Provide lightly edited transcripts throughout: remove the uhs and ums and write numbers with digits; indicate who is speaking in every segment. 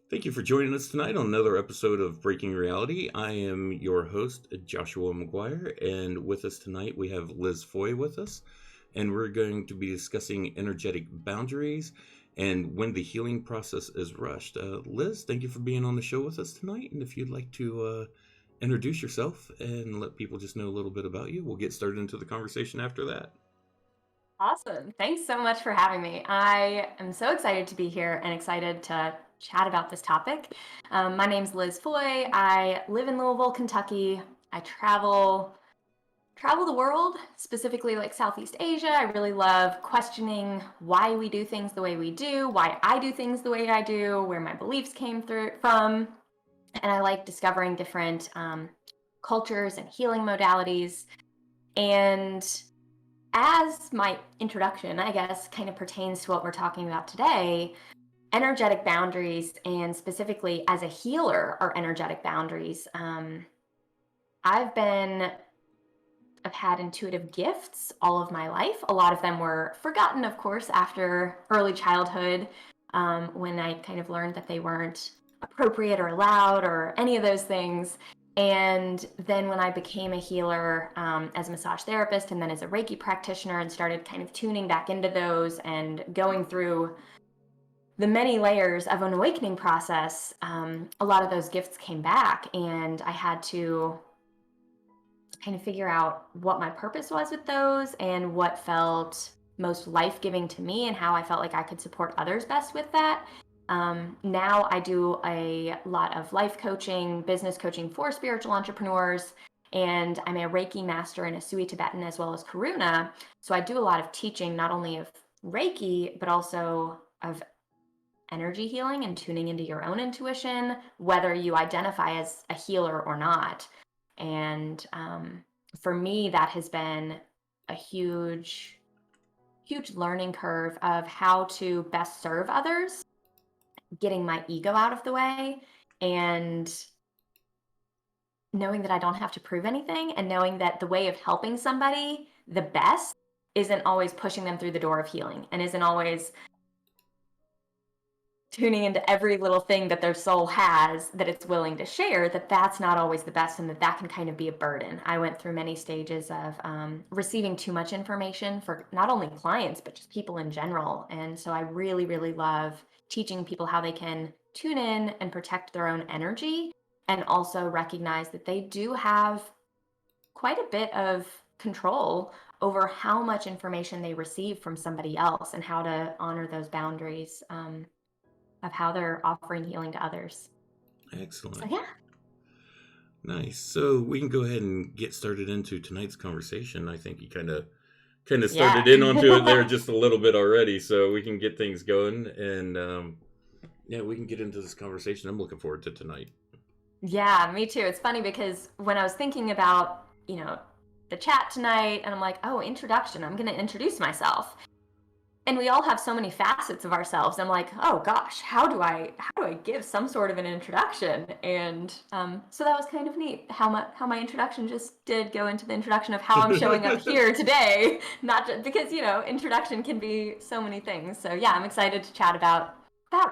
Speaker 1: Thank you for joining us tonight on another episode of Breaking Reality. I am your host, Joshua McGuire, and with us tonight we have Liz Foy with us, and we're going to be discussing energetic boundaries and when the healing process is rushed. Liz, thank you for being on the show with us tonight, and if you'd like to introduce yourself and let people just know a little bit about you, we'll get started into the conversation after that.
Speaker 2: Awesome. Thanks so much for having me. I am so excited to be here and excited to chat about this topic. My name's Liz Foy. I live in Louisville, Kentucky. I travel the world, specifically like Southeast Asia. I really love questioning why we do things the way we do, why I do things the way I do, where my beliefs came through from, and I like discovering different cultures and healing modalities. And as my introduction, I guess, kind of pertains to what we're talking about today, energetic boundaries, and specifically as a healer, are energetic boundaries. I've been, I've had intuitive gifts all of my life. A lot of them were forgotten, of course, after early childhood, when I kind of learned that they weren't appropriate or allowed or any of those things. And then when I became a healer, as a massage therapist and then as a Reiki practitioner, and started kind of tuning back into those and going through the many layers of an awakening process, a lot of those gifts came back, and I had to kind of figure out what my purpose was with those and what felt most life-giving to me and how I felt like I could support others best with that. Now I do a lot of life coaching, business coaching for spiritual entrepreneurs, and I'm a Reiki master in Asui Tibetan as well as Karuna. So I do a lot of teaching, not only of Reiki, but also of energy healing and tuning into your own intuition, whether you identify as a healer or not. And for me, that has been a huge, huge learning curve of how to best serve others, getting my ego out of the way, and knowing that I don't have to prove anything, and knowing that the way of helping somebody the best isn't always pushing them through the door of healing, and isn't always tuning into every little thing that their soul has that it's willing to share, that that's not always the best, and that that can kind of be a burden. I went through many stages of receiving too much information for not only clients but just people in general, and so I really, really love teaching people how they can tune in and protect their own energy, and also recognize that they do have quite a bit of control over how much information they receive from somebody else, and how to honor those boundaries, of how they're offering healing to others. So
Speaker 1: Excellent.
Speaker 2: yeah,
Speaker 1: Nice. So we can go ahead and get started into tonight's conversation. I think you kind of
Speaker 2: yeah,
Speaker 1: started in onto it there just a little bit already, so we can get things going and yeah, we can get into this conversation. I'm looking forward to tonight.
Speaker 2: yeah. Me too. It's funny because when I was thinking about the chat tonight, and I'm like, oh, introduction. I'm going to introduce myself. And we all have so many facets of ourselves. I'm like, oh gosh, how do I give some sort of an introduction? And so that was kind of neat how my introduction just did go into the introduction of how I'm showing up here today. Not just because introduction can be so many things. So yeah, I'm excited to chat about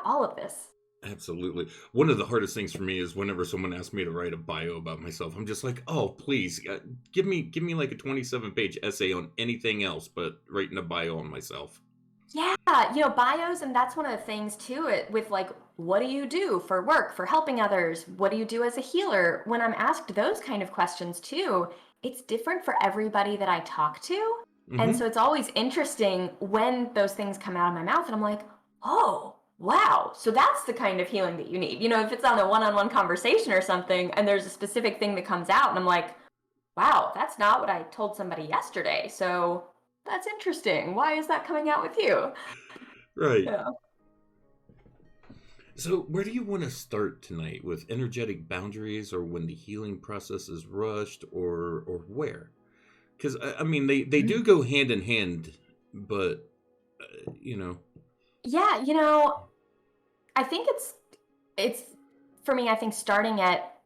Speaker 2: all of this.
Speaker 1: Absolutely. One of the hardest things for me is whenever someone asks me to write a bio about myself, I'm just like, "Oh, please, give me like a 27-page essay on anything else but writing a bio on myself."
Speaker 2: Yeah, bios, and that's one of the things too, it with like, what do you do for work, for helping others? What do you do as a healer? When I'm asked those kind of questions too, it's different for everybody that I talk to. And so
Speaker 1: Mhm.
Speaker 2: it's always interesting when those things come out of my mouth and I'm like, oh, wow. So that's the kind of healing that you need. If it's on a one-on-one conversation or something and there's a specific thing that comes out and I'm like, wow, that's not what I told somebody yesterday. So that's interesting. Why is that coming out with you?
Speaker 1: Right.
Speaker 2: Yeah.
Speaker 1: So, where do you want to start tonight, with energetic boundaries or when the healing process is rushed, or where? Because I mean, they do
Speaker 2: Mm.
Speaker 1: go hand in hand, but you know,
Speaker 2: Yeah, I think it's for me, I think starting at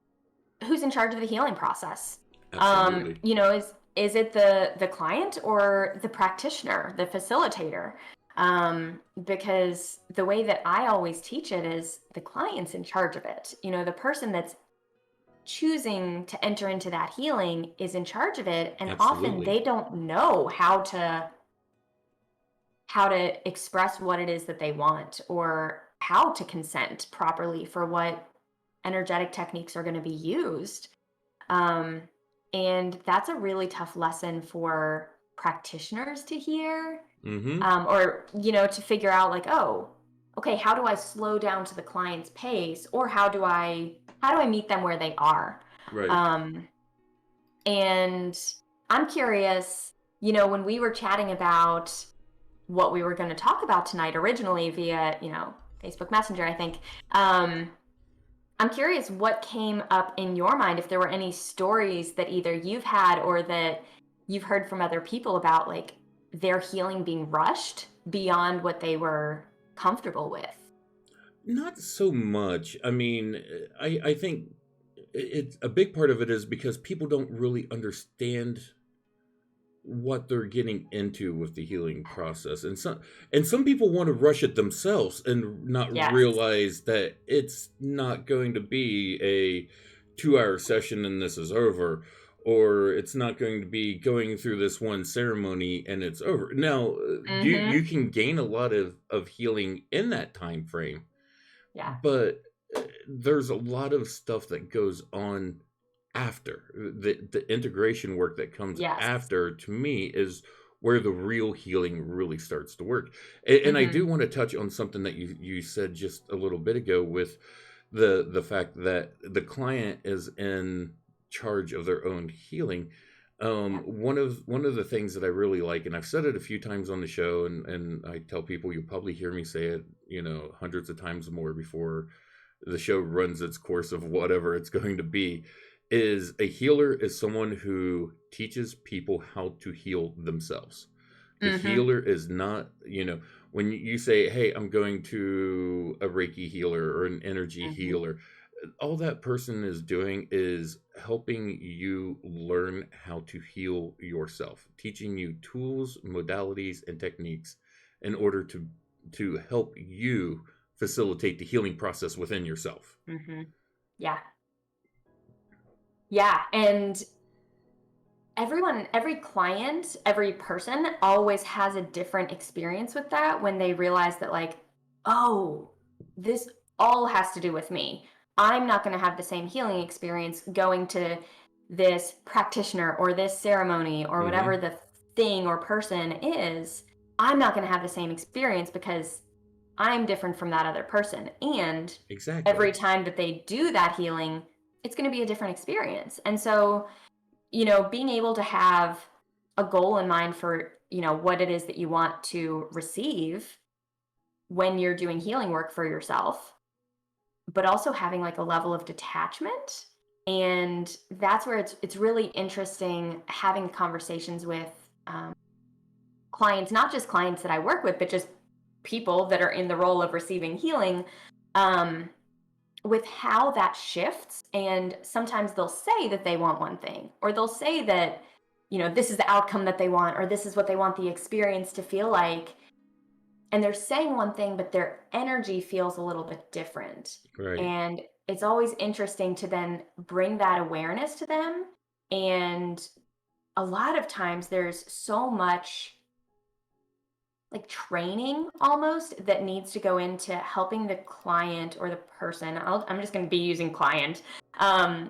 Speaker 2: who's in charge of the healing process.
Speaker 1: absolutely.
Speaker 2: Is it the client or the practitioner, the facilitator? Because the way that I always teach it is the client's in charge of it. The person that's choosing to enter into that healing is in charge of it, and often
Speaker 1: Absolutely.
Speaker 2: they don't know how to express what it is that they want, or how to consent properly for what energetic techniques are going to be used. Um, and that's a really tough lesson for practitioners to hear,
Speaker 1: Mm-hmm.
Speaker 2: or to figure out, like, oh, okay, how do I slow down to the client's pace, or how do I meet them where they are?
Speaker 1: Right.
Speaker 2: Um, and I'm curious, when we were chatting about what we were going to talk about tonight originally via, Facebook Messenger, I think. Um, I'm curious what came up in your mind, if there were any stories that either you've had or that you've heard from other people about, like, their healing being rushed beyond what they were comfortable with.
Speaker 1: Not so much. I mean, I think it's a big part of it is because people don't really understand what they're getting into with the healing process, and some people want to rush it themselves and not
Speaker 2: Yes.
Speaker 1: realize that it's not going to be a 2-hour session and this is over, or it's not going to be going through this one ceremony and it's over. Now, you
Speaker 2: Mm-hmm.
Speaker 1: can gain a lot of healing in that time frame,
Speaker 2: Yeah.
Speaker 1: but there's a lot of stuff that goes on after. The integration work that comes
Speaker 2: Yes.
Speaker 1: after, to me, is where the real healing really starts to work. And I
Speaker 2: Mm-hmm.
Speaker 1: do want to touch on something that you said just a little bit ago, with the fact that the client is in charge of their own healing.
Speaker 2: Yeah.
Speaker 1: One of the things that I really like, and I've said it a few times on the show, and I tell people you'll probably hear me say it, hundreds of times more before the show runs its course of whatever it's going to be, is a healer is someone who teaches people how to heal themselves. The
Speaker 2: Mm-hmm.
Speaker 1: healer is not, when you say, hey, I'm going to a Reiki healer or an energy
Speaker 2: Mm-hmm.
Speaker 1: healer, all that person is doing is helping you learn how to heal yourself, teaching you tools, modalities, and techniques in order to help you facilitate the healing process within yourself.
Speaker 2: Mm-hmm. Yeah. Yeah. And every client, every person always has a different experience with that when they realize that, like, oh, this all has to do with me. I'm not going to have the same healing experience going to this practitioner or this ceremony or whatever
Speaker 1: Hmm.
Speaker 2: the thing or person is. I'm not going to have the same experience because I'm different from that other person. And
Speaker 1: Exactly.
Speaker 2: every time that they do that healing, it's going to be a different experience. And so, being able to have a goal in mind for, what it is that you want to receive when you're doing healing work for yourself, but also having, like, a level of detachment. And that's where it's really interesting having conversations with, um, clients, not just clients that I work with, but just people that are in the role of receiving healing, um, with how that shifts. And sometimes they'll say that they want one thing, or they'll say that, this is the outcome that they want, or this is what they want the experience to feel like. And they're saying one thing, but their energy feels a little bit different.
Speaker 1: Right.
Speaker 2: And it's always interesting to then bring that awareness to them. And a lot of times there's so much, like, training almost that needs to go into helping the client or the person. I'm just going to be using client. Um,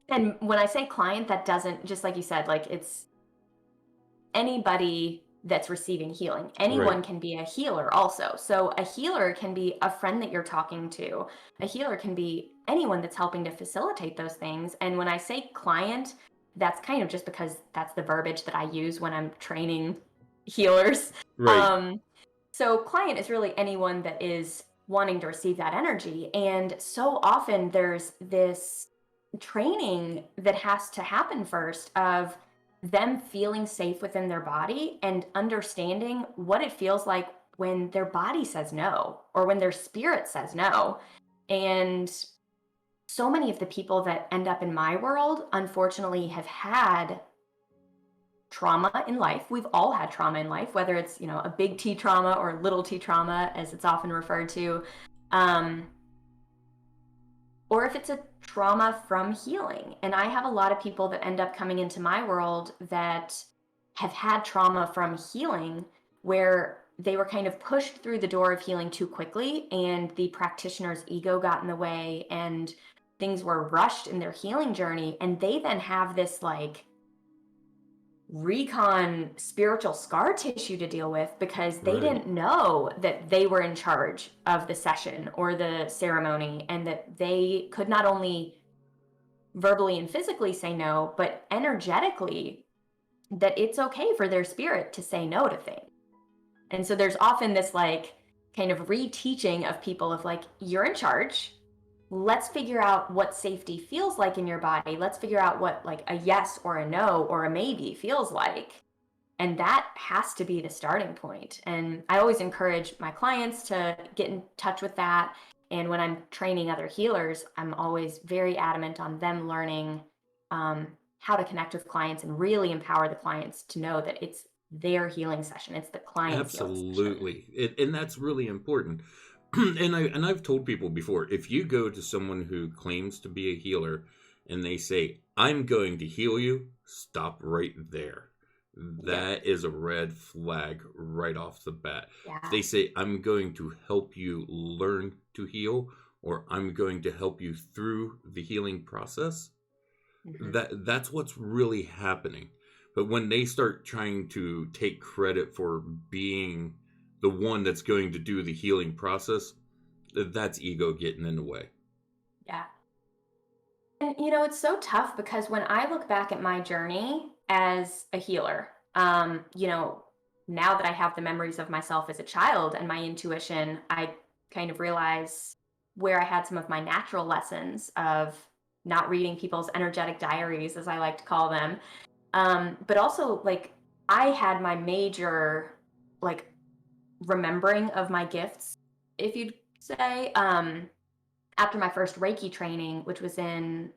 Speaker 2: and when I say client, that doesn't, just like you said, like, it's anybody that's receiving healing.
Speaker 1: Right.
Speaker 2: Anyone can be a healer also. So a healer can be a friend that you're talking to. A healer can be anyone that's helping to facilitate those things. And when I say client, that's kind of just because that's the verbiage that I use when I'm training healers.
Speaker 1: Right.
Speaker 2: Um, so client is really anyone that is wanting to receive that energy. And so often there's this training that has to happen first, of them feeling safe within their body and understanding what it feels like when their body says no, or when their spirit says no. And so many of the people that end up in my world, unfortunately, have had trauma in life. We've all had trauma in life, whether it's, a big T trauma or little T trauma, as it's often referred to. Or if it's a trauma from healing. And I have a lot of people that end up coming into my world that have had trauma from healing where they were kind of pushed through the door of healing too quickly, and the practitioner's ego got in the way and things were rushed in their healing journey. And they then have this like recon spiritual scar tissue to deal with because they
Speaker 1: Right.
Speaker 2: didn't know that they were in charge of the session or the ceremony, and that they could not only verbally and physically say no, but energetically, that it's okay for their spirit to say no to things. And so there's often this like kind of reteaching of people of like, you're in charge. Let's figure out what safety feels like in your body. Let's figure out what like a yes or a no or a maybe feels like. And that has to be the starting point. And I always encourage my clients to get in touch with that. And when I'm training other healers, I'm always very adamant on them learning how to connect with clients and really empower the clients to know that it's their healing session. It's the client's healing session.
Speaker 1: Absolutely. And that's really important. I've told people before, if you go to someone who claims to be a healer and they say, I'm going to heal you, stop right there. That is a red flag right off the bat.
Speaker 2: Yeah.
Speaker 1: If they say, I'm going to help you learn to heal, or I'm going to help you through the healing process, that's what's really happening. But when they start trying to take credit for being the one that's going to do the healing process, that's ego getting in the way.
Speaker 2: Yeah. And it's so tough because when I look back at my journey as a healer, now that I have the memories of myself as a child and my intuition, I kind of realize where I had some of my natural lessons of not reading people's energetic diaries, as I like to call them. But also like I had my major like remembering of my gifts, if you'd say, after my first Reiki training, which was in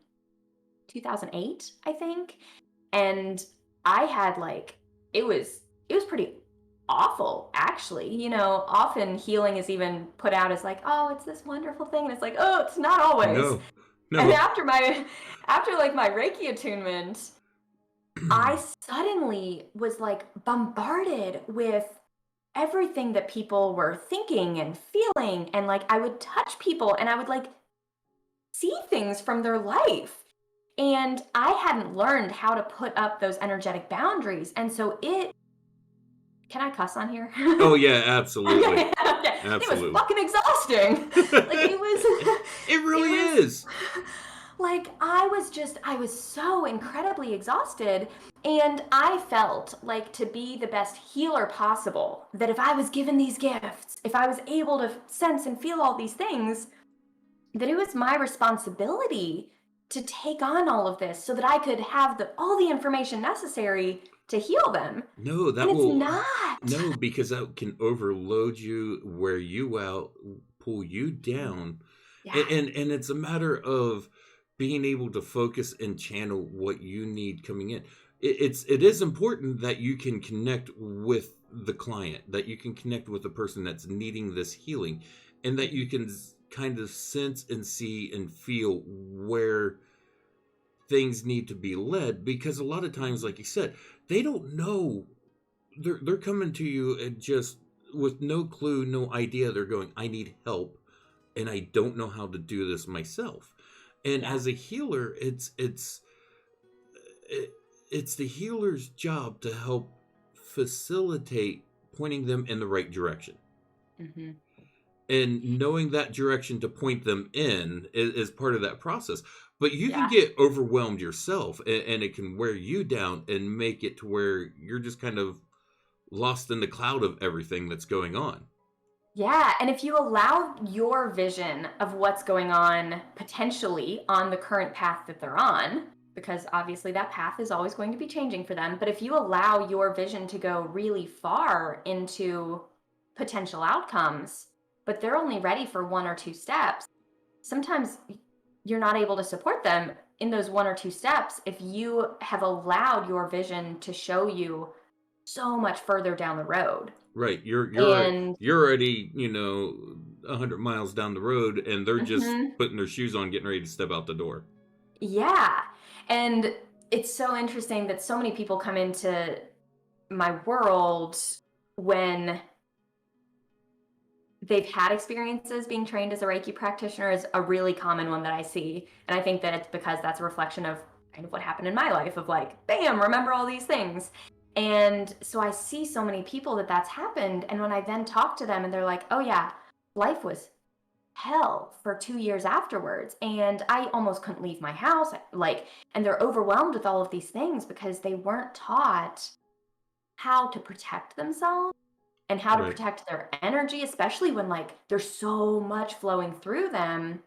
Speaker 2: 2008, I think. And I had like, it was pretty awful, actually. Often healing is even put out as like, oh, it's this wonderful thing. And it's like, oh, it's not always.
Speaker 1: No.
Speaker 2: And after like my Reiki attunement, I suddenly was like bombarded with everything that people were thinking and feeling. And like, I would touch people and I would like see things from their life. And I hadn't learned how to put up those energetic boundaries. And so can I cuss on here?
Speaker 1: Oh yeah, absolutely.
Speaker 2: Okay.
Speaker 1: Absolutely.
Speaker 2: It was fucking exhausting.
Speaker 1: It really is.
Speaker 2: Like I was so incredibly exhausted, and I felt like to be the best healer possible, that if I was given these gifts, if I was able to sense and feel all these things, that it was my responsibility to take on all of this so that I could have all the information necessary to heal them.
Speaker 1: No,
Speaker 2: and it's not.
Speaker 1: No, because that can overload you, wear you out, pull you down.
Speaker 2: Yeah.
Speaker 1: And it's a matter of being able to focus and channel what you need coming in. It is important that you can connect with the client, that you can connect with the person that's needing this healing, and that you can kind of sense and see and feel where things need to be led. Because a lot of times, like you said, they don't know. They're coming to you and just with no clue, no idea. They're going, I need help, and I don't know how to do this myself. And as a healer, it's the healer's job to help facilitate pointing them in the right direction. Mm-hmm. And knowing that direction to point them in is part of that process. But you can get overwhelmed yourself, and it can wear you down and make it to where you're just kind of lost in the cloud of everything that's going on.
Speaker 2: Yeah, and if you allow your vision of what's going on potentially on the current path that they're on, because obviously that path is always going to be changing for them, but if you allow your vision to go really far into potential outcomes, but they're only ready for one or two steps, sometimes you're not able to support them in those 1 or 2 steps, if you have allowed your vision to show you so much further down the road.
Speaker 1: Right.
Speaker 2: And
Speaker 1: You're already, 100 miles down the road, and they're just
Speaker 2: mhm,
Speaker 1: putting their shoes on, getting ready to step out the door.
Speaker 2: yeah. And it's so interesting that so many people come into my world when they've had experiences being trained as a Reiki practitioner is a really common one that I see. And I think that it's because that's a reflection of kind of what happened in my life of like, bam, remember all these things. And so I see so many people that that's happened. And when I then talk to them and they're like, oh yeah, life was hell for 2 years afterwards. And I almost couldn't leave my house. Like, and they're overwhelmed with all of these things because they weren't taught how to protect themselves and how to
Speaker 1: Right.
Speaker 2: protect their energy, especially when like there's so much flowing through them.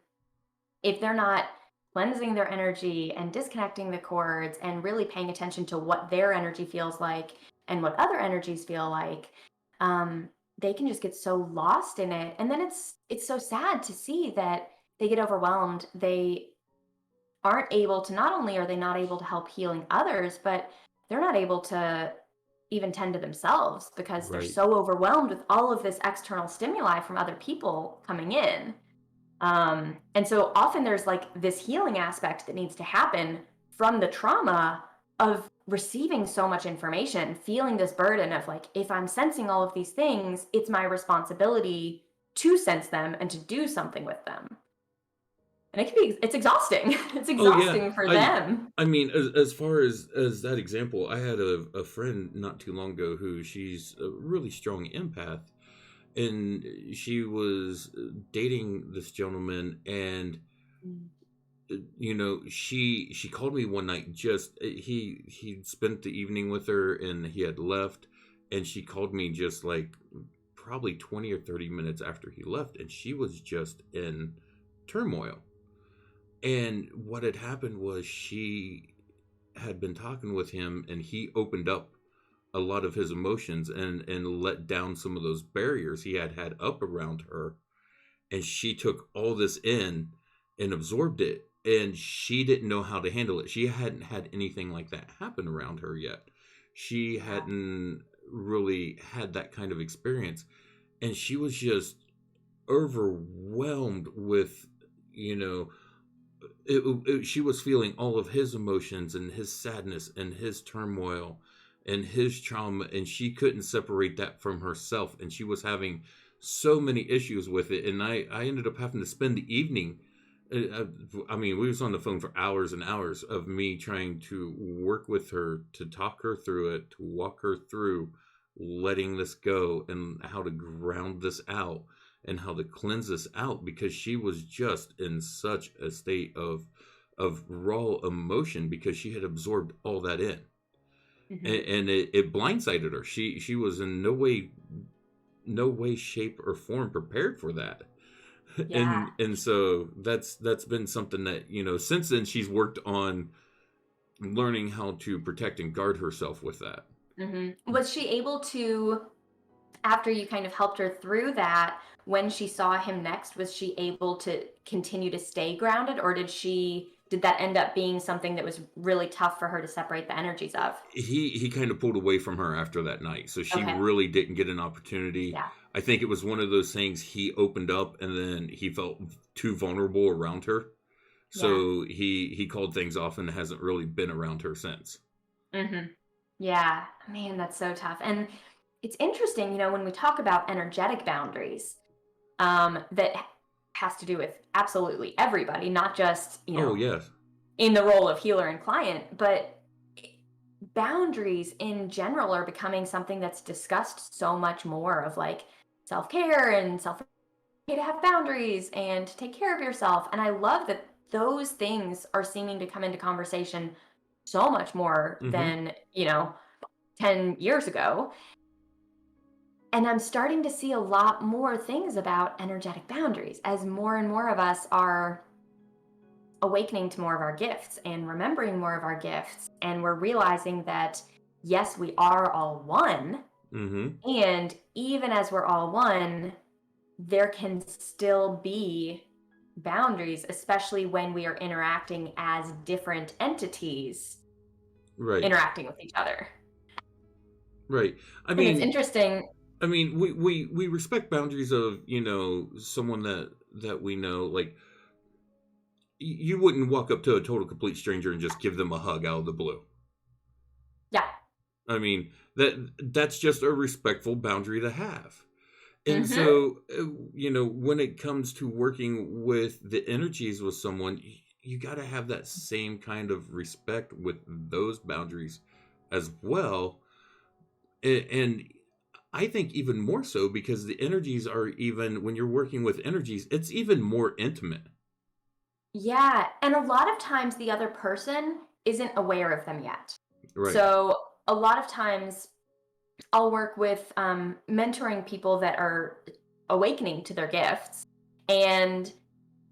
Speaker 2: If they're not cleansing their energy and disconnecting the cords and really paying attention to what their energy feels like and what other energies feel like, they can just get so lost in it. And then it's so sad to see that they get overwhelmed. They aren't able to, not only are they not able to help healing others, but they're not able to even tend to themselves because they're
Speaker 1: Right.
Speaker 2: so overwhelmed with all of this external stimuli from other people coming in. And so often there's like this healing aspect that needs to happen from the trauma of receiving so much information, feeling this burden of like, if I'm sensing all of these things, it's my responsibility to sense them and to do something with them. And it can be, it's exhausting. It's
Speaker 1: Oh yeah.
Speaker 2: exhausting for
Speaker 1: I
Speaker 2: them.
Speaker 1: I mean, as far as that example, I had a friend not too long ago who she's a really strong empath, and she was dating this gentleman, and
Speaker 2: Mm.
Speaker 1: she called me one night, just he spent the evening with her and he had left, and she called me just like probably 20 or 30 minutes after he left, and she was just in turmoil. And what had happened was she had been talking with him, and he opened up a lot of his emotions and let down some of those barriers he had up around her, and she took all this in and absorbed it, and she didn't know how to handle it. She hadn't had anything like that happen around her yet. She
Speaker 2: Wow.
Speaker 1: hadn't really had that kind of experience, and she was just overwhelmed with, you know she was feeling all of his emotions and his sadness and his turmoil and his trauma, and she couldn't separate that from herself, and she was having so many issues with it. And I ended up having to spend the evening, I mean, we was on the phone for hours and hours of me trying to work with her, to talk her through it, to walk her through letting this go and how to ground this out and how to cleanse this out, because she was just in such a state of raw emotion because she had absorbed all that in,
Speaker 2: Hmm.
Speaker 1: and it blindsided her. She was in no way, shape, or form prepared for that.
Speaker 2: Yeah.
Speaker 1: And so that's been something that, since then she's worked on learning how to protect and guard herself with that.
Speaker 2: Was she able to, after you kind of helped her through that, when she saw him next, was she able to continue to stay grounded, or did that end up being something that was really tough for her to separate the energies of?
Speaker 1: He kind of pulled away from her after that night, so she
Speaker 2: Okay.
Speaker 1: really didn't get an opportunity.
Speaker 2: Yeah.
Speaker 1: I think it was one of those things, he opened up and then he felt too vulnerable around her,
Speaker 2: Yeah.
Speaker 1: so he called things off and hasn't really been around her since.
Speaker 2: Hmm. Yeah. Man, that's so tough. And it's interesting, when we talk about energetic boundaries, that has to do with absolutely everybody, not just,
Speaker 1: Oh yes.
Speaker 2: in the role of healer and client, but boundaries in general are becoming something that's discussed so much more of like self-care and self to have boundaries and to take care of yourself. And I love that those things are seeming to come into conversation so much more
Speaker 1: Mm-hmm.
Speaker 2: than, 10 years ago. And I'm starting to see a lot more things about energetic boundaries as more and more of us are awakening to more of our gifts and remembering more of our gifts. And we're realizing that, yes, we are all one.
Speaker 1: Mm-hmm.
Speaker 2: And even as we're all one, there can still be boundaries, especially when we are interacting as different entities
Speaker 1: Right.
Speaker 2: interacting with each other.
Speaker 1: Right. I
Speaker 2: And it's
Speaker 1: mean,
Speaker 2: interesting.
Speaker 1: we respect boundaries of, someone that we know. Like, you wouldn't walk up to a total complete stranger and just give them a hug out of the blue.
Speaker 2: Yeah.
Speaker 1: I mean, that's just a respectful boundary to have. And
Speaker 2: Mm-hmm.
Speaker 1: so, when it comes to working with the energies with someone, you got to have that same kind of respect with those boundaries as well. And I think even more so, because the energies are, even when you're working with energies, it's even more intimate.
Speaker 2: Yeah. And a lot of times the other person isn't aware of them yet.
Speaker 1: Right.
Speaker 2: So a lot of times I'll work with mentoring people that are awakening to their gifts. And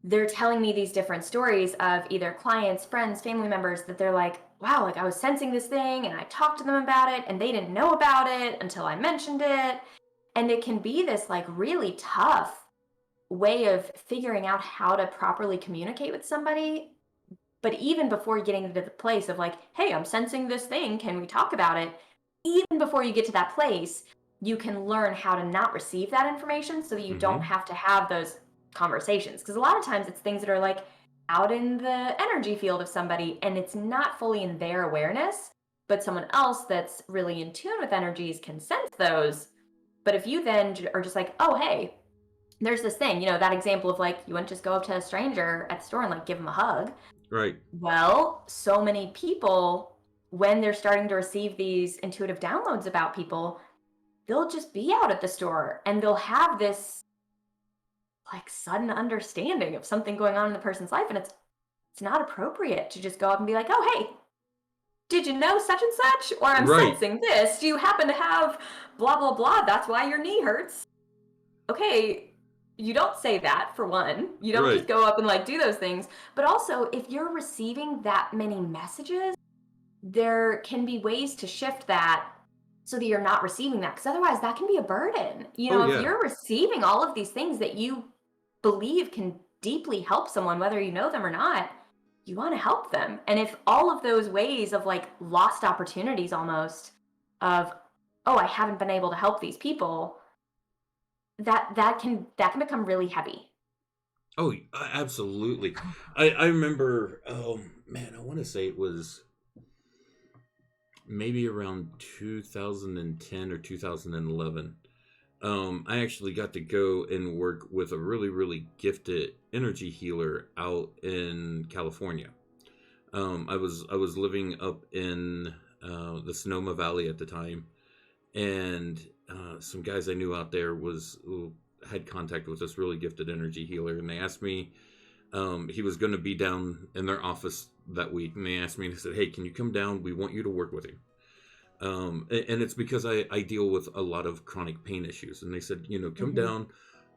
Speaker 2: they're telling me these different stories of either clients, friends, family members that they're like, wow, like I was sensing this thing and I talked to them about it and they didn't know about it until I mentioned it. And it can be this like really tough way of figuring out how to properly communicate with somebody. But even before getting to the place of like, hey, I'm sensing this thing, can we talk about it? Even before you get to that place, you can learn how to not receive that information so that you don't
Speaker 1: Mm-hmm.
Speaker 2: have to have those conversations. Because a lot of times it's things that are like out in the energy field of somebody and it's not fully in their awareness, but someone else that's really in tune with energies can sense those. But if you then are just like, oh, hey, there's this thing, that example of like, you wouldn't just go up to a stranger at the store and like give them a hug.
Speaker 1: Right.
Speaker 2: Well, so many people, when they're starting to receive these intuitive downloads about people, they'll just be out at the store and they'll have this like sudden understanding of something going on in the person's life. And it's not appropriate to just go up and be like, oh, hey, did you know such and such? Or I'm
Speaker 1: Right.
Speaker 2: sensing this. Do you happen to have blah, blah, blah? That's why your knee hurts. Okay, you don't say that for one. You don't just
Speaker 1: Right.
Speaker 2: go up and like do those things. But also, if you're receiving that many messages, there can be ways to shift that so that you're not receiving that. Because otherwise, that can be a burden.
Speaker 1: Oh
Speaker 2: If
Speaker 1: yeah.
Speaker 2: you're receiving all of these things that you believe can deeply help someone, whether you know them or not, you want to help them. And if all of those ways of like lost opportunities almost of, oh, I haven't been able to help these people, that can become really heavy.
Speaker 1: Oh, absolutely. I remember. Oh man, I want to say it was maybe around 2010 or 2011. I actually got to go and work with a really, really gifted energy healer out in California. I was living up in the Sonoma Valley at the time, and some guys I knew out there had contact with this really gifted energy healer, and they asked me. He was going to be down in their office that week, and they asked me, and they said, "Hey, can you come down? We want you to work with him." And it's because I deal with a lot of chronic pain issues, and they said, come
Speaker 2: Mm-hmm.
Speaker 1: down,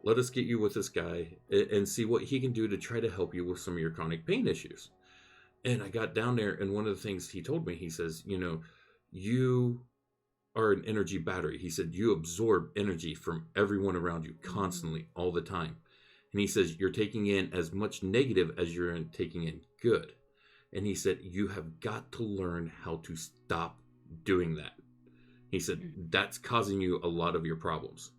Speaker 1: let us get you with this guy and see what he can do to try to help you with some of your chronic pain issues. And I got down there, and one of the things he told me, he says, you are an energy battery. He said, you absorb energy from everyone around you constantly, all the time. And he says, you're taking in as much negative as you're taking in good. And he said, you have got to learn how to stop doing that. He said, that's causing you a lot of your problems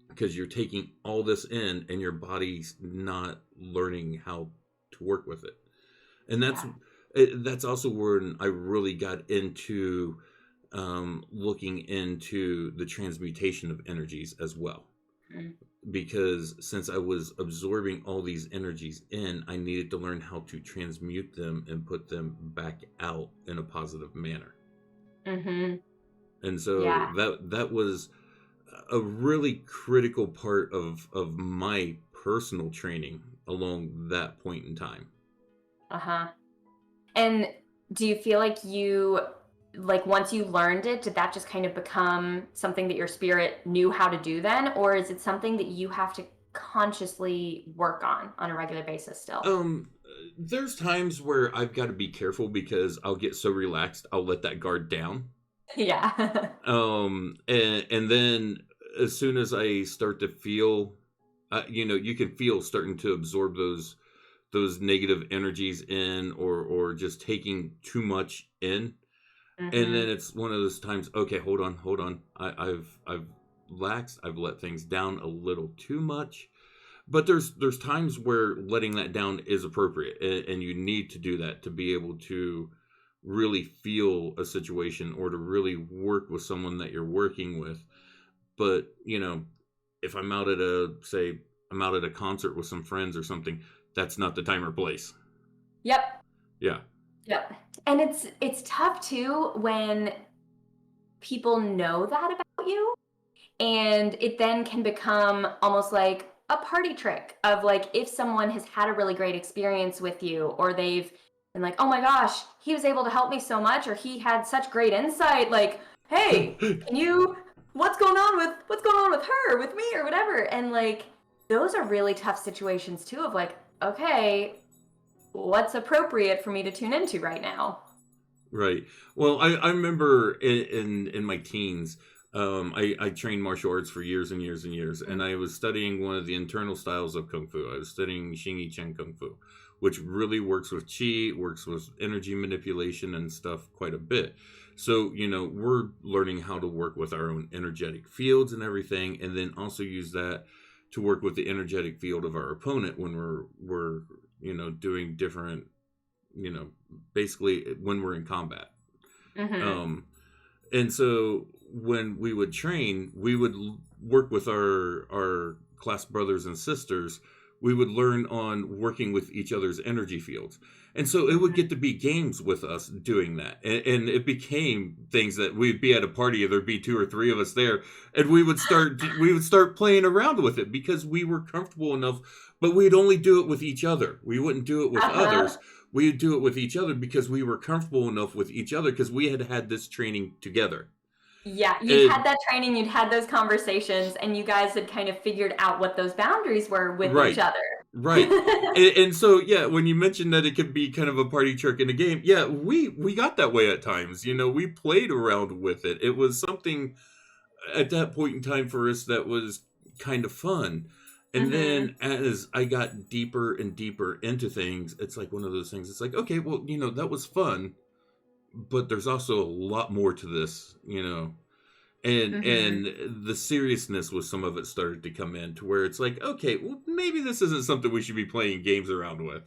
Speaker 1: because you're taking all this in and your body's not learning how to work with it. And
Speaker 2: Yeah.
Speaker 1: that's also when I really got into looking into the transmutation of energies as well.
Speaker 2: Mm.
Speaker 1: Because since I was absorbing all these energies in, I needed to learn how to transmute them and put them back out in a positive manner.
Speaker 2: Mm-hmm.
Speaker 1: And so
Speaker 2: Yeah.
Speaker 1: that was a really critical part of my personal training along that point in time.
Speaker 2: Uh-huh. And do you feel like once you learned it, did that just kind of become something that your spirit knew how to do then? Or is it something that you have to consciously work on a regular basis still?
Speaker 1: Um, there's times where I've got to be careful because I'll get so relaxed, I'll let that guard down.
Speaker 2: Yeah.
Speaker 1: And then as soon as I start to feel you can feel starting to absorb those negative energies in, or just taking too much in. And
Speaker 2: Mm-hmm.
Speaker 1: then it's one of those times, okay, hold on. I've laxed, I've let things down a little too much. But there's times where letting that down is appropriate, and you need to do that to be able to really feel a situation, or to really work with someone that you're working with. But, if I'm out at a concert with some friends or something, that's not the time or place.
Speaker 2: Yep.
Speaker 1: Yeah.
Speaker 2: Yep. And it's tough too when people know that about you, and it then can become almost like a party trick of like, if someone has had a really great experience with you, or they've been like, oh my gosh, he was able to help me so much, or he had such great insight, like, hey, can you what's going on with her, with me, or whatever. And like, those are really tough situations too, of like, okay, what's appropriate for me to tune into right now?
Speaker 1: Right. Well, I remember in my teens, I trained martial arts for years and years and years, and I was studying one of the internal styles of Kung Fu. I was studying Xing Chen Kung Fu, which really works with Qi, works with energy manipulation and stuff quite a bit. So, we're learning how to work with our own energetic fields and everything, and then also use that to work with the energetic field of our opponent when we're doing different, you know, basically when we're in combat.
Speaker 2: Mm-hmm.
Speaker 1: And so when we would train, we would work with our class brothers and sisters. We would learn on working with each other's energy fields. And so it would
Speaker 2: Mm-hmm.
Speaker 1: get to be games with us doing that. And it became things that we'd be at a party, and there'd be two or three of us there, and we would start playing around with it because we were comfortable enough, but we'd only do it with each other. We wouldn't do it with
Speaker 2: Uh-huh.
Speaker 1: others. We would do it with each other because we were comfortable enough with each other, because we had had this training together.
Speaker 2: Yeah, you'd had
Speaker 1: And
Speaker 2: that training, you'd had those conversations, and you guys had kind of figured out what those boundaries were with each
Speaker 1: right,
Speaker 2: other.
Speaker 1: right. And so, yeah, when you mentioned that it could be kind of a party trick in a game, yeah, we got that way at times. We played around with it. It was something at that point in time for us that was kind of fun. And
Speaker 2: Mm-hmm.
Speaker 1: then as I got deeper and deeper into things, it's like one of those things. It's like, okay, well, that was fun, but there's also a lot more to this. And
Speaker 2: Mm-hmm.
Speaker 1: the seriousness with some of it started to come in, to where it's like, okay, well, maybe this isn't something we should be playing games around with.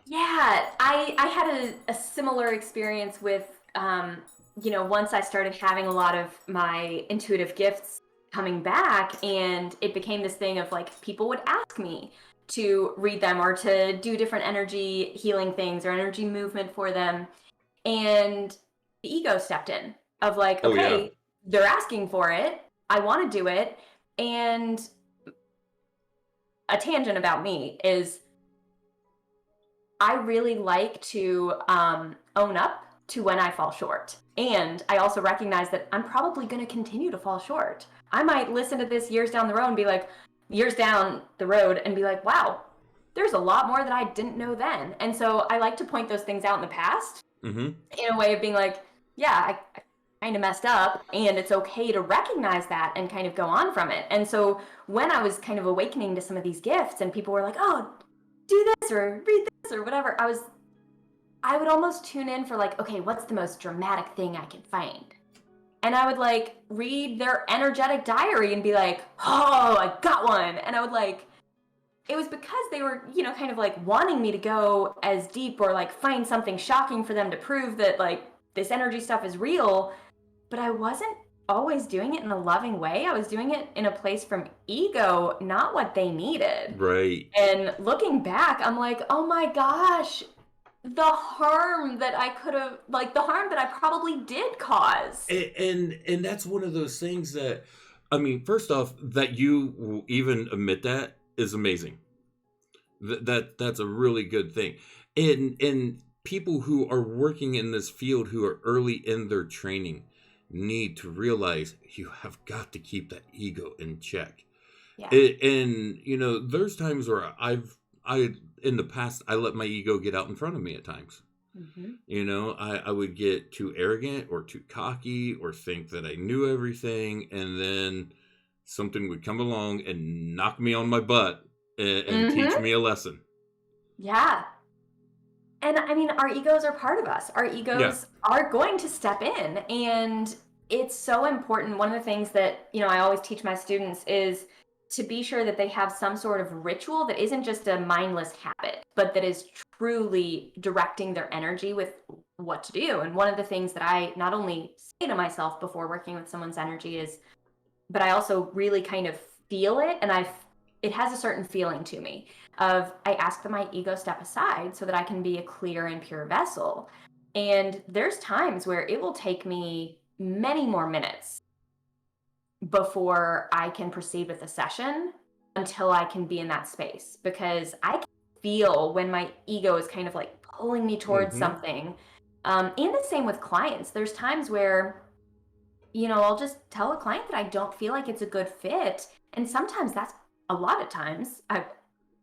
Speaker 2: Yeah, I had a similar experience with, once I started having a lot of my intuitive gifts coming back, and it became this thing of like, people would ask me to read them or to do different energy healing things or energy movement for them. And the ego stepped in of like,
Speaker 1: Oh yeah.
Speaker 2: okay, they're asking for it. I want to do it. And a tangent about me is I really like to own up to when I fall short. And I also recognize that I'm probably going to continue to fall short. I might listen to this years down the road and be like, years down the road and be like, wow, there's a lot more that I didn't know then. And so I like to point those things out in the past
Speaker 1: Mm-hmm.
Speaker 2: in a way of being like, yeah, I kind of messed up, and it's okay to recognize that and kind of go on from it. And so when I was kind of awakening to some of these gifts and people were like, oh, do this or read this or whatever, I would almost tune in for like, okay, what's the most dramatic thing I can find? And I would like read their energetic diary and be like, oh, I got one. And I would like, it was because they were, kind of like wanting me to go as deep or like find something shocking for them to prove that like this energy stuff is real. But I wasn't always doing it in a loving way. I was doing it in a place from ego, not what they needed.
Speaker 1: Right.
Speaker 2: And looking back, I'm like, oh my gosh, the harm that I could have, like the harm that I probably did cause.
Speaker 1: And that's one of those things that, I mean, first off, that you will even admit that is amazing. That's a really good thing. And people who are working in this field, who are early in their training, need to realize you have got to keep that ego in check.
Speaker 2: Yeah.
Speaker 1: And there's times where I in the past, I let my ego get out in front of me at times.
Speaker 2: Mm-hmm.
Speaker 1: I would get too arrogant or too cocky, or think that I knew everything, and then something would come along and knock me on my butt and teach
Speaker 2: Mm-hmm.
Speaker 1: me a lesson.
Speaker 2: Yeah. And I mean, our egos are part of us. Our
Speaker 1: Yeah.
Speaker 2: egos are going to step in. And it's so important. One of the things that, I always teach my students is to be sure that they have some sort of ritual that isn't just a mindless habit, but that is truly directing their energy with what to do. And one of the things that I not only say to myself before working with someone's energy is, but I also really kind of feel it, and it has a certain feeling to me of I ask that my ego step aside so that I can be a clear and pure vessel. And there's times where it will take me many more minutes before I can proceed with a session until I can be in that space, because I can feel when my ego is kind of like pulling me towards
Speaker 1: Mm-hmm.
Speaker 2: something. And the same with clients. There's times where I'll just tell a client that I don't feel like it's a good fit. And sometimes that's a lot of times. I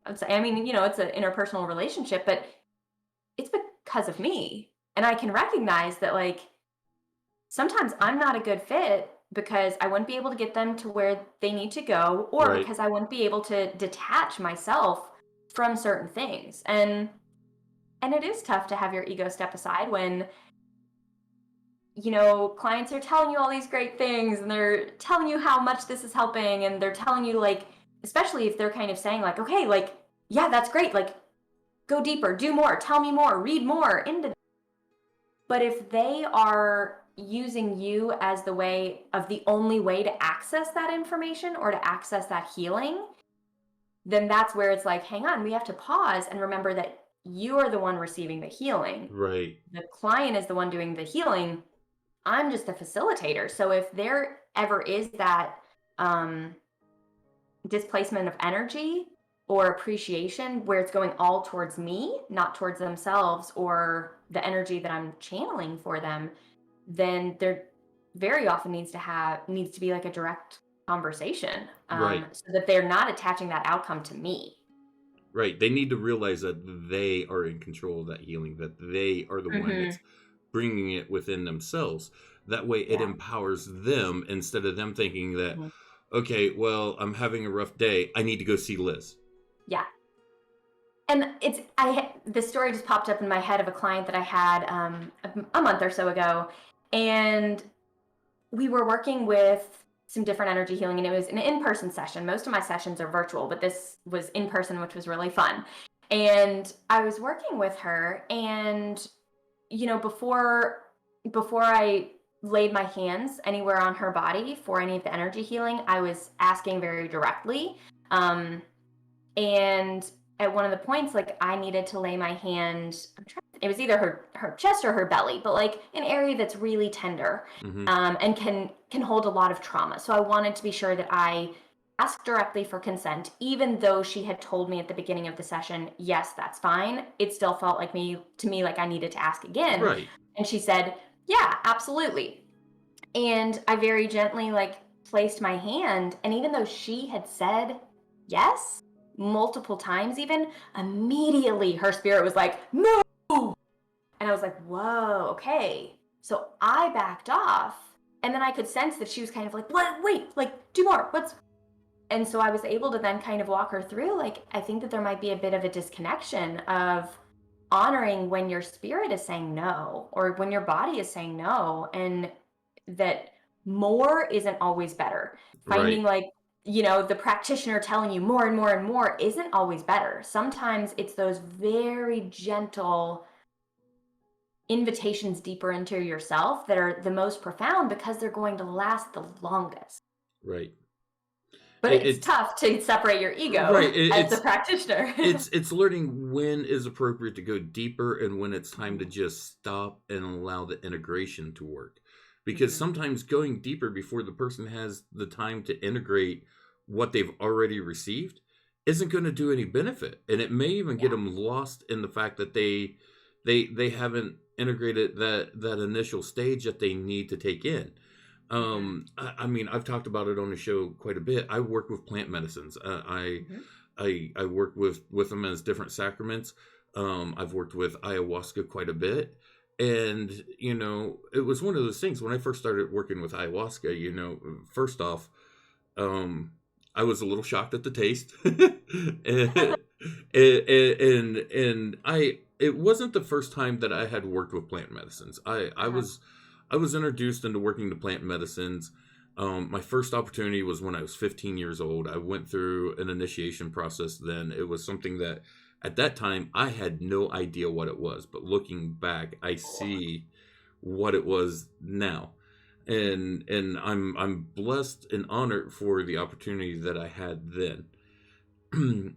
Speaker 2: would say, I mean, it's an interpersonal relationship, but it's because of me. And I can recognize that, like, sometimes I'm not a good fit because I wouldn't be able to get them to where they need to go, or
Speaker 1: Right.
Speaker 2: because I wouldn't be able to detach myself from certain things. And it is tough to have your ego step aside when clients are telling you all these great things and they're telling you how much this is helping, and they're telling you, like, especially if they're kind of saying like, okay, like, yeah, that's great, like, go deeper, do more, tell me more, read more into. But if they are using you as the only way to access that information or to access that healing, then that's where it's like, hang on, we have to pause and remember that you are the one receiving the healing.
Speaker 1: Right.
Speaker 2: The client is the one doing the healing. I'm just a facilitator. So if there ever is that displacement of energy or appreciation where it's going all towards me, not towards themselves or the energy that I'm channeling for them, then there very often needs to be like a direct conversation,
Speaker 1: Right.
Speaker 2: so that they're not attaching that outcome to me.
Speaker 1: Right. They need to realize that they are in control of that healing, that they are the one
Speaker 2: Hmm.
Speaker 1: that's bringing it within themselves. That way it
Speaker 2: Yeah.
Speaker 1: empowers them instead of them thinking that,
Speaker 2: Mhm.
Speaker 1: okay, well, I'm having a rough day. I need to go see Liz.
Speaker 2: Yeah. And this story just popped up in my head of a client that I had a month or so ago, and we were working with some different energy healing, and it was an in-person session. Most of my sessions are virtual, but this was in person, which was really fun. And I was working with her, and before I laid my hands anywhere on her body for any of the energy healing, I was asking very directly. And at one of the points, like, I needed to lay my hand, it was either her chest or her belly, but like an area that's really tender,
Speaker 1: Hmm.
Speaker 2: and can hold a lot of trauma. So I wanted to be sure that I asked directly for consent, even though she had told me at the beginning of the session, yes, that's fine. It still felt like to me like I needed to ask again.
Speaker 1: Right.
Speaker 2: And she said, yeah, absolutely. And I very gently, like, placed my hand, and even though she had said yes multiple times, even, immediately her spirit was like, no. And I was like, whoa, okay. So I backed off, and then I could sense that she was kind of like, what, wait, like, do more, what's. And so I was able to then kind of walk her through, like, I think that there might be a bit of a disconnection of honoring when your spirit is saying no, or when your body is saying no, and that more isn't always better. Finding,
Speaker 1: Right.
Speaker 2: like, the practitioner telling you more and more and more isn't always better. Sometimes it's those very gentle invitations deeper into yourself that are the most profound, because they're going to last the longest.
Speaker 1: Right.
Speaker 2: But it's
Speaker 1: It's
Speaker 2: tough to separate your ego
Speaker 1: right.
Speaker 2: as the practitioner.
Speaker 1: It's learning when is appropriate to go deeper and when it's time to just stop and allow the integration to work. Because
Speaker 2: Mhm.
Speaker 1: sometimes going deeper before the person has the time to integrate what they've already received isn't going to do any benefit, and it may even get
Speaker 2: Yeah.
Speaker 1: them lost in the fact that they haven't integrated that initial stage that they need to take in.
Speaker 2: Mhm.
Speaker 1: I mean, I've talked about it on the show quite a bit. I work with plant medicines.
Speaker 2: Mhm.
Speaker 1: I work with them as different sacraments. I've worked with ayahuasca quite a bit, and it was one of those things when I first started working with ayahuasca. First off, I was a little shocked at the taste. And it wasn't the first time that I had worked with plant medicines.
Speaker 2: Uh-huh.
Speaker 1: I was introduced into working to plant medicines. My first opportunity was when I was 15 years old. I went through an initiation process then. It was something that at that time I had no idea what it was, but looking back, I see what it was now. And I'm blessed and honored for the opportunity that I had then. And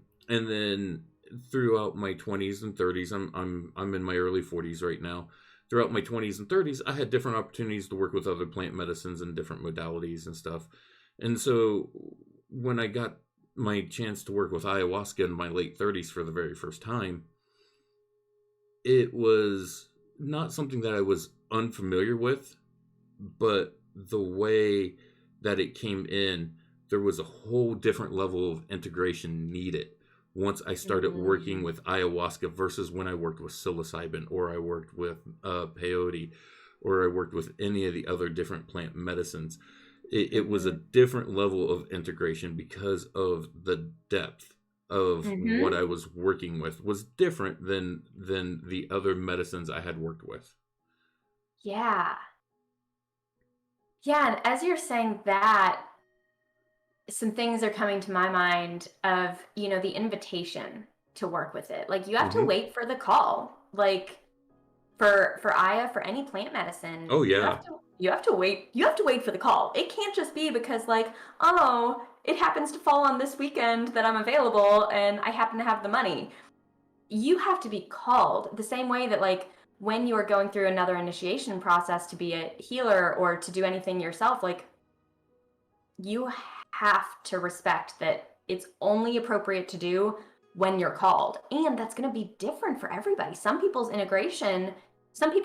Speaker 1: then throughout my 20s and 30s, I'm in my early 40s right now. Throughout my 20s and 30s, I had different opportunities to work with other plant medicines and different modalities and stuff. And so when I got my chance to work with ayahuasca in my late 30s for the very first time, it was not something that I was unfamiliar with, but the way that it came in, there was a whole different level of integration needed once I started working
Speaker 2: Mm-hmm.
Speaker 1: with ayahuasca versus when I worked with psilocybin or I worked with peyote or I worked with any of the other different plant medicines. It was a
Speaker 2: Mm-hmm.
Speaker 1: different level of integration because of the depth of what
Speaker 2: Mm-hmm.
Speaker 1: I was working with was different than the other medicines I had worked with.
Speaker 2: Yeah. Yeah, and as you're saying that, some things are coming to my mind of, the invitation to work with it. Like you have to
Speaker 1: Hmm.
Speaker 2: wait for the call. Like for Aya, for any plant medicine,
Speaker 1: Oh
Speaker 2: you
Speaker 1: yeah.
Speaker 2: have to wait for the call. It can't just be because like, oh, it happens to fall on this weekend that I'm available and I happen to have the money. You have to be called the same way that like when you are going through another initiation process to be a healer or to do anything yourself, like you have to respect that it's only appropriate to do when you're called. And that's going to be different for everybody. Some people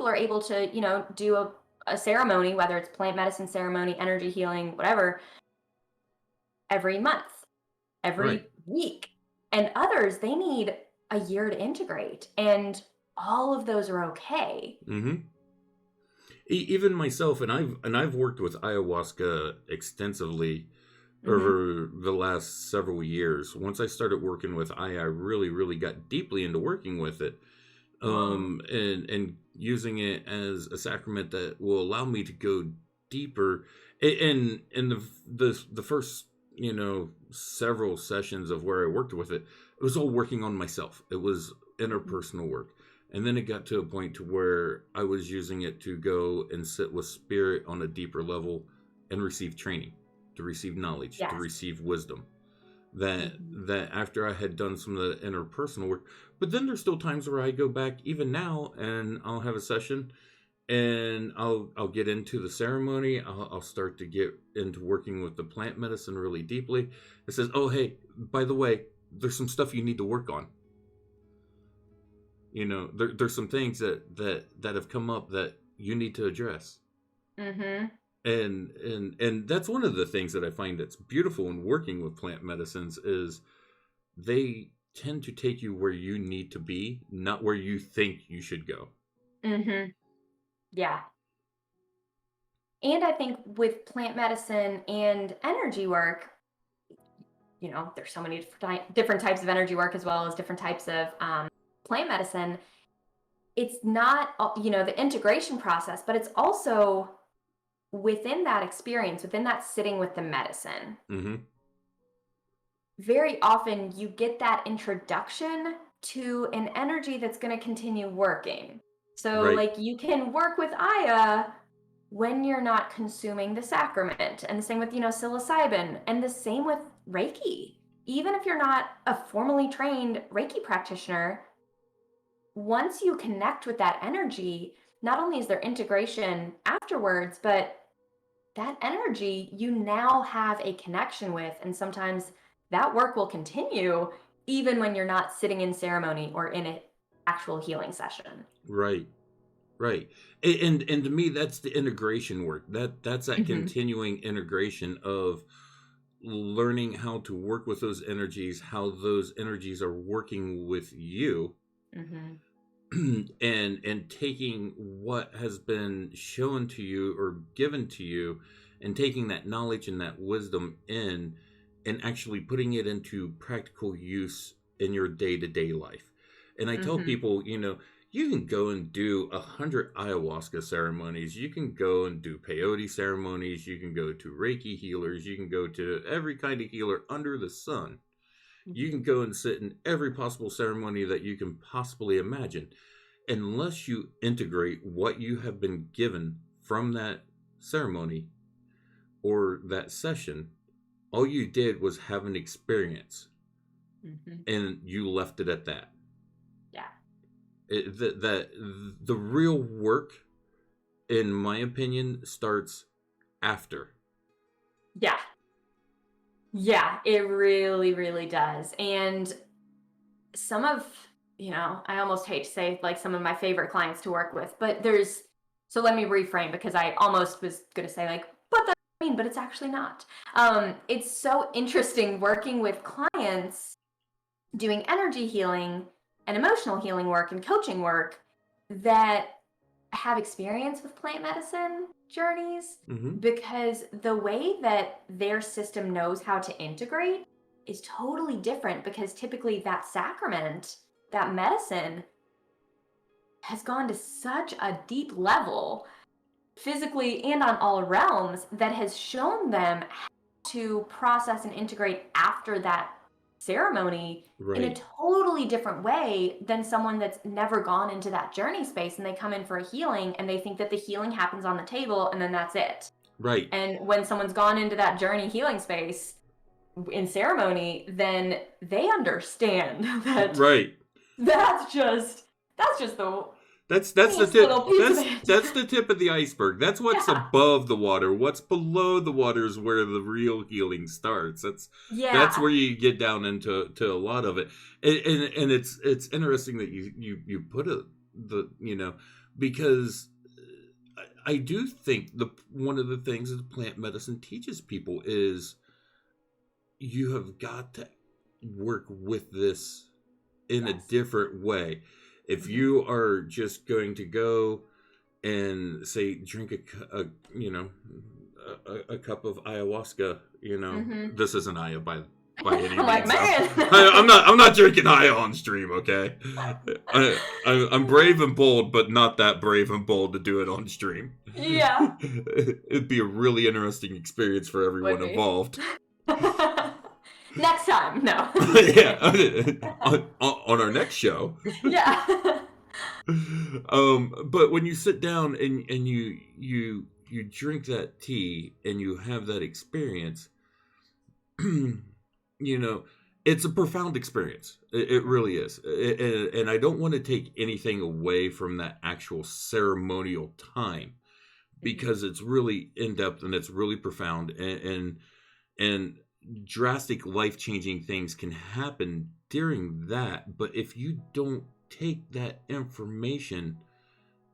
Speaker 2: are able to, do a ceremony, whether it's plant medicine ceremony, energy healing, whatever, every month,
Speaker 1: Right.
Speaker 2: every week. And others, they need a year to integrate. And all of those are okay.
Speaker 1: Hmm. Even myself, and I've worked with ayahuasca extensively
Speaker 2: Mm-hmm.
Speaker 1: over the last several years. Once I started working with I really, really got deeply into working with it,
Speaker 2: Wow.
Speaker 1: and using it as a sacrament that will allow me to go deeper. In the first several sessions of where I worked with it, it was all working on myself. It was interpersonal work. And then it got to a point to where I was using it to go and sit with spirit on a deeper level and receive training, to receive knowledge, to
Speaker 2: Yes.
Speaker 1: receive wisdom. That
Speaker 2: Mm-hmm.
Speaker 1: that after I had done some of the interpersonal work, but then there's still times where I go back even now and I'll have a session and I'll get into the ceremony. I'll start to get into working with the plant medicine really deeply. It says, "Oh, hey, by the way, there's some stuff you need to work on. There's some things that have come up that you need to address."
Speaker 2: Mm-hmm.
Speaker 1: And that's one of the things that I find that's beautiful in working with plant medicines is they tend to take you where you need to be, not where you think you should go.
Speaker 2: Mm-hmm. Yeah. And I think with plant medicine and energy work, there's so many different types of energy work as well as different types of plant medicine. It's not, the integration process, but it's also within that experience, within that sitting with the medicine.
Speaker 1: Mm-hmm.
Speaker 2: Very often you get that introduction to an energy that's going to continue working. So,
Speaker 1: Right.
Speaker 2: like, you can work with Aya when you're not consuming the sacrament. And the same with, psilocybin, and the same with Reiki. Even if you're not a formally trained Reiki practitioner, once you connect with that energy, not only is there integration afterwards, but that energy you now have a connection with. And sometimes that work will continue even when you're not sitting in ceremony or in an actual healing session.
Speaker 1: Right. Right. And to me that's the integration work. That's that
Speaker 2: Hmm.
Speaker 1: continuing integration of learning how to work with those energies, how those energies are working with you,
Speaker 2: Hmm.
Speaker 1: and taking what has been shown to you or given to you and taking that knowledge and that wisdom in and actually putting it into practical use in your day-to-day life. And I tell
Speaker 2: Mm-hmm.
Speaker 1: people, you can go and do 100 ayahuasca ceremonies. You can go and do peyote ceremonies. You can go to Reiki healers. You can go to every kind of healer under the sun. You can go and sit in every possible ceremony that you can possibly imagine. Unless you integrate what you have been given from that ceremony or that session, all you did was have an experience
Speaker 2: Mm-hmm.
Speaker 1: and you left it at that.
Speaker 2: Yeah.
Speaker 1: The real work, in my opinion, starts after.
Speaker 2: Yeah. Yeah, it really, really does. And some of, I almost hate to say like some of my favorite clients to work with, but so let me reframe because I almost was going to say like, but that's what I mean, but it's actually not. It's so interesting working with clients doing energy healing and emotional healing work and coaching work that have experience with plant medicine journeys,
Speaker 1: Mm-hmm.
Speaker 2: because the way that their system knows how to integrate is totally different, because typically that sacrament, that medicine, has gone to such a deep level physically and on all realms that has shown them how to process and integrate after that ceremony in a
Speaker 1: Right.
Speaker 2: totally different way than someone that's never gone into that journey space, and they come in for a healing and they think that the healing happens on the table and then that's it.
Speaker 1: Right.
Speaker 2: And when someone's gone into that journey healing space in ceremony, then they understand that
Speaker 1: Right.
Speaker 2: that's just the
Speaker 1: That's the
Speaker 2: teeniest
Speaker 1: tip.
Speaker 2: little piece of it.
Speaker 1: That's the tip of the iceberg. That's what's
Speaker 2: Yeah.
Speaker 1: above the water. What's below the water is where the real healing starts. That's
Speaker 2: Yeah.
Speaker 1: where you get down into a lot of it. And it's interesting that you put because I do think the one of the things that plant medicine teaches people is you have got to work with this in a
Speaker 2: Yes.
Speaker 1: different way. If
Speaker 2: Mhm.
Speaker 1: you are just going to go and say drink a cup of ayahuasca,
Speaker 2: Mhm.
Speaker 1: this isn't aya by any
Speaker 2: I'm like,
Speaker 1: means.
Speaker 2: man.
Speaker 1: I'm not drinking aya on stream, okay? I'm brave and bold, but not that brave and bold to do it on stream.
Speaker 2: Yeah.
Speaker 1: It'd be a really interesting experience for everyone
Speaker 2: Would be.
Speaker 1: involved.
Speaker 2: Next time, no.
Speaker 1: Yeah, on our next show.
Speaker 2: Yeah.
Speaker 1: But when you sit down and you drink that tea and you have that experience, you know, it's a profound experience. It really is. And I don't want to take anything away from that actual ceremonial time, because it's really in depth and it's really profound, and drastic life changing things can happen during that. But if you don't take that information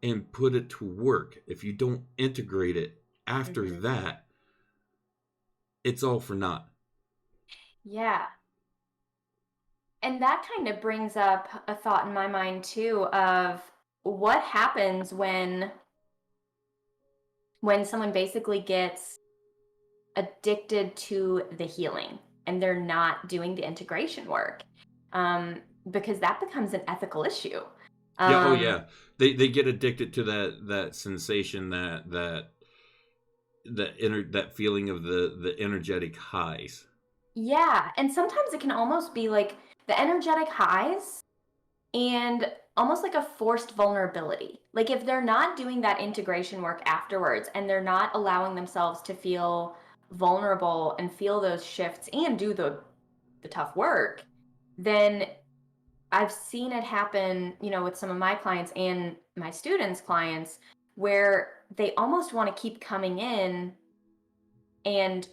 Speaker 1: and put it to work, if you don't integrate it after
Speaker 2: Mhm.
Speaker 1: that, it's all for naught.
Speaker 2: Yeah. And that kind of brings up a thought in my mind too of what happens when someone basically gets addicted to the healing and they're not doing the integration work, because that becomes an ethical issue.
Speaker 1: Yeah, oh
Speaker 2: um,
Speaker 1: yeah. They get addicted to that sensation, that feeling of the energetic highs.
Speaker 2: yeah, and sometimes it can almost be like the energetic highs and almost like a forced vulnerability. Like if they're not doing that integration work afterwards and they're not allowing themselves to feel vulnerable and feel those shifts and do the tough work, then I've seen it happen, with some of my clients and my students' clients, where they almost want to keep coming in and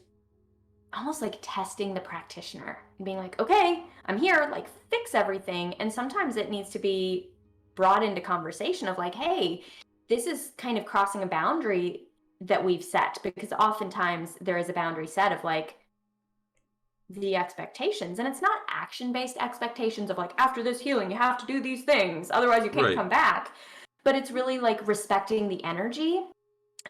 Speaker 2: almost like testing the practitioner and being like, okay, I'm here, like fix everything. And sometimes it needs to be brought into conversation of like, hey, this is kind of crossing a boundary that we've set, because oftentimes there is a boundary set of like the expectations, and it's not action based expectations of like, after this healing you have to do these things, otherwise you can't
Speaker 1: Right.
Speaker 2: come back, but it's really like respecting the energy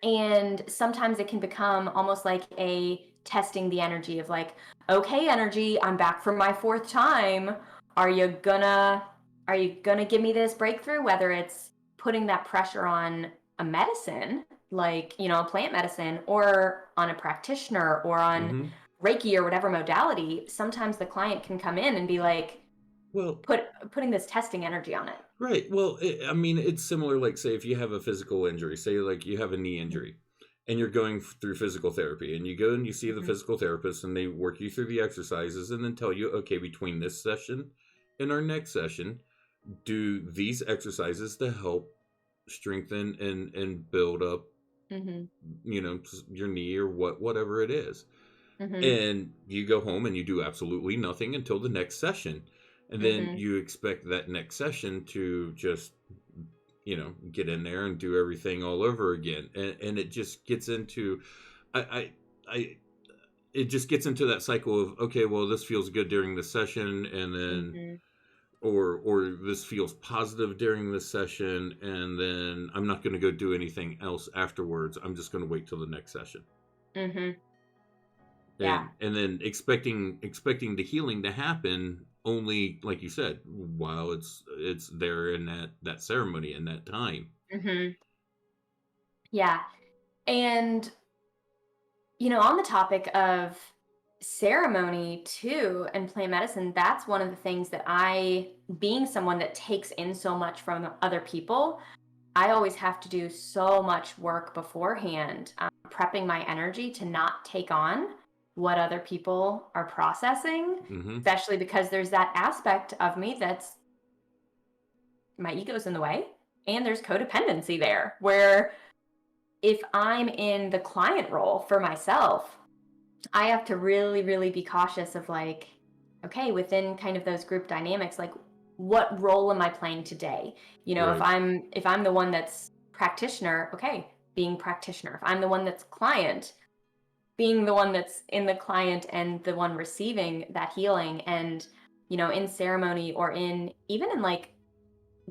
Speaker 2: And sometimes it can become almost like a testing the energy of like, okay, energy, I'm back for my fourth time. Are you gonna are you gonna give me this breakthrough? Whether it's putting that pressure on a medicine, like, a plant medicine, or on a practitioner, or on
Speaker 1: Mm-hmm.
Speaker 2: Reiki, or whatever modality, sometimes the client can come in and be like,
Speaker 1: Well,
Speaker 2: putting this testing energy on it.
Speaker 1: right. Well, I mean, it's similar. Like, say, if you have a physical injury, say, like you have a knee injury, and you're going through physical therapy, and you go and you see the
Speaker 2: Mm-hmm.
Speaker 1: physical therapist, and they work you through the exercises, and then tell you, okay, between this session and our next session, do these exercises to help strengthen and build up,
Speaker 2: Mm-hmm.
Speaker 1: your knee or whatever it is.
Speaker 2: Mm-hmm.
Speaker 1: And you go home and you do absolutely nothing until the next session, and then
Speaker 2: Mm-hmm.
Speaker 1: you expect that next session to just get in there and do everything all over again, and it just gets into I it just gets into that cycle of, okay, well, this feels good during the session, and then
Speaker 2: Mm-hmm.
Speaker 1: or this feels positive during this session, and then I'm not going to go do anything else afterwards. I'm just going to wait till the next session,
Speaker 2: Mm-hmm. Yeah.
Speaker 1: and then expecting the healing to happen, only, like you said, while it's there in that ceremony in that time.
Speaker 2: Mm-hmm. Yeah. And, on the topic of ceremony too and plant medicine, that's one of the things that being someone that takes in so much from other people, I always have to do so much work beforehand, prepping my energy to not take on what other people are processing,
Speaker 1: Hmm.
Speaker 2: especially because there's that aspect of me that's my ego's in the way, and there's codependency there, where if I'm in the client role for myself, I have to really, really be cautious of like, okay, within kind of those group dynamics, like, what role am I playing today? If
Speaker 1: Right.
Speaker 2: I'm the one that's practitioner, okay, being practitioner. If I'm the one that's client, being the one that's in the client and the one receiving that healing. And, in ceremony, or even in like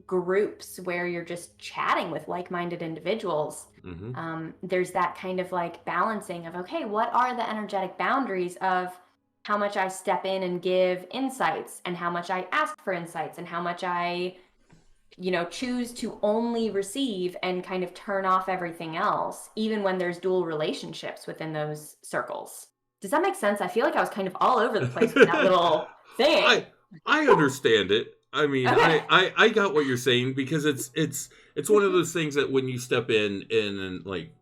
Speaker 2: groups where you're just chatting with like-minded individuals,
Speaker 1: Hmm.
Speaker 2: there's that kind of like balancing of, okay, what are the energetic boundaries of how much I step in and give insights, and how much I ask for insights, and how much I choose to only receive and kind of turn off everything else, even when there's dual relationships within those circles. Does that make sense? I feel like I was kind of all over the place with that little thing.
Speaker 1: I I understand it. I mean,
Speaker 2: Okay.
Speaker 1: I got what you're saying, because it's one of those things that when you step in and, like,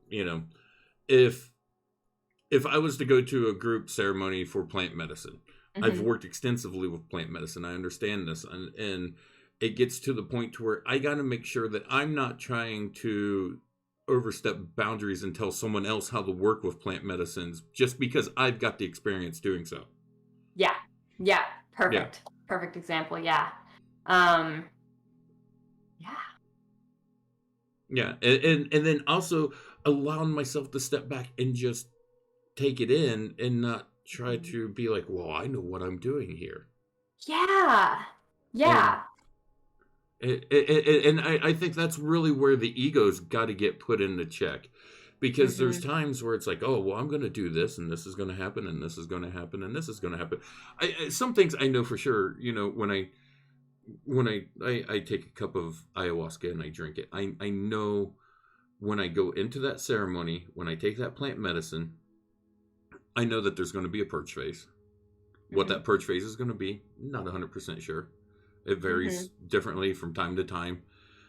Speaker 1: if I was to go to a group ceremony for plant medicine, I've
Speaker 2: Hmm.
Speaker 1: worked extensively with plant medicine. I understand this, and it gets to the point to where I got to make sure that I'm not trying to overstep boundaries and tell someone else how to work with plant medicines just because I've got the experience doing so.
Speaker 2: Yeah. Yeah.
Speaker 1: Yeah.
Speaker 2: Perfect. Perfect example. Yeah. Um, yeah.
Speaker 1: Yeah, and then also allowing myself to step back and just take it in, and not try
Speaker 2: Mhm.
Speaker 1: to be like, well, I know what I'm doing here.
Speaker 2: Yeah.
Speaker 1: And
Speaker 2: Yeah.
Speaker 1: I think that's really where the ego's got to get put into check, because there's
Speaker 2: Hmm.
Speaker 1: times where it's like, oh, well, I'm going to do this, and this is going to happen, and this is going to happen, and this is going to happen. Some things I know for sure. When I take a cup of ayahuasca and I drink it, I know when I go into that ceremony, when I take that plant medicine, I know that there's going to be a purge phase. What
Speaker 2: Hmm.
Speaker 1: that purge phase is going to be, not 100% sure. It
Speaker 2: Hmm.
Speaker 1: varies differently from time to time.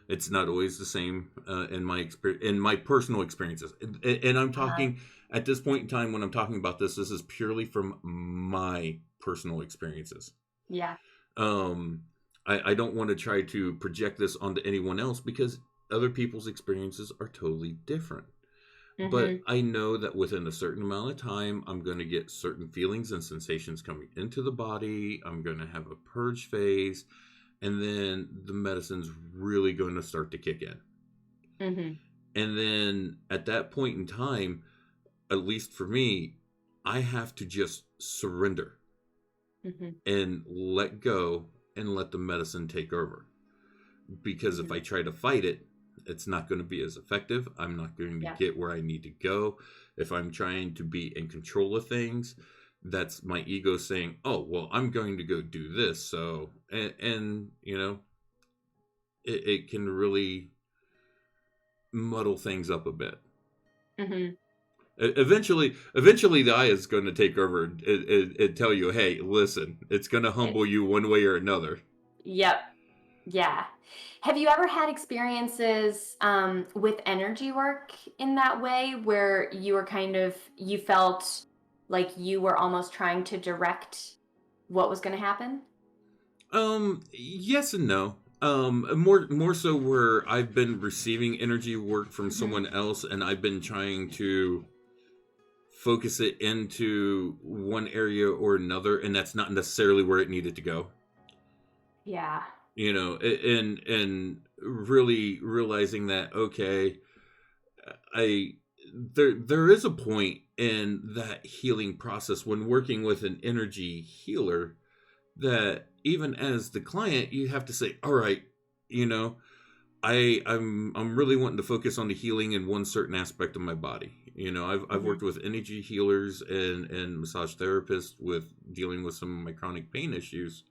Speaker 1: It's not always the same in my experience, in my personal experiences. And I'm
Speaker 2: Uh,
Speaker 1: talking at this point in time when I'm talking about this. This is purely from my personal experiences.
Speaker 2: yeah.
Speaker 1: Um, I don't want to try to project this onto anyone else, because other people's experiences are totally different. But
Speaker 2: Hmm.
Speaker 1: I know that within a certain amount of time, I'm going to get certain feelings and sensations coming into the body. I'm going to have a purge phase, and then the medicine's really going to start to kick in.
Speaker 2: Hmm.
Speaker 1: And then at that point in time, at least for me, I have to just surrender
Speaker 2: Hmm.
Speaker 1: and let go and let the medicine take over. Because if
Speaker 2: Hmm.
Speaker 1: I try to fight it, it's not going to be as effective. I'm not going to
Speaker 2: Yeah.
Speaker 1: get where I need to go. If I'm trying to be in control of things, that's my ego saying, oh, well, I'm going to go do this. So, and it can really muddle things up a bit.
Speaker 2: Hmm.
Speaker 1: Eventually the eye is going to take over and tell you, hey, listen, it's going to humble you one way or another.
Speaker 2: Yep. Yeah. Have you ever had experiences with energy work in that way where you were you felt like you were almost trying to direct what was going to happen?
Speaker 1: Yes and no. More so where I've been receiving energy work from
Speaker 2: Hmm.
Speaker 1: someone else, and I've been trying to focus it into one area or another, and that's not necessarily where it needed to go.
Speaker 2: Yeah.
Speaker 1: And really realizing that, okay, I there is a point in that healing process when working with an energy healer that even as the client you have to say, all right, you know I'm really wanting to focus on the healing in one certain aspect of my body. I've
Speaker 2: Hmm.
Speaker 1: worked with energy healers and massage therapists with dealing with some of my chronic pain issues,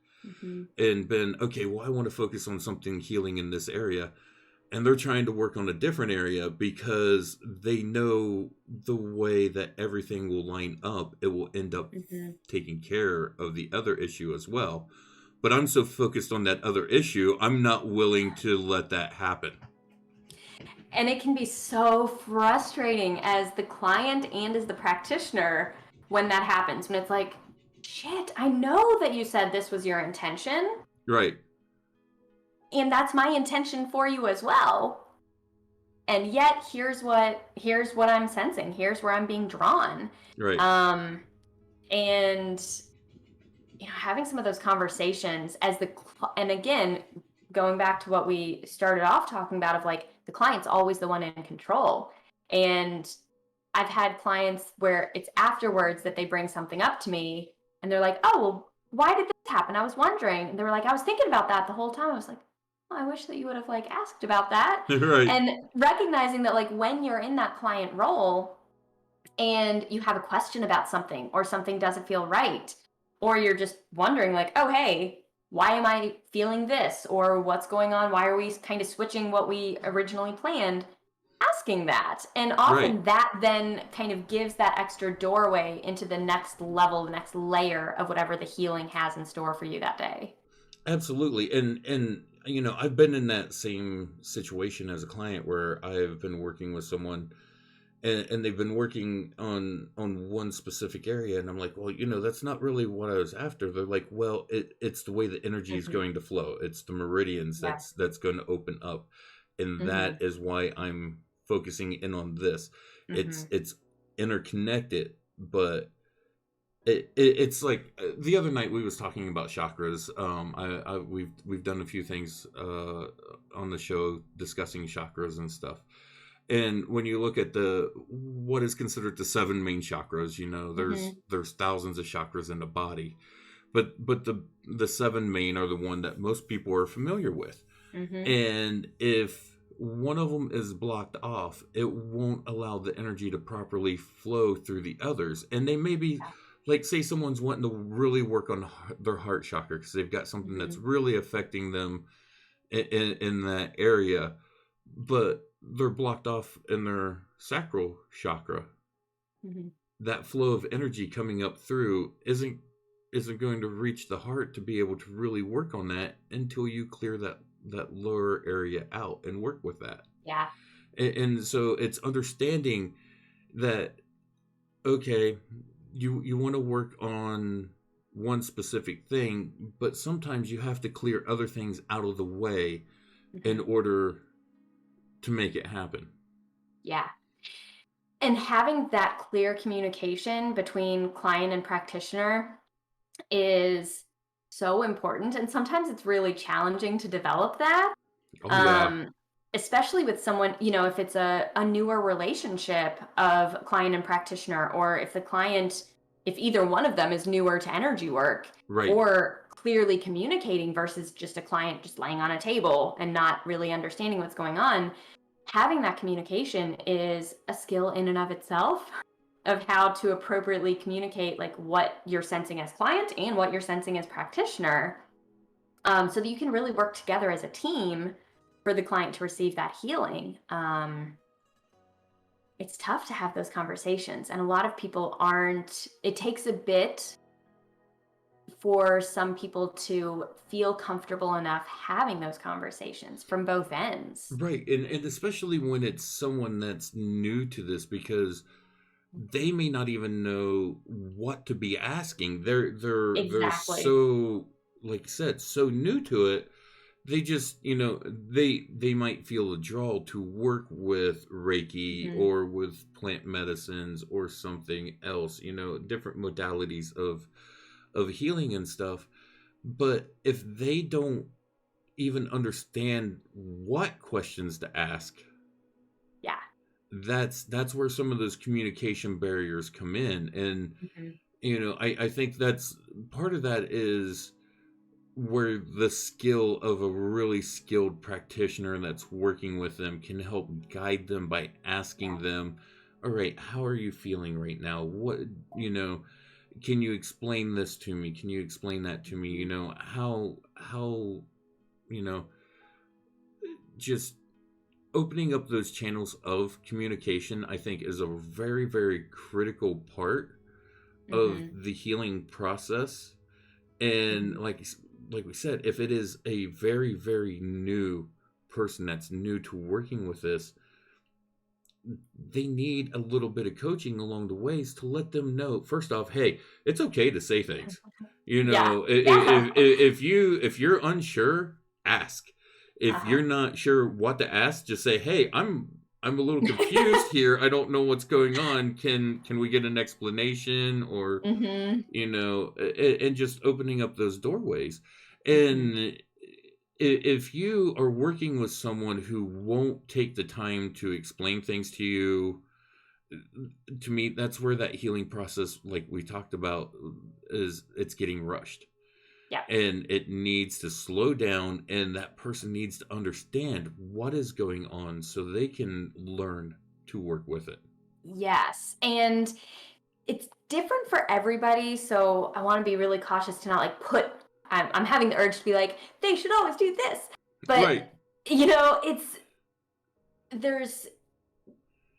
Speaker 2: Hmm.
Speaker 1: and been, okay, well, I want to focus on something healing in this area, and they're trying to work on a different area because they know the way that everything will line up, it will end up
Speaker 2: Hmm.
Speaker 1: taking care of the other issue as well. But I'm so focused on that other issue, I'm not willing to let that happen.
Speaker 2: And it can be so frustrating as the client and as the practitioner when that happens, when it's like, shit, I know that you said this was your intention,
Speaker 1: Right,
Speaker 2: and that's my intention for you as well. And yet here's what I'm sensing. Here's where I'm being drawn.
Speaker 1: right,
Speaker 2: Um, and having some of those conversations and again, going back to what we started off talking about of like the client's always the one in control. And I've had clients where it's afterwards that they bring something up to me and they're like, oh, well, why did this happen? I was wondering. And they were like, I was thinking about that the whole time. I was like, oh, I wish that you would have like asked about that.
Speaker 1: right,
Speaker 2: And recognizing that like when you're in that client role and you have a question about something or something doesn't feel right, or you're just wondering like, oh, hey, why am I feeling this, or what's going on, why are we kind of switching what we originally planned, asking that. And
Speaker 1: right.
Speaker 2: often that then kind of gives that extra doorway into the next level, the next layer of whatever the healing has in store for you that day.
Speaker 1: Absolutely. And I've been in that same situation as a client where I've been working with someone, and they've been working on one specific area, and I'm like, well, that's not really what I was after. They're like, well, it's the way the energy is
Speaker 2: Hmm.
Speaker 1: going to flow. It's the meridians
Speaker 2: Yeah.
Speaker 1: that's going to open up, and
Speaker 2: Hmm.
Speaker 1: that is why I'm focusing in on this.
Speaker 2: Hmm.
Speaker 1: It's interconnected, but it's like, the other night we was talking about chakras. We've done a few things on the show discussing chakras and stuff. And when you look at the what is considered the seven main chakras,
Speaker 2: Hmm.
Speaker 1: there's thousands of chakras in the body, but the seven main are the one that most people are familiar with.
Speaker 2: Hmm.
Speaker 1: And if one of them is blocked off, it won't allow the energy to properly flow through the others. And they may be, like, say someone's wanting to really work on their heart chakra because they've got something that's
Speaker 2: Hmm.
Speaker 1: really affecting them in that area, but they're blocked off in their sacral chakra.
Speaker 2: Hmm.
Speaker 1: That flow of energy coming up through isn't going to reach the heart to be able to really work on that until you clear that lower area out and work with that.
Speaker 2: Yeah.
Speaker 1: And so it's understanding that, okay, you want to work on one specific thing, but sometimes you have to clear other things out of the way in
Speaker 2: Hmm.
Speaker 1: order to make it happen.
Speaker 2: Yeah. And having that clear communication between client and practitioner is so important. And sometimes it's really challenging to develop that,
Speaker 1: Oh yeah.
Speaker 2: um, especially with someone, if it's a newer relationship of client and practitioner, or if either one of them is newer to energy work
Speaker 1: Right.
Speaker 2: or clearly communicating versus just a client just laying on a table and not really understanding what's going on. having that communication is a skill in and of itself of how to appropriately communicate like what you're sensing as client and what you're sensing as practitioner, so that you can really work together as a team for the client to receive that healing. It's tough to have those conversations, and a lot of people aren't. It takes a bit for some people to feel comfortable enough having those conversations from both ends.
Speaker 1: Right. And especially when it's someone that's new to this, because they may not even know what to be asking. They're
Speaker 2: Exactly.
Speaker 1: so, like you said, so new to it. They just, they might feel a draw to work with Reiki
Speaker 2: Hmm.
Speaker 1: or with plant medicines or something else, different modalities of healing and stuff. But if they don't even understand what questions to ask,
Speaker 2: Yeah.
Speaker 1: that's where some of those communication barriers come in. And
Speaker 2: Hmm.
Speaker 1: I think that's part of that is where the skill of a really skilled practitioner that's working with them can help guide them by asking them, all right, how are you feeling right now? What, you know can you explain this to me? Can you explain that to me? How you know just opening up those channels of communication, I think, is a very, very critical part of
Speaker 2: Hmm.
Speaker 1: the healing process. And
Speaker 2: Hmm.
Speaker 1: like we said, if it is a very, very new person that's new to working with this, they need a little bit of coaching along the ways to let them know, first off, hey, it's okay to say things.
Speaker 2: Yeah. Yeah.
Speaker 1: If you're unsure, ask. If
Speaker 2: Uh-huh.
Speaker 1: you're not sure what to ask, just say, hey, I'm a little confused here. I don't know what's going on. Can we get an explanation? Or
Speaker 2: Hmm.
Speaker 1: and just opening up those doorways.
Speaker 2: Hmm.
Speaker 1: And if you are working with someone who won't take the time to explain things to you, to me, that's where that healing process, like we talked about, is it's getting rushed.
Speaker 2: Yeah.
Speaker 1: And it needs to slow down, and that person needs to understand what is going on so they can learn to work with it.
Speaker 2: Yes. And it's different for everybody. So I want to be really cautious to not like I'm having the urge to be like, they should always do this. But,
Speaker 1: Right.
Speaker 2: it's, there's,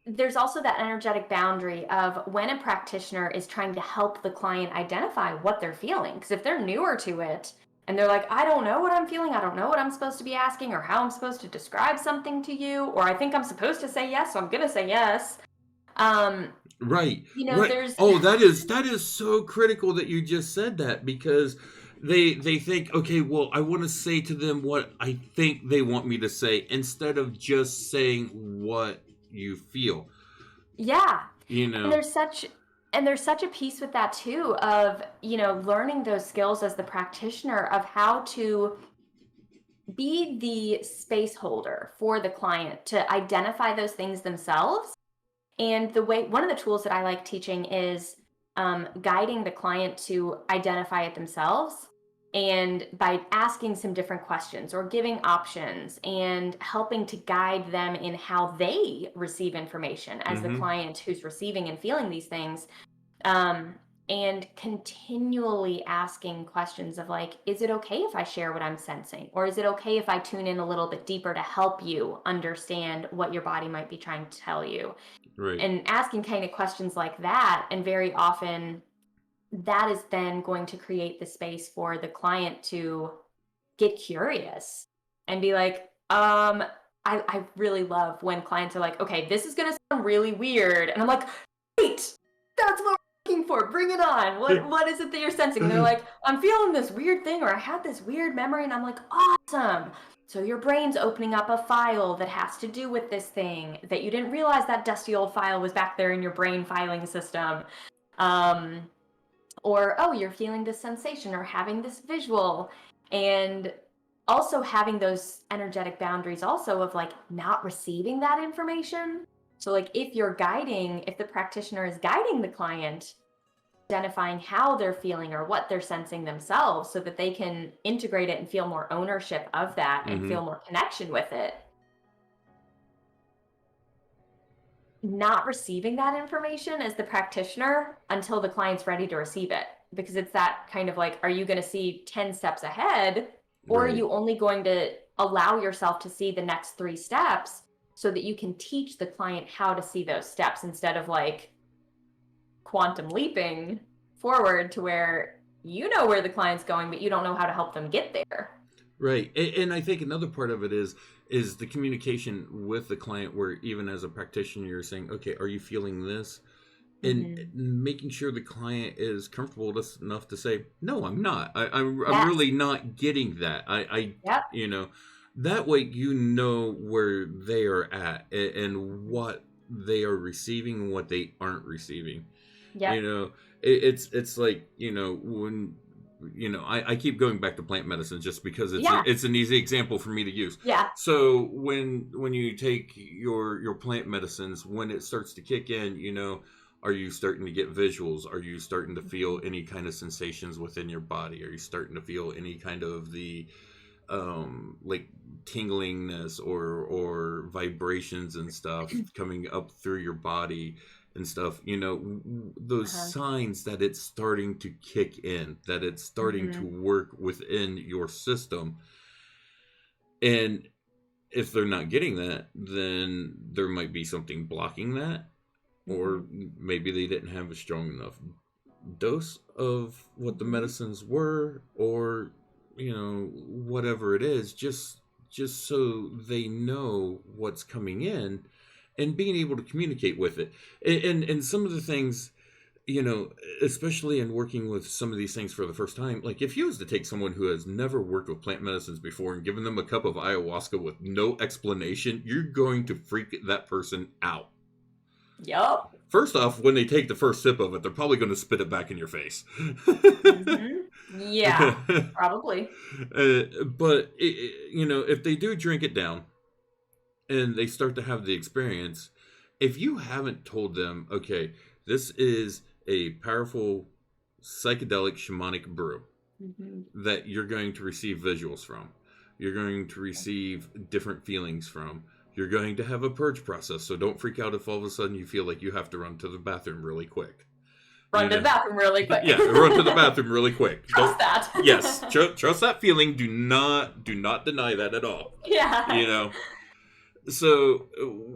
Speaker 2: there's also that energetic boundary of when a practitioner is trying to help the client identify what they're feeling. Because if they're newer to it and they're like, I don't know what I'm feeling, I don't know what I'm supposed to be asking or how I'm supposed to describe something to you, or I think I'm supposed to say yes, so I'm going to say yes. Um,
Speaker 1: Right, right.
Speaker 2: there's,
Speaker 1: Oh, that is so critical that you just said that, because they think, okay, well, I want to say to them what I think they want me to say instead of just saying what you feel.
Speaker 2: yeah.
Speaker 1: You
Speaker 2: And
Speaker 1: know.
Speaker 2: there's such a piece with that too of, learning those skills as the practitioner of how to be the space holder for the client to identify those things themselves. And one of the tools that I like teaching is guiding the client to identify it themselves. And by asking some different questions or giving options and helping to guide them in how they receive information as the
Speaker 1: Mm-hmm.
Speaker 2: client who's receiving and feeling these things, um, and continually asking questions of like, is it okay if I share what I'm sensing? Or is it okay if I tune in a little bit deeper to help you understand what your body might be trying to tell you?
Speaker 1: Right.
Speaker 2: And asking kind of questions like that. And very often, that is then going to create the space for the client to get curious and be like, I really love when clients are like, okay, this is going to sound really weird. And I'm like, great, that's what we're looking for. Bring it on. What is it that you're sensing? And they're like, I'm feeling this weird thing, or I had this weird memory. And I'm like, awesome. So your brain's opening up a file that has to do with this thing that you didn't realize that dusty old file was back there in your brain filing system. Um, or, oh, you're feeling this sensation or having this visual. And also having those energetic boundaries also of like not receiving that information. So like if the practitioner is guiding the client, identifying how they're feeling or what they're sensing themselves so that they can integrate it and feel more ownership of that and
Speaker 1: Mm-hmm.
Speaker 2: feel more connection with it. not receiving that information as the practitioner until the client's ready to receive it. Because it's that kind of like, are you going to see 10 steps ahead, or are
Speaker 1: Right.
Speaker 2: you only going to allow yourself to see the next 3 steps so that you can teach the client how to see those steps instead of like quantum leaping forward to where you know where the client's going, but you don't know how to help them get there.
Speaker 1: Right. And I think another part of it is the communication with the client, where even as a practitioner, you're saying, okay, are you feeling this? And making sure the client is comfortable enough to say, no, I'm not. I'm
Speaker 2: Yes.
Speaker 1: really not getting that.
Speaker 2: Yep.
Speaker 1: You know, that way you know where they are at and what they are receiving and what they aren't receiving.
Speaker 2: Yep.
Speaker 1: You know, it's like, you know, when, you know, I keep going back to plant medicine just because it's an easy example for me to use.
Speaker 2: Yeah.
Speaker 1: So when you take your plant medicines, when it starts to kick in, you know, are you starting to get visuals? Are you starting to feel any kind of sensations within your body? Are you starting to feel any kind of the like tinglingness or vibrations and stuff coming up through your body and stuff? You know, those signs that it's starting to kick in, that it's starting to work within your system. And if they're not getting that, then there might be something blocking that. Or maybe they didn't have a strong enough dose of what the medicines were, or, you know, whatever it is, just so they know what's coming in and being able to communicate with it. And some of the things, you know, especially in working with some of these things for the first time, like if you was to take someone who has never worked with plant medicines before and given them a cup of ayahuasca with no explanation, you're going to freak that person out.
Speaker 2: Yep.
Speaker 1: First off, when they take the first sip of it, they're probably going to spit it back in your face.
Speaker 2: Yeah, probably.
Speaker 1: But, you know, if they do drink it down and they start to have the experience, if you haven't told them, okay, this is a powerful psychedelic shamanic brew that you're going to receive visuals from, you're going to receive different feelings from, you're going to have a purge process, so don't freak out if all of a sudden you feel like you have to run to the bathroom really quick.
Speaker 2: Run to the bathroom really quick.
Speaker 1: Yeah, run to the bathroom really quick.
Speaker 2: Trust that.
Speaker 1: Yes, trust that feeling. Do not deny that at all.
Speaker 2: Yeah.
Speaker 1: You know, so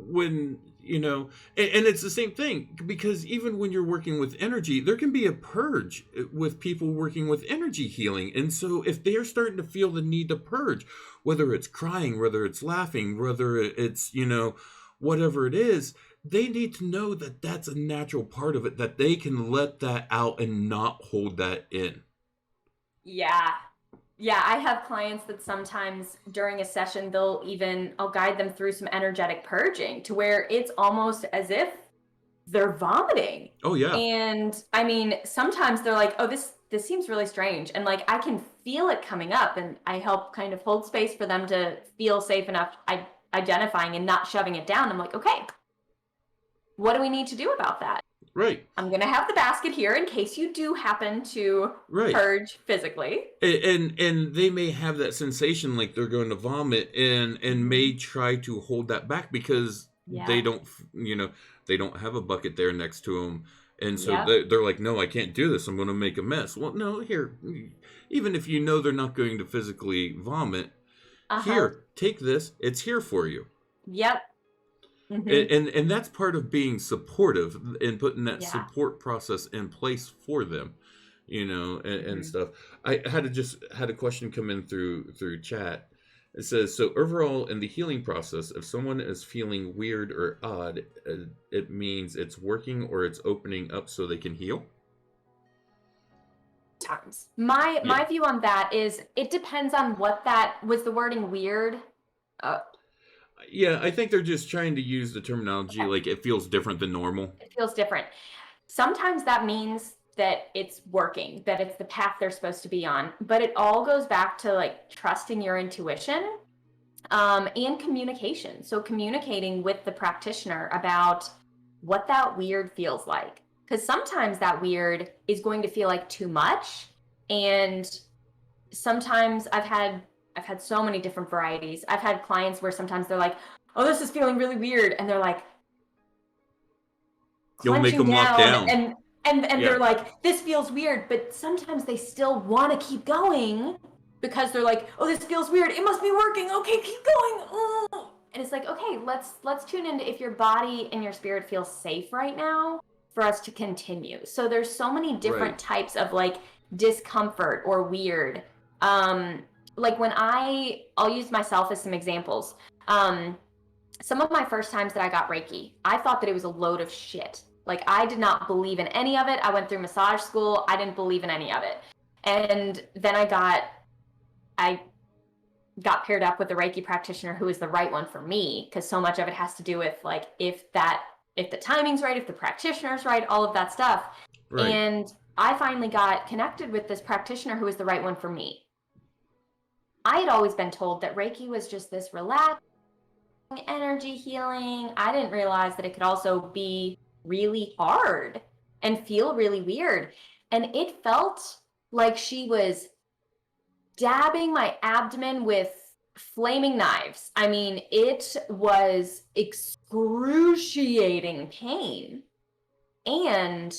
Speaker 1: when, you know, and it's the same thing, because even when you're working with energy, there can be a purge with people working with energy healing. And so if they're starting to feel the need to purge, whether it's crying, whether it's laughing, whether it's, you know, whatever it is, they need to know that that's a natural part of it, that they can let that out and not hold that in.
Speaker 2: Yeah. Yeah, I have clients that sometimes during a session, I'll guide them through some energetic purging to where it's almost as if they're vomiting.
Speaker 1: Oh, yeah.
Speaker 2: And I mean, sometimes they're like, oh, this seems really strange. And like, I can feel it coming up, and I help kind of hold space for them to feel safe enough identifying and not shoving it down. I'm like, okay, what do we need to do about that?
Speaker 1: Right.
Speaker 2: I'm going to have the basket here in case you do happen to purge physically.
Speaker 1: And they may have that sensation like they're going to vomit and may try to hold that back because they don't, you know, they don't have a bucket there next to them. And so they're like, no, I can't do this. I'm going to make a mess. Well, no, here, even if you know they're not going to physically vomit, here, take this. It's here for you.
Speaker 2: Yep.
Speaker 1: And that's part of being supportive and putting that support process in place for them, you know, and stuff. I had a question come in through chat. It says, so overall in the healing process, if someone is feeling weird or odd, it means it's working or it's opening up so they can heal?
Speaker 2: Times. My view on that is it depends on what that was. The wording weird.
Speaker 1: Yeah, I think they're just trying to use the terminology like it feels different than normal.
Speaker 2: It feels different. Sometimes that means that it's working, that it's the path they're supposed to be on. But it all goes back to like trusting your intuition and communication. So communicating with the practitioner about what that weird feels like. Because sometimes that weird is going to feel like too much. And sometimes I've had so many different varieties. I've had clients where sometimes they're like, oh, this is feeling really weird. And they're like,
Speaker 1: You'll make
Speaker 2: clenching
Speaker 1: them lock
Speaker 2: down
Speaker 1: down.
Speaker 2: and
Speaker 1: Yeah.
Speaker 2: they're like, this feels weird, but sometimes they still want to keep going because they're like, oh, this feels weird, it must be working, okay, keep going. Oh. And it's like, okay, let's tune into if your body and your spirit feel safe right now for us to continue. So there's so many different
Speaker 1: Right.
Speaker 2: types of like discomfort or weird. Like when I'll use myself as some examples. Some of my first times that I got Reiki, I thought that it was a load of shit. Like I did not believe in any of it. I went through massage school. I didn't believe in any of it. And then I got paired up with a Reiki practitioner who is the right one for me, because so much of it has to do with like if the timing's right, if the practitioner's right, all of that stuff.
Speaker 1: Right.
Speaker 2: And I finally got connected with this practitioner who was the right one for me. I had always been told that Reiki was just this relaxing energy healing. I didn't realize that it could also be really hard and feel really weird. And it felt like she was dabbing my abdomen with flaming knives. I mean, it was excruciating pain. And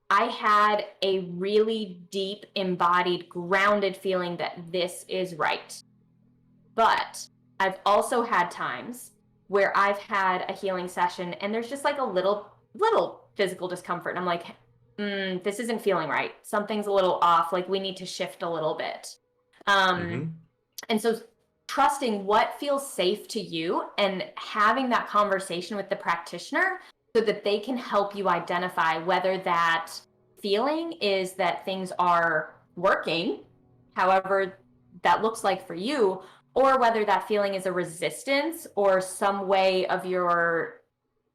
Speaker 2: I had a really deep, embodied, grounded feeling that this is right. But I've also had times where I've had a healing session and there's just like a little physical discomfort. And I'm like, this isn't feeling right. Something's a little off. Like we need to shift a little bit.
Speaker 1: Mm-hmm.
Speaker 2: And so trusting what feels safe to you and having that conversation with the practitioner so that they can help you identify whether that feeling is that things are working, however that looks like for you, or whether that feeling is a resistance or some way of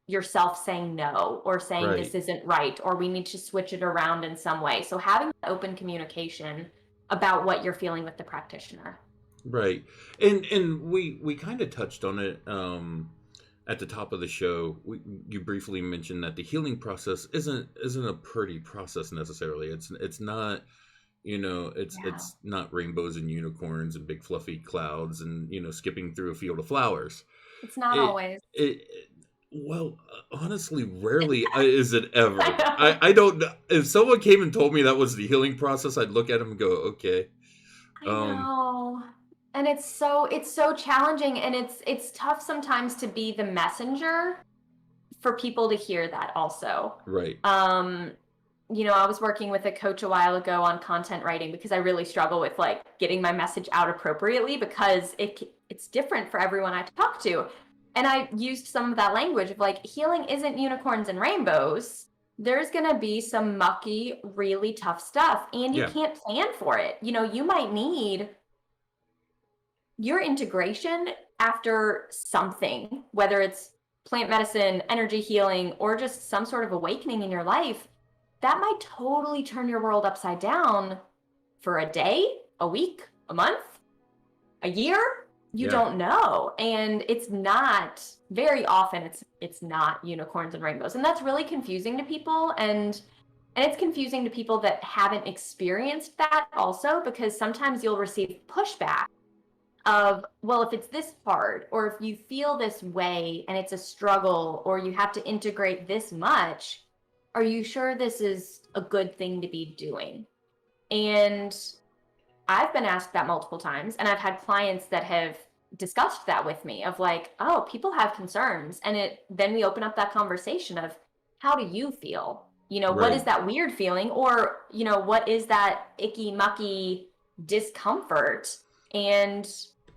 Speaker 2: yourself saying no or saying
Speaker 1: Right.
Speaker 2: this isn't right or we need to switch it around in some way. So having open communication about what you're feeling with the practitioner.
Speaker 1: Right. And we kind of touched on it at the top of the show. You briefly mentioned that the healing process isn't a pretty process necessarily. It's not, it's not rainbows and unicorns and big fluffy clouds and, skipping through a field of flowers.
Speaker 2: It's not
Speaker 1: It
Speaker 2: always.
Speaker 1: it well, honestly, rarely is it ever. I don't know. If someone came and told me that was the healing process, I'd look at them and go, okay.
Speaker 2: I know. And it's so challenging, and it's tough sometimes to be the messenger for people to hear that also.
Speaker 1: Right.
Speaker 2: I was working with a coach a while ago on content writing because I really struggle with like getting my message out appropriately because it's different for everyone I talk to. And I used some of that language of like, healing isn't unicorns and rainbows. There's going to be some mucky, really tough stuff, and you
Speaker 1: Yeah.
Speaker 2: can't plan for it. You might need your integration after something, whether it's plant medicine, energy healing, or just some sort of awakening in your life, that might totally turn your world upside down for a day, a week, a month, a year. You don't know. And it's not very often it's not unicorns and rainbows. And that's really confusing to people. And it's confusing to people that haven't experienced that also, because sometimes you'll receive pushback of, well, if it's this hard, or if you feel this way and it's a struggle, or you have to integrate this much, are you sure this is a good thing to be doing? And I've been asked that multiple times, and I've had clients that have discussed that with me of like, oh, people have concerns. And then we open up that conversation of, how do you feel? What is that weird feeling? Or, what is that icky, mucky discomfort? And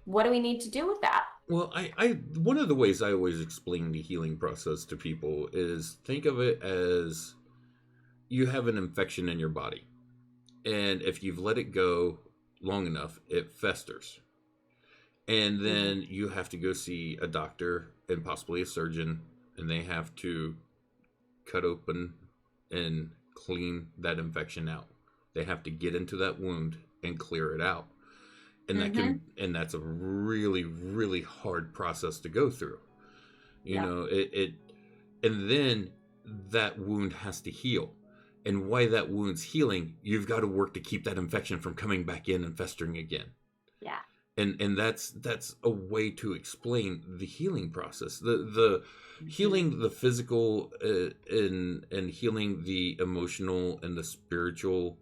Speaker 2: what do we need to do with that?
Speaker 1: Well, I one of the ways I always explain the healing process to people is think of it as you have an infection in your body. And if you've let it go long enough, it festers. And then you have to go see a doctor and possibly a surgeon, and they have to cut open and clean that infection out. They have to get into that wound and clear it out. And that's a really, really hard process to go through. And then that wound has to heal. And while that wound's healing, you've got to work to keep that infection from coming back in and festering again.
Speaker 2: Yeah.
Speaker 1: And that's a way to explain the healing process. The healing the physical, and healing the emotional and the spiritual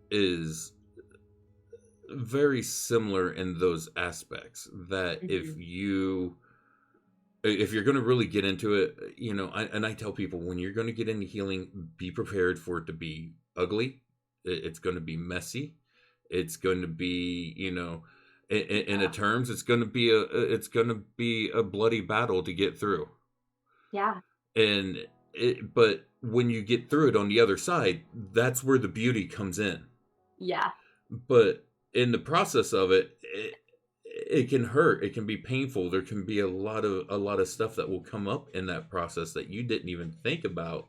Speaker 1: is very similar in those aspects. That if you're going to really get into it, I tell people, when you're going to get into healing, be prepared for it to be ugly. It's going to be messy. It's going to be, in a terms, it's going to be a bloody battle to get through.
Speaker 2: Yeah.
Speaker 1: But when you get through it on the other side, that's where the beauty comes in.
Speaker 2: Yeah.
Speaker 1: But in the process of it, it can hurt. It can be painful. There can be a lot of stuff that will come up in that process that you didn't even think about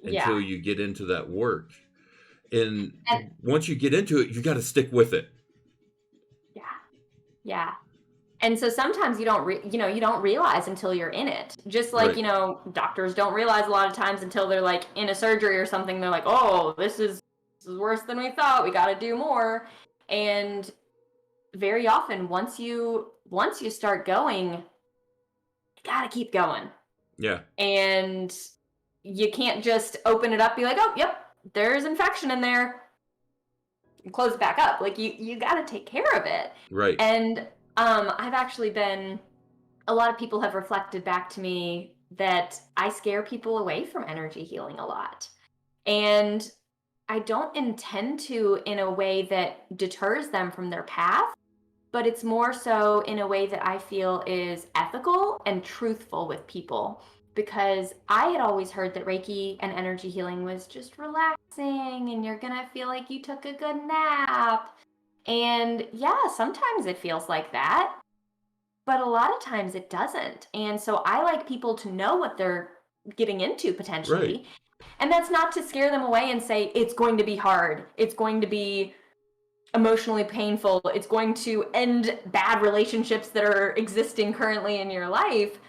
Speaker 1: until you get into that work. And once you get into it, you got to stick with it.
Speaker 2: Yeah. Yeah. And so sometimes you don't you don't realize until you're in it. Just like,
Speaker 1: Right.
Speaker 2: Doctors don't realize a lot of times until they're like in a surgery or something. They're like, oh, this is worse than we thought. We got to do more. And very often, once you start going, you got to keep going.
Speaker 1: Yeah.
Speaker 2: And you can't just open it up, be like, oh, yep, there's infection in there, and close it back up. Like, you got to take care of it.
Speaker 1: Right.
Speaker 2: And I've actually a lot of people have reflected back to me that I scare people away from energy healing a lot. And I don't intend to in a way that deters them from their path, but it's more so in a way that I feel is ethical and truthful with people. Because I had always heard that Reiki and energy healing was just relaxing and you're going to feel like you took a good nap. And yeah, sometimes it feels like that, but a lot of times it doesn't. And so I like people to know what they're getting into potentially.
Speaker 1: Right.
Speaker 2: And that's not to scare them away and say, it's going to be hard. It's going to be emotionally painful. It's going to end bad relationships that are existing currently in your life.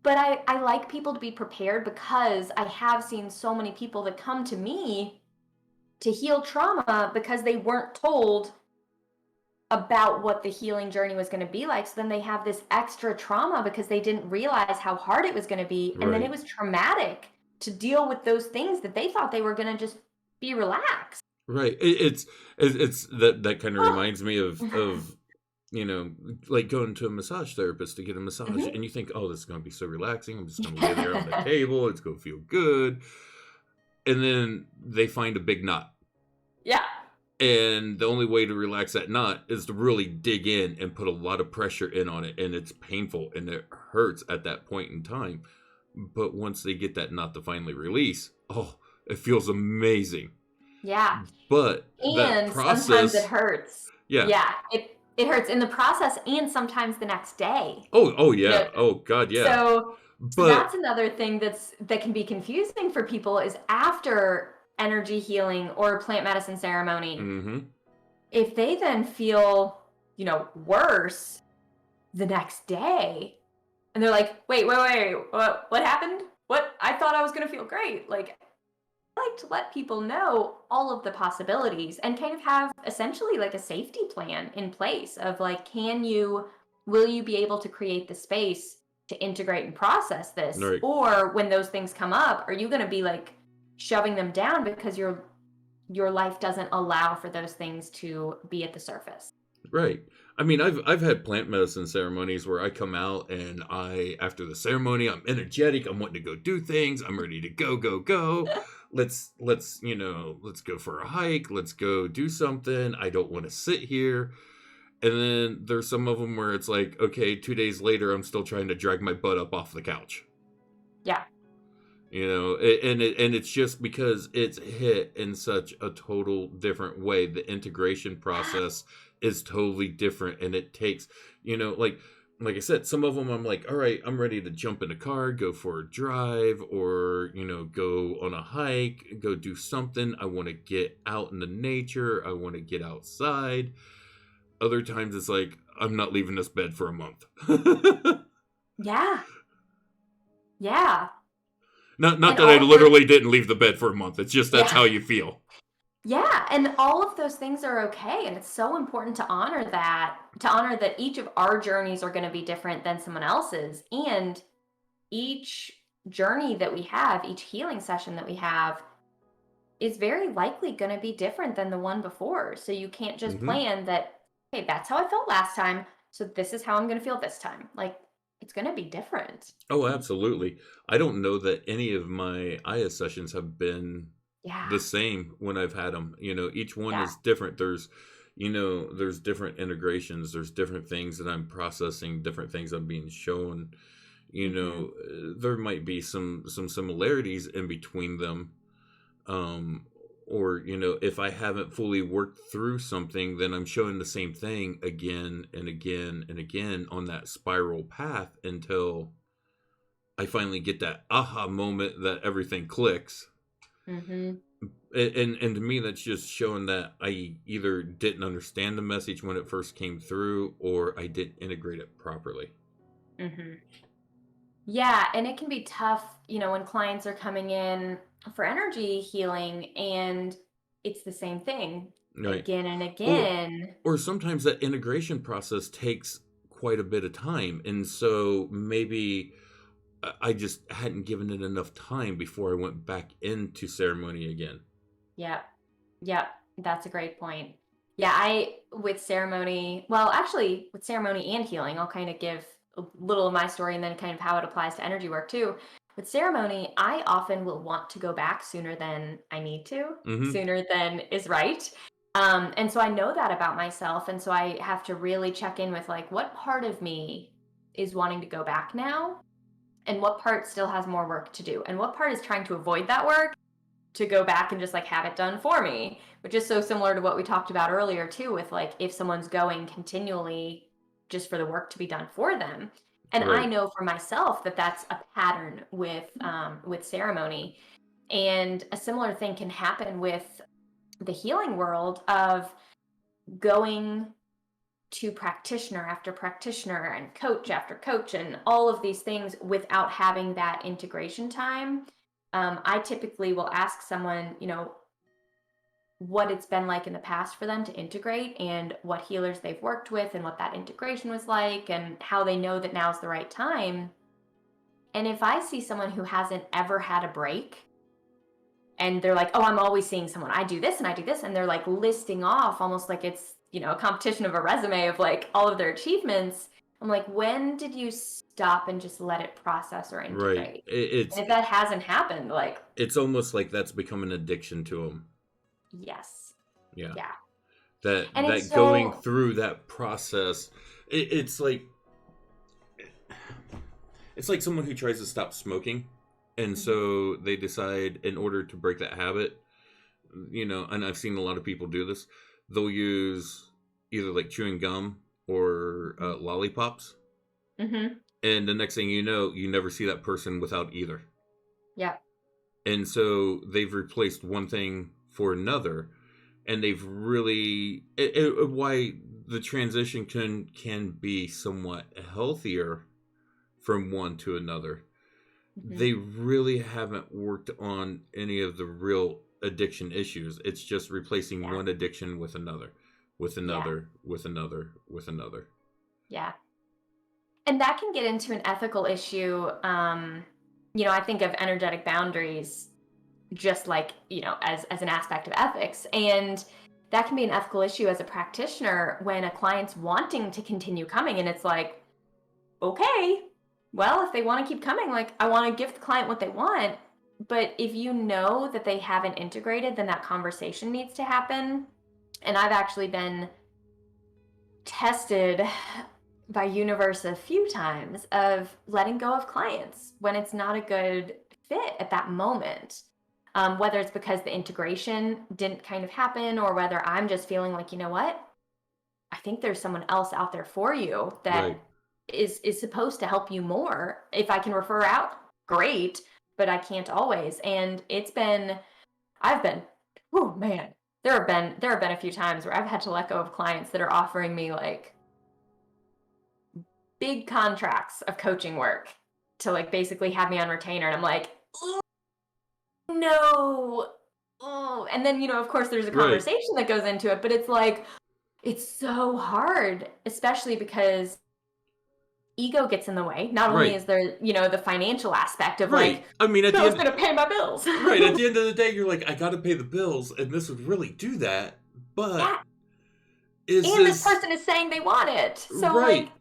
Speaker 2: But I like people to be prepared, because I have seen so many people that come to me to heal trauma because they weren't told about what the healing journey was going to be like. So then they have this extra trauma because they didn't realize how hard it was going to be. And then it was traumatic to deal with those things that they thought they were going to just be relaxed.
Speaker 1: Right. It's that kind of reminds me of like going to a massage therapist to get a massage, and you think, oh, this is going to be so relaxing. I'm just going to lay there on the table. It's going to feel good. And then they find a big knot.
Speaker 2: Yeah.
Speaker 1: And the only way to relax that knot is to really dig in and put a lot of pressure in on it. And it's painful and it hurts at that point in time. But once they get that knot to finally release, oh, it feels amazing.
Speaker 2: Yeah.
Speaker 1: But
Speaker 2: and
Speaker 1: that process,
Speaker 2: sometimes it hurts.
Speaker 1: Yeah.
Speaker 2: Yeah. It hurts in the process and sometimes the next day.
Speaker 1: Oh yeah. Oh God, yeah.
Speaker 2: So that's another thing that can be confusing for people is after energy healing or plant medicine ceremony, if they then feel, worse the next day, and they're like, wait, what happened? What? I thought I was going to feel great. Like, I like to let people know all of the possibilities and kind of have essentially like a safety plan in place of like, will you be able to create the space to integrate and process this?
Speaker 1: Right.
Speaker 2: Or when those things come up, are you going to be like shoving them down because your life doesn't allow for those things to be at the surface?
Speaker 1: Right. I mean, I've had plant medicine ceremonies where I come out and after the ceremony, I'm energetic. I'm wanting to go do things. I'm ready to go. Let's go for a hike. Let's go do something. I don't want to sit here. And then there's some of them where it's like, okay, 2 days later, I'm still trying to drag my butt up off the couch.
Speaker 2: Yeah.
Speaker 1: And it's just because it's hit in such a total different way. The integration process is totally different, and it takes, like I said, some of them I'm like, all right, I'm ready to jump in a car, go for a drive, or go on a hike, go do something. I want to get out in the nature. I want to get outside. Other times it's like, I'm not leaving this bed for a month.
Speaker 2: Yeah.
Speaker 1: Not that I literally didn't leave the bed for a month. It's just that's how you feel.
Speaker 2: Yeah, and all of those things are okay, and it's so important to honor that each of our journeys are gonna be different than someone else's, and each journey that we have, each healing session that we have is very likely gonna be different than the one before, so you can't just
Speaker 1: Hmm.
Speaker 2: plan that, "Hey, that's how I felt last time, so this is how I'm gonna feel this time." Like, it's gonna be different.
Speaker 1: Oh, absolutely. I don't know that any of my Aya sessions have been
Speaker 2: Yeah,
Speaker 1: the same when I've had them. Each one
Speaker 2: yeah,
Speaker 1: is different. There's different integrations. There's different things that I'm processing, different things I'm being shown.
Speaker 2: mhm,
Speaker 1: There might be some similarities in between them. Um, or if I haven't fully worked through something, then I'm showing the same thing again and again and again on that spiral path until I finally get that aha moment that everything clicks.
Speaker 2: mhm,
Speaker 1: And to me, that's just showing that I either didn't understand the message when it first came through, or I didn't integrate it properly.
Speaker 2: mhm. Yeah, and it can be tough, when clients are coming in for energy healing and it's the same thing
Speaker 1: Right.
Speaker 2: again and
Speaker 1: Or
Speaker 2: again.
Speaker 1: or sometimes that integration process takes quite a bit of time. And so maybe I just hadn't given it enough time before I went back into ceremony again.
Speaker 2: Yep. Yep. That's a great point. Yeah, with ceremony, well, actually, with ceremony and healing, I'll kind of give a little of my story and then kind of how it applies to energy work too. With ceremony, I often will want to go back sooner than I need to,
Speaker 1: Hmm.
Speaker 2: sooner than is right. And so I know that about myself. And so I have to really check in with like, what part of me is wanting to go back now? And what part still has more work to do? And what part is trying to avoid that work to go back and just like have it done for me, which is so similar to what we talked about earlier too, with like if someone's going continually just for the work to be done for them. And I
Speaker 1: Right.
Speaker 2: know for myself that that's a pattern with ceremony. And a similar thing can happen with the healing world of going to practitioner after practitioner and coach after coach and all of these things without having that integration time. I typically will ask someone, what it's been like in the past for them to integrate and what healers they've worked with and what that integration was like and how they know that now's the right time. And if I see someone who hasn't ever had a break and they're like, "Oh, I'm always seeing someone. I do this and I do this." And they're like listing off almost like it's, a competition of a resume of like all of their achievements. I'm like, "When did you stop and just let it process or
Speaker 1: Right.
Speaker 2: integrate?"
Speaker 1: It's
Speaker 2: And if that hasn't happened, like,
Speaker 1: it's almost like that's become an addiction to them.
Speaker 2: yes.
Speaker 1: Yeah.
Speaker 2: Yeah.
Speaker 1: That
Speaker 2: And it's
Speaker 1: that going
Speaker 2: so
Speaker 1: through that process, it's like someone who tries to stop smoking, and
Speaker 2: mhm,
Speaker 1: so they decide in order to break that habit, and I've seen a lot of people do this. They'll use either like chewing gum or
Speaker 2: mhm,
Speaker 1: lollipops,
Speaker 2: mhm.
Speaker 1: and the next thing you know, you never see that person without either.
Speaker 2: Yep.
Speaker 1: And so they've replaced one thing for another, and they've really why the transition can be somewhat healthier from one to another.
Speaker 2: Mhm.
Speaker 1: They really haven't worked on any of the real addiction issues. It's just replacing
Speaker 2: Yeah.
Speaker 1: one addiction with another, with
Speaker 2: Yeah.
Speaker 1: another, with another, with another.
Speaker 2: Yeah. And that can get into an ethical issue. I think of energetic boundaries just like, as an aspect of ethics. And that can be an ethical issue as a practitioner when a client's wanting to continue coming and it's like, okay, well, if they want to keep coming, like I want to give the client what they want. But if you know that they haven't integrated, then that conversation needs to happen. And I've actually been tested by universe a few times of letting go of clients when it's not a good fit at that moment. Whether it's because the integration didn't kind of happen or whether I'm just feeling like, you know what, I think there's someone else out there for you that
Speaker 1: Right.
Speaker 2: is supposed to help you more. If I can refer out, great, but I can't always. And I've been, oh man, there have been a few times where I've had to let go of clients that are offering me like big contracts of coaching work to like basically have me on retainer. And I'm like, "Oh, no." oh, and then, of course there's a
Speaker 1: Right.
Speaker 2: conversation that goes into it, but it's like, it's so hard, especially because ego gets in the way. Not only
Speaker 1: Right.
Speaker 2: is there, the financial aspect of like,
Speaker 1: Right. I mean, at the
Speaker 2: who's
Speaker 1: end,
Speaker 2: going to pay my bills?
Speaker 1: right. At the end of the day, you're like, I got to pay the bills, and this would really do that. But
Speaker 2: Yeah.
Speaker 1: is
Speaker 2: And this
Speaker 1: this
Speaker 2: person is saying they want it. So
Speaker 1: right?
Speaker 2: like,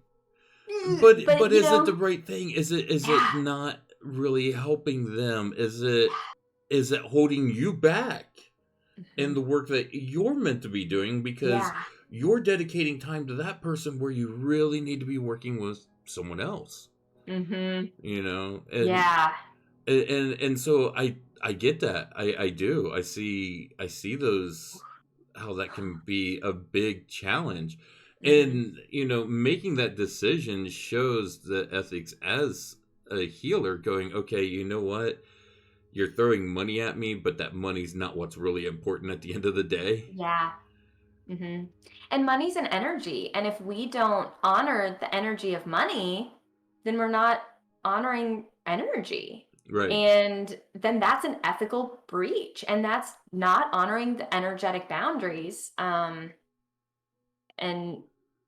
Speaker 2: but
Speaker 1: But is it the right thing? Is it
Speaker 2: yeah,
Speaker 1: not really helping them? Is it holding you back in
Speaker 2: mhm,
Speaker 1: the work that you're meant to be doing because
Speaker 2: yeah,
Speaker 1: you're dedicating time to that person where you really need to be working with someone else,
Speaker 2: hmm,
Speaker 1: you know?
Speaker 2: yeah,
Speaker 1: And so I get that. I do. I see those how that can be a big challenge.
Speaker 2: hmm,
Speaker 1: And making that decision shows the ethics as a healer going, okay, you know what? You're throwing money at me, but that money's not what's really important at the end of the day.
Speaker 2: yeah. Hmm. And money's an energy. And if we don't honor the energy of money, then we're not honoring energy.
Speaker 1: Right.
Speaker 2: And then that's an ethical breach. And that's not honoring the energetic boundaries. And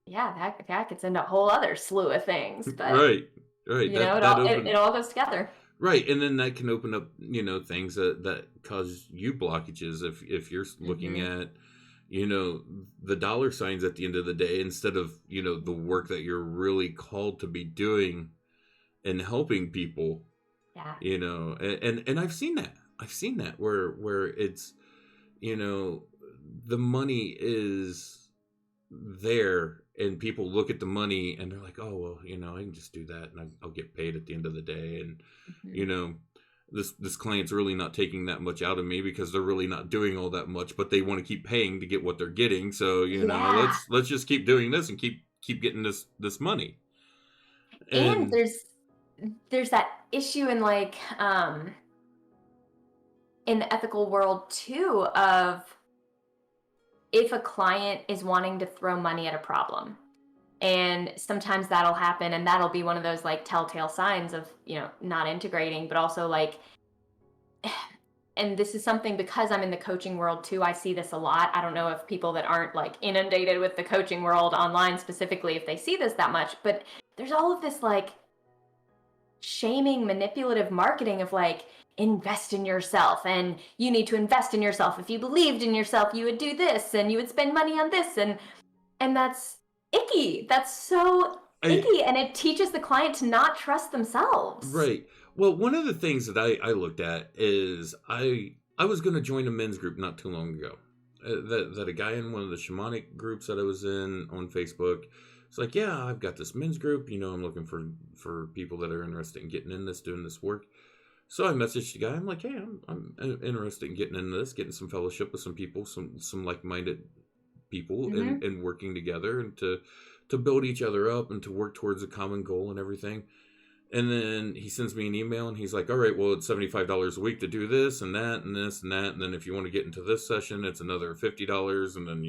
Speaker 2: yeah, that gets into a whole other slew of things. But
Speaker 1: Right. Right.
Speaker 2: it
Speaker 1: That
Speaker 2: all it
Speaker 1: open
Speaker 2: all goes together.
Speaker 1: right, and then that can open up, things that cause you blockages if you're looking
Speaker 2: Hmm.
Speaker 1: at, the dollar signs at the end of the day instead of, the work that you're really called to be doing and helping people,
Speaker 2: Yeah.
Speaker 1: and I've seen that. I've seen that where it's, you know, the money is there and people look at the money and they're like, oh well, I can just do that and I'll get paid at the end of the day. And you
Speaker 2: Hmm.
Speaker 1: know this client's really not taking that much out of me because they're really not doing all that much, but they want to keep paying to get what they're getting. So
Speaker 2: Yeah.
Speaker 1: let's just keep doing this and keep getting this money.
Speaker 2: And
Speaker 1: And
Speaker 2: there's that issue in like in the ethical world too of if a client is wanting to throw money at a problem. And sometimes that'll happen and that'll be one of those like telltale signs of, not integrating, but also like and this is something because I'm in the coaching world too, I see this a lot. I don't know if people that aren't like inundated with the coaching world online specifically if they see this that much, but there's all of this like shaming manipulative marketing of like invest in yourself and you need to invest in yourself. If you believed in yourself you would do this and you would spend money on this, and that's icky. That's so
Speaker 1: I
Speaker 2: icky, and it teaches the client to not trust themselves.
Speaker 1: right. Well, one of the things that I looked at is I was going to join a men's group not too long ago. That a guy in one of the shamanic groups that I was in on Facebook. It's like, yeah, I've got this men's group. I'm looking for people that are interested in getting in this, doing this work. So I messaged the guy. I'm like, hey, I'm interested in getting into this, getting some fellowship with some people, some like minded people,
Speaker 2: Hmm.
Speaker 1: and working together and to build each other up and to work towards a common goal and everything. And then he sends me an email and he's like, all right, well, it's $75 a week to do this and that and this and that. And then if you want to get into this session, it's another $50. And then,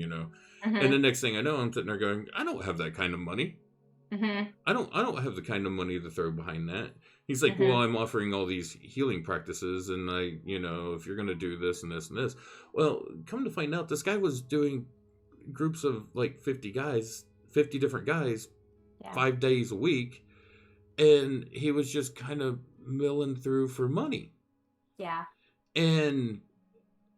Speaker 1: and the
Speaker 2: Hmm.
Speaker 1: next thing I know, I'm sitting there going, I don't have that kind of money.
Speaker 2: Hmm.
Speaker 1: I don't have the kind of money to throw behind that. He's like, well,
Speaker 2: Hmm.
Speaker 1: I'm offering all these healing practices. And if you're going to do this and this and this, well, come to find out, this guy was doing groups of like 50 guys, 50 different guys,
Speaker 2: Yeah.
Speaker 1: 5 days a week, and he was just kind of milling through for money.
Speaker 2: Yeah.
Speaker 1: And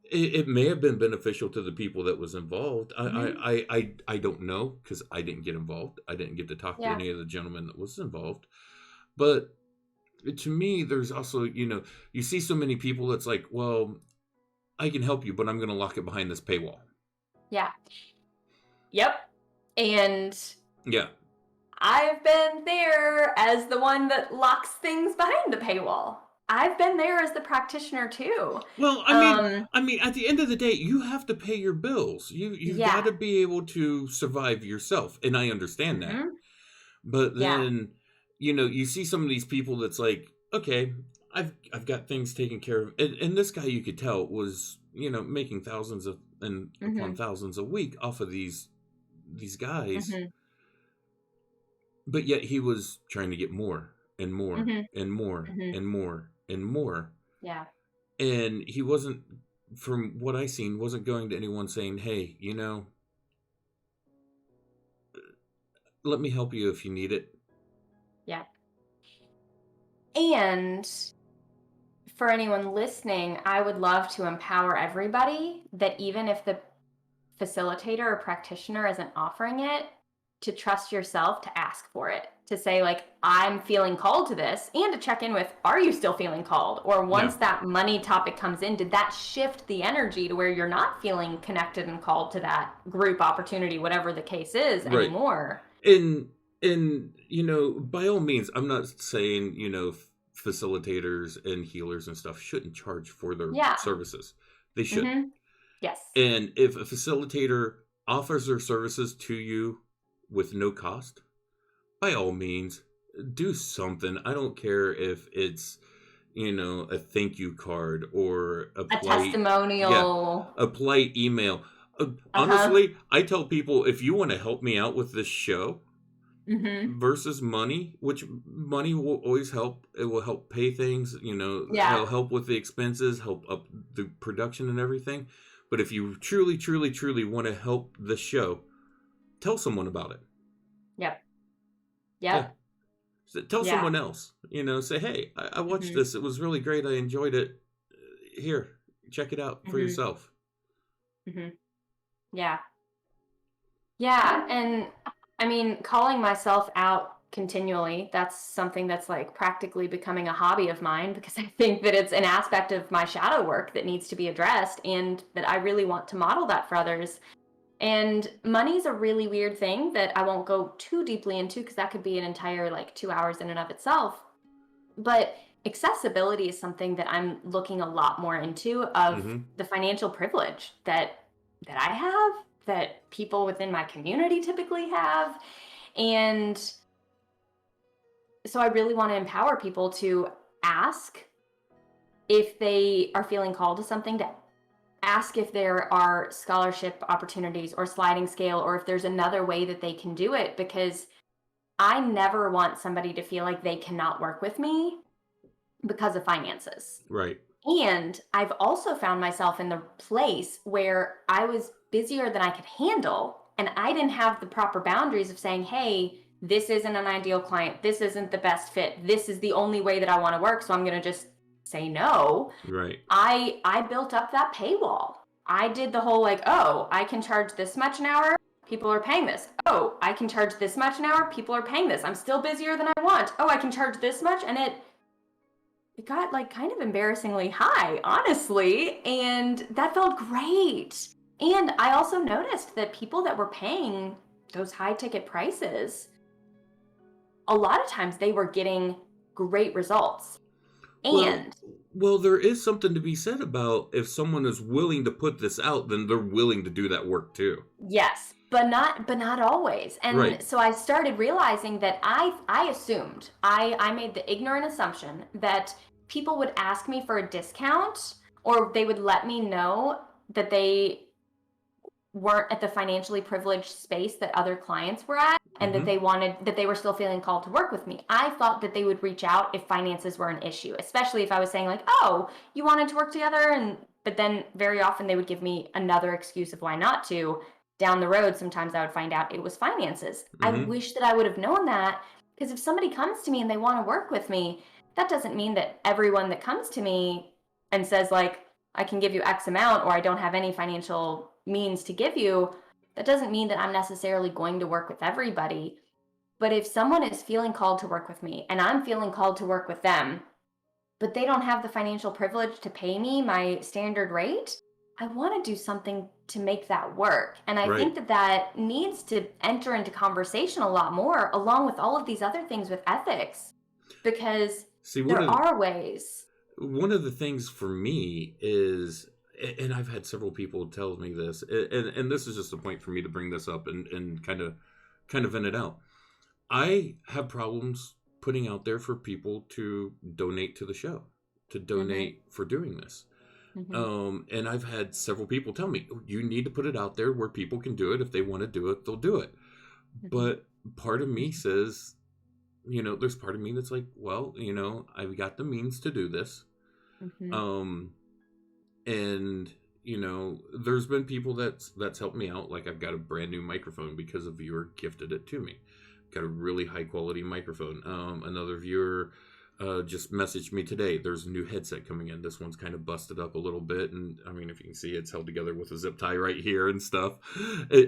Speaker 1: it may have been beneficial to the people that was involved. I I
Speaker 2: Hmm.
Speaker 1: I I, I don't know because I didn't get involved. I didn't get to talk to
Speaker 2: Yeah.
Speaker 1: any of the gentlemen that was involved. But to me, there's also you see so many people that's like, well, I can help you, but I'm going to lock it behind this paywall.
Speaker 2: Yeah. Yep. And
Speaker 1: Yeah.
Speaker 2: I've been there as the one that locks things behind the paywall. I've been there as the practitioner too.
Speaker 1: Well,
Speaker 2: Um,
Speaker 1: at the end of the day, you have to pay your bills. You've got
Speaker 2: yeah.
Speaker 1: to be able to survive yourself, and I understand that.
Speaker 2: Hmm.
Speaker 1: But
Speaker 2: Yeah.
Speaker 1: then, you see some of these people that's like, okay, I've got things taken care of, and this guy you could tell was making thousands of and upon
Speaker 2: Hmm.
Speaker 1: thousands a week off of these guys,
Speaker 2: Hmm.
Speaker 1: but yet he was trying to get more and more
Speaker 2: Hmm.
Speaker 1: and more
Speaker 2: Hmm.
Speaker 1: and more and more,
Speaker 2: Yeah.
Speaker 1: and he wasn't from what I seen, wasn't going to anyone saying, hey, let me help you if you need it.
Speaker 2: Yeah. And for anyone listening, I would love to empower everybody that even if the facilitator or practitioner isn't offering it, to trust yourself to ask for it, to say like, I'm feeling called to this, and to check in with, are you still feeling called? Or once that money topic comes in, did that shift the energy to where you're not feeling connected and called to that group opportunity, whatever the case is, anymore?
Speaker 1: And by all means, I'm not saying, facilitators and healers and stuff shouldn't charge for their services. They should.
Speaker 2: Mm-hmm. Yes.
Speaker 1: And if a facilitator offers their services to you with no cost, by all means, do something. I don't care if it's, a thank you card or a
Speaker 2: testimonial.
Speaker 1: Yeah, a polite email. Honestly, I tell people, if you want to help me out with this show, versus money, which money will always help. It will help pay things, it'll help with the expenses, help up the production and everything. But if you truly, truly, truly want to help the show, tell someone about it.
Speaker 2: Yep.
Speaker 1: Yeah. So tell someone else, say, hey, I watched this. It was really great. I enjoyed it. Here, check it out for yourself.
Speaker 2: Yeah. Yeah. And I mean, calling myself out continually, that's something that's like practically becoming a hobby of mine, because I think that it's an aspect of my shadow work that needs to be addressed, and that I really want to model that for others. And money's a really weird thing that I won't go too deeply into, because that could be an entire 2 hours in and of itself. But accessibility is something that I'm looking a lot more into, of the financial privilege that I have, that people within my community typically have. And so I really want to empower people to ask if they are feeling called to something, to ask if there are scholarship opportunities or sliding scale, or if there's another way that they can do it, because I never want somebody to feel like they cannot work with me because of finances.
Speaker 1: Right.
Speaker 2: And I've also found myself in the place where I was busier than I could handle, and I didn't have the proper boundaries of saying, hey, this isn't an ideal client. This isn't the best fit. This is the only way that I want to work. So I'm going to just say no.
Speaker 1: Right.
Speaker 2: I built up that paywall. I did the whole oh, I can charge this much an hour. People are paying this. Oh, I can charge this much an hour. People are paying this. I'm still busier than I want. Oh, I can charge this much. And it got kind of embarrassingly high, honestly. And that felt great. And I also noticed that people that were paying those high ticket prices, a lot of times they were getting great results. And
Speaker 1: well, there is something to be said about, if someone is willing to put this out, then they're willing to do that work too.
Speaker 2: Yes, but not always. And so I started realizing that I assumed, I made the ignorant assumption that people would ask me for a discount, or they would let me know that they weren't at the financially privileged space that other clients were at, and that they were still feeling called to work with me. I thought that they would reach out if finances were an issue, especially if I was saying oh, you wanted to work together, but then very often they would give me another excuse of why not to. Down the road, sometimes I would find out it was finances. I wish that I would have known that, because if somebody comes to me and they want to work with me, that doesn't mean that everyone that comes to me and says I can give you X amount, or I don't have any financial means to give you, that doesn't mean that I'm necessarily going to work with everybody. But if someone is feeling called to work with me, and I'm feeling called to work with them, but they don't have the financial privilege to pay me my standard rate, I want to do something to make that work. And I think that needs to enter into conversation a lot more, along with all of these other things with ethics, because there are ways.
Speaker 1: One of the things for me is, and I've had several people tell me this, and this is just a point for me to bring this up and kind of vent it out. I have problems putting out there for people to donate to the show, to donate for doing this. And I've had several people tell me, you need to put it out there where people can do it. If they want to do it, they'll do it. But part of me says, there's part of me that's like, well, I've got the means to do this. And there's been people that's helped me out. Like I've got a brand new microphone because a viewer gifted it to me. Got a really high quality microphone. Another viewer just messaged me today. There's a new headset coming in. This one's kind of busted up a little bit, and I mean, if you can see, it's held together with a zip tie right here and stuff.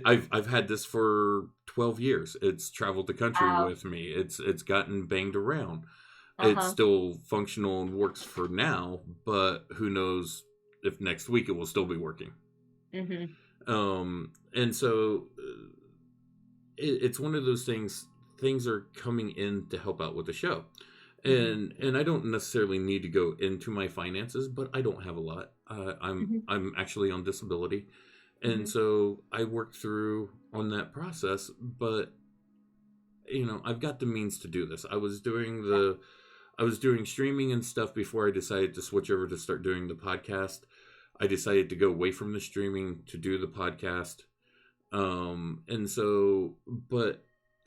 Speaker 1: I've had this for 12 years. It's traveled the country
Speaker 2: Wow.
Speaker 1: with me. It's gotten banged around. It's
Speaker 2: Uh-huh.
Speaker 1: still functional and works for now, but who knows if next week it will still be working.
Speaker 2: Mhm.
Speaker 1: And so it's one of those things. Things are coming in to help out with the show,
Speaker 2: Mhm.
Speaker 1: and I don't necessarily need to go into my finances, but I don't have a lot.
Speaker 2: Mhm.
Speaker 1: I'm actually on disability, and
Speaker 2: Mhm.
Speaker 1: so I worked through on that process. But I've got the means to do this.
Speaker 2: Yeah.
Speaker 1: I was doing streaming and stuff before I decided to switch over to start doing the podcast. I decided to go away from the streaming to do the podcast. And so, but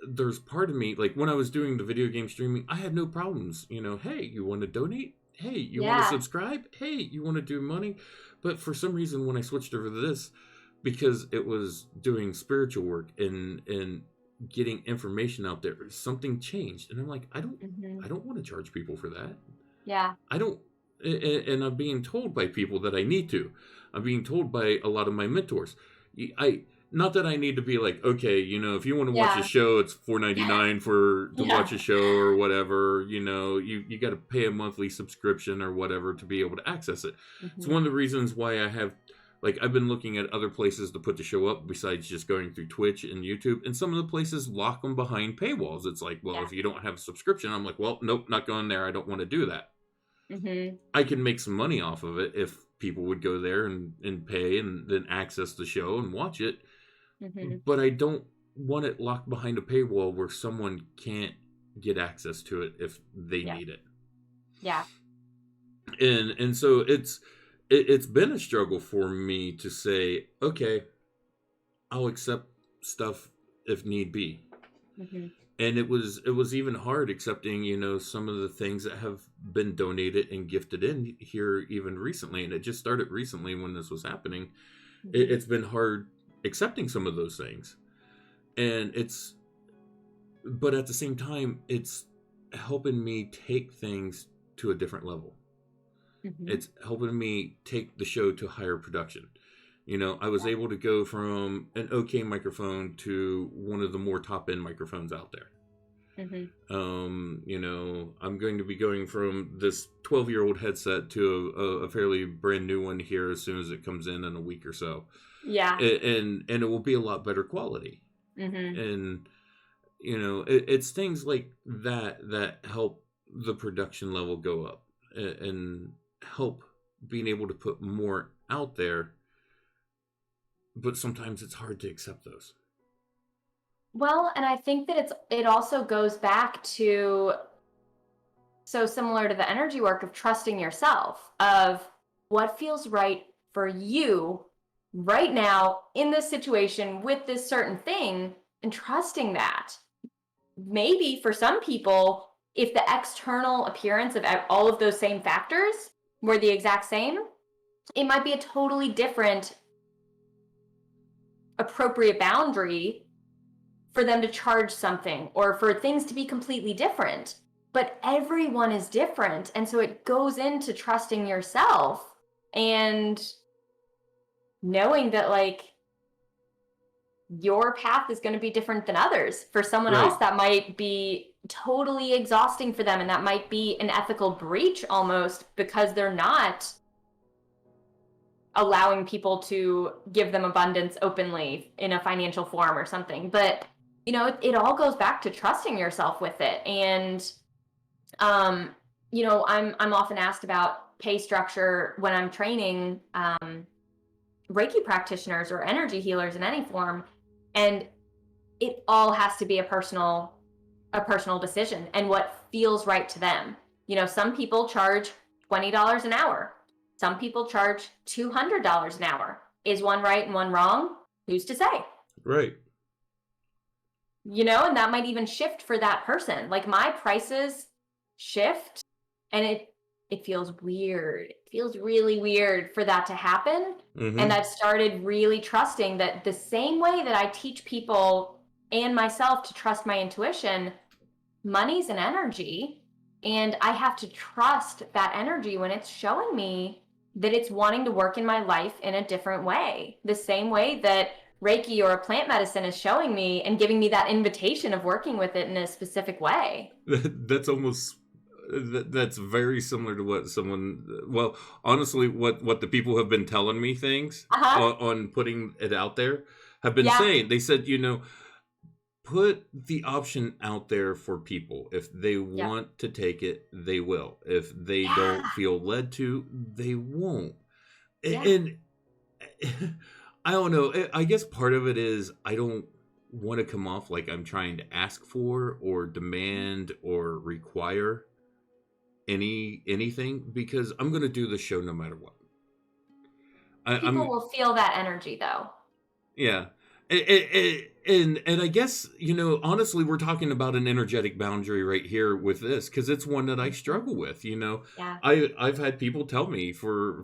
Speaker 1: there's part of me, like when I was doing the video game streaming, I had no problems. Hey, you want to donate? Hey, you want to
Speaker 2: Yeah.
Speaker 1: subscribe? Hey, you want to do money? But for some reason, when I switched over to this, because it was doing spiritual work and getting information out there, something changed, and I'm like, I
Speaker 2: Mhm.
Speaker 1: don't want to charge people for that.
Speaker 2: Yeah.
Speaker 1: I don't, and I'm being told by people that I need to. I'm being told by a lot of my mentors. I Not that I need to be like, okay, if you want to watch a
Speaker 2: Yeah.
Speaker 1: show, it's $4.99 for to
Speaker 2: Yeah.
Speaker 1: watch a show or whatever. You got to pay a monthly subscription or whatever to be able to access it. It's
Speaker 2: Mhm.
Speaker 1: one of the reasons why I have. Like, I've been looking at other places to put the show up besides just going through Twitch and YouTube. And some of the places lock them behind paywalls. It's like, well,
Speaker 2: Yeah.
Speaker 1: if you don't have a subscription, I'm like, well, nope, not going there. I don't want to do that.
Speaker 2: Mhm.
Speaker 1: I can make some money off of it if people would go there and pay and then access the show and watch it.
Speaker 2: Mhm.
Speaker 1: But I don't want it locked behind a paywall where someone can't get access to it if they
Speaker 2: Yeah.
Speaker 1: need it.
Speaker 2: Yeah.
Speaker 1: And so it's been a struggle for me to say, okay, I'll accept stuff if need be.
Speaker 2: Mhm.
Speaker 1: And it was even hard accepting some of the things that have been donated and gifted in here even recently, and it just started recently when this was happening.
Speaker 2: Mhm.
Speaker 1: It's been hard accepting some of those things, and but at the same time it's helping me take things to a different level.
Speaker 2: Mhm.
Speaker 1: It's helping me take the show to higher production. I was
Speaker 2: Yeah.
Speaker 1: able to go from an okay microphone to one of the more top end microphones out there.
Speaker 2: Mhm.
Speaker 1: I'm going to be going from this 12-year-old headset to a fairly brand new one here as soon as it comes in a week or so.
Speaker 2: Yeah.
Speaker 1: And it will be a lot better quality.
Speaker 2: Mhm.
Speaker 1: And it's things like that help the production level go up and help being able to put more out there, but sometimes it's hard to accept those.
Speaker 2: Well, and I think that it also goes back to, so similar to the energy work of trusting yourself, of what feels right for you right now in this situation with this certain thing, and trusting that. Maybe for some people, if the external appearance of all of those same factors were the exact same, it might be a totally different appropriate boundary for them to charge something or for things to be completely different. But everyone is different. And so it goes into trusting yourself and knowing that, like, your path is going to be different than others. For someone else,
Speaker 1: Right.
Speaker 2: that might be totally exhausting for them. And that might be an ethical breach almost, because they're not allowing people to give them abundance openly in a financial form or something. But it all goes back to trusting yourself with it. And um I'm often asked about pay structure when I'm training Reiki practitioners or energy healers in any form, and it all has to be a personal decision and what feels right to them. Some people charge $20 an hour. Some people charge $200 an hour. Is one right and one wrong? Who's to say?
Speaker 1: Right.
Speaker 2: And that might even shift for that person. Like, my prices shift, and it feels weird. It feels really weird for that to happen. And
Speaker 1: Mm-hmm.
Speaker 2: I've started really trusting that the same way that I teach people and myself to trust my intuition, money's an energy. And I have to trust that energy when it's showing me that it's wanting to work in my life in a different way. The same way that Reiki or a plant medicine is showing me and giving me that invitation of working with it in a specific way.
Speaker 1: That's almost that's very similar to what someone, well, honestly, what the people have been telling me, things
Speaker 2: Uh huh.
Speaker 1: on putting it out there, have been
Speaker 2: Yeah.
Speaker 1: saying. They said, put the option out there for people. If they
Speaker 2: Yep.
Speaker 1: want to take it, they will. If they
Speaker 2: Yeah.
Speaker 1: don't feel led to, they won't.
Speaker 2: Yeah.
Speaker 1: And I don't know. I guess part of it is I don't want to come off like I'm trying to ask for or demand or require anything, because I'm going to do the show no matter what.
Speaker 2: People
Speaker 1: I'm
Speaker 2: will feel that energy though.
Speaker 1: Yeah. And I guess, honestly, we're talking about an energetic boundary right here with this, because it's one that I
Speaker 2: Mhm.
Speaker 1: struggle with.
Speaker 2: Yeah.
Speaker 1: I've had people tell me for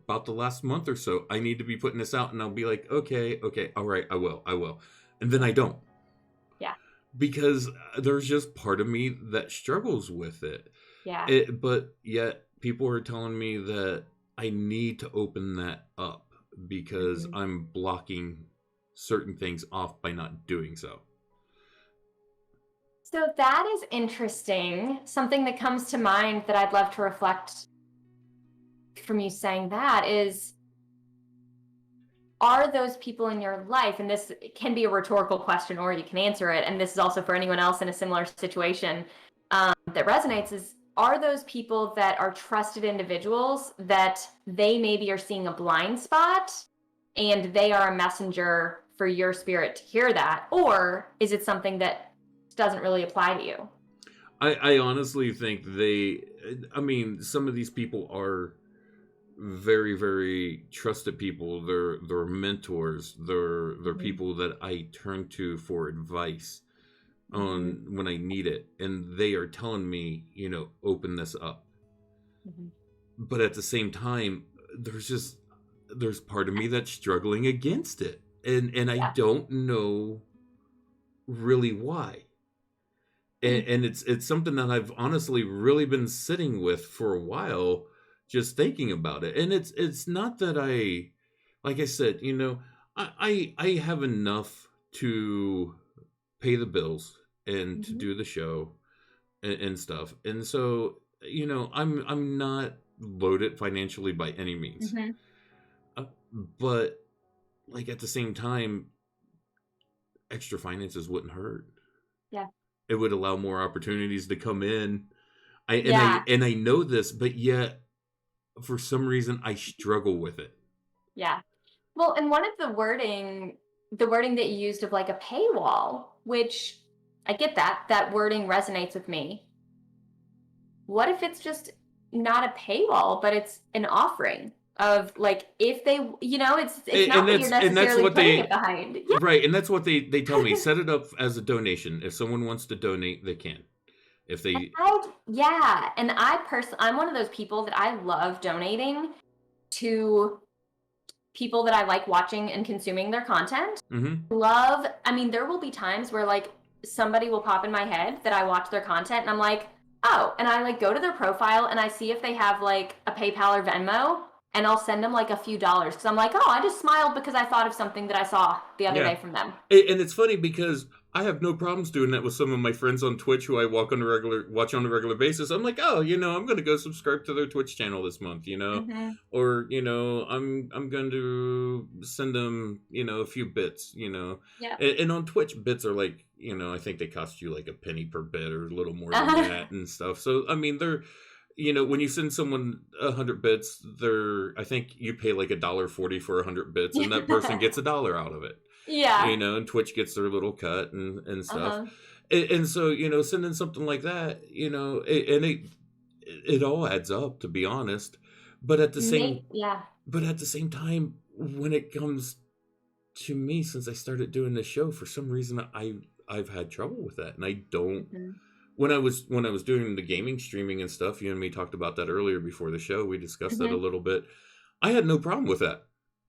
Speaker 1: about the last month or so, I need to be putting this out, and I'll be like, okay, all right, I will. And then I don't,
Speaker 2: Yeah.
Speaker 1: because there's just part of me that struggles with it.
Speaker 2: Yeah.
Speaker 1: But yet people are telling me that I need to open that up because
Speaker 2: Mhm.
Speaker 1: I'm blocking certain things off by not doing so.
Speaker 2: So that is interesting. Something that comes to mind that I'd love to reflect from you saying that is, are those people in your life, and this can be a rhetorical question or you can answer it, and this is also for anyone else in a similar situation that resonates, is, are those people that are trusted individuals that they maybe are seeing a blind spot and they are a messenger for your spirit to hear that? Or is it something that doesn't really apply to you?
Speaker 1: I honestly think I mean, some of these people are very, very trusted people. They're mentors. They're
Speaker 2: Mhm.
Speaker 1: people that I turn to for advice
Speaker 2: Mhm.
Speaker 1: on when I need it, and they are telling me, open this up.
Speaker 2: Mhm.
Speaker 1: But at the same time, there's part of me that's struggling against it, and I
Speaker 2: Yeah.
Speaker 1: don't know really why.
Speaker 2: Hmm.
Speaker 1: And it's something that I've honestly really been sitting with for a while, just thinking about it. And it's not that like I said, I have enough to pay the bills and to
Speaker 2: Mhm.
Speaker 1: do the show and stuff. And so, I'm not loaded financially by any means.
Speaker 2: Mhm.
Speaker 1: Uh, but like at the same time, extra finances wouldn't hurt.
Speaker 2: Yeah.
Speaker 1: It would allow more opportunities to come in. I and
Speaker 2: Yeah.
Speaker 1: I and I know this, but yet for some reason I struggle with it.
Speaker 2: Yeah. Well, and one of the wording that you used of like a paywall, which I get that wording resonates with me. What if it's just not a paywall, but it's an offering of like, if they, it's
Speaker 1: And
Speaker 2: not that you're
Speaker 1: that's
Speaker 2: necessarily
Speaker 1: what
Speaker 2: putting it
Speaker 1: they
Speaker 2: behind.
Speaker 1: right, and that's what they tell me. Set it up as a donation. If someone wants to donate, they can. If they
Speaker 2: Yeah, and I'm one of those people that I love donating to people that I like watching and consuming their content.
Speaker 1: Mhm.
Speaker 2: I mean, there will be times where like somebody will pop in my head that I watch their content and I'm like, oh, and I like go to their profile and I see if they have like a PayPal or Venmo, and I'll send them like a few dollars because I'm like, oh, I just smiled because I thought of something that I saw the other
Speaker 1: Yeah.
Speaker 2: day from them.
Speaker 1: And it's funny because I have no problems doing that with some of my friends on Twitch who I watch on a regular basis. I'm like, oh, I'm going to go subscribe to their Twitch channel this month,
Speaker 2: Hmm.
Speaker 1: or I'm going to send them, a few bits,
Speaker 2: Yeah.
Speaker 1: and on Twitch, bits are like, I think they cost you like a penny per bit or a little more than
Speaker 2: Uh-huh.
Speaker 1: that and stuff. So I mean, they're when you send someone 100 bits, I think you pay like $1.40 for 100 bits, and that person gets $1 out of it.
Speaker 2: Yeah.
Speaker 1: And Twitch gets their little cut and stuff.
Speaker 2: Uh-huh.
Speaker 1: And so, sending something like that, and it all adds up, to be honest. But at the same,
Speaker 2: Yeah.
Speaker 1: but at the same time, when it comes to me, since I started doing this show, for some reason, I've had trouble with that, and I don't
Speaker 2: Mhm.
Speaker 1: when I was doing the gaming streaming and stuff, you and me talked about that earlier before the show. We discussed that a
Speaker 2: Hmm.
Speaker 1: little bit. I had no problem with that.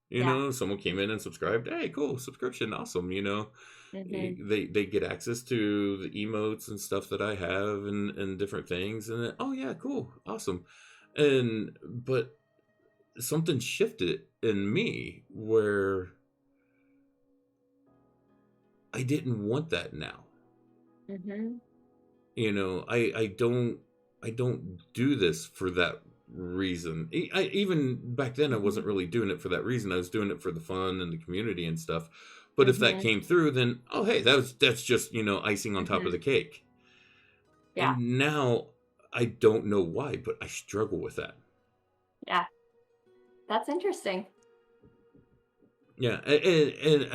Speaker 2: Yeah.
Speaker 1: Someone came in and subscribed. Hey, cool, subscription, awesome.
Speaker 2: Hmm.
Speaker 1: They get access to the emotes and stuff that I have and different things. And then, oh yeah, cool, awesome. But something shifted in me where I didn't want that now.
Speaker 2: Hmm.
Speaker 1: I don't do this for that reason. Even back then I
Speaker 2: Hmm.
Speaker 1: wasn't really doing it for that reason. I was doing it for the fun and the community and stuff. But if that
Speaker 2: Hmm.
Speaker 1: came through, then oh hey, that's just, icing on top of
Speaker 2: Hmm.
Speaker 1: the cake.
Speaker 2: Yeah.
Speaker 1: And now I don't know why, but I struggle with that.
Speaker 2: Yeah. That's interesting.
Speaker 1: Yeah, and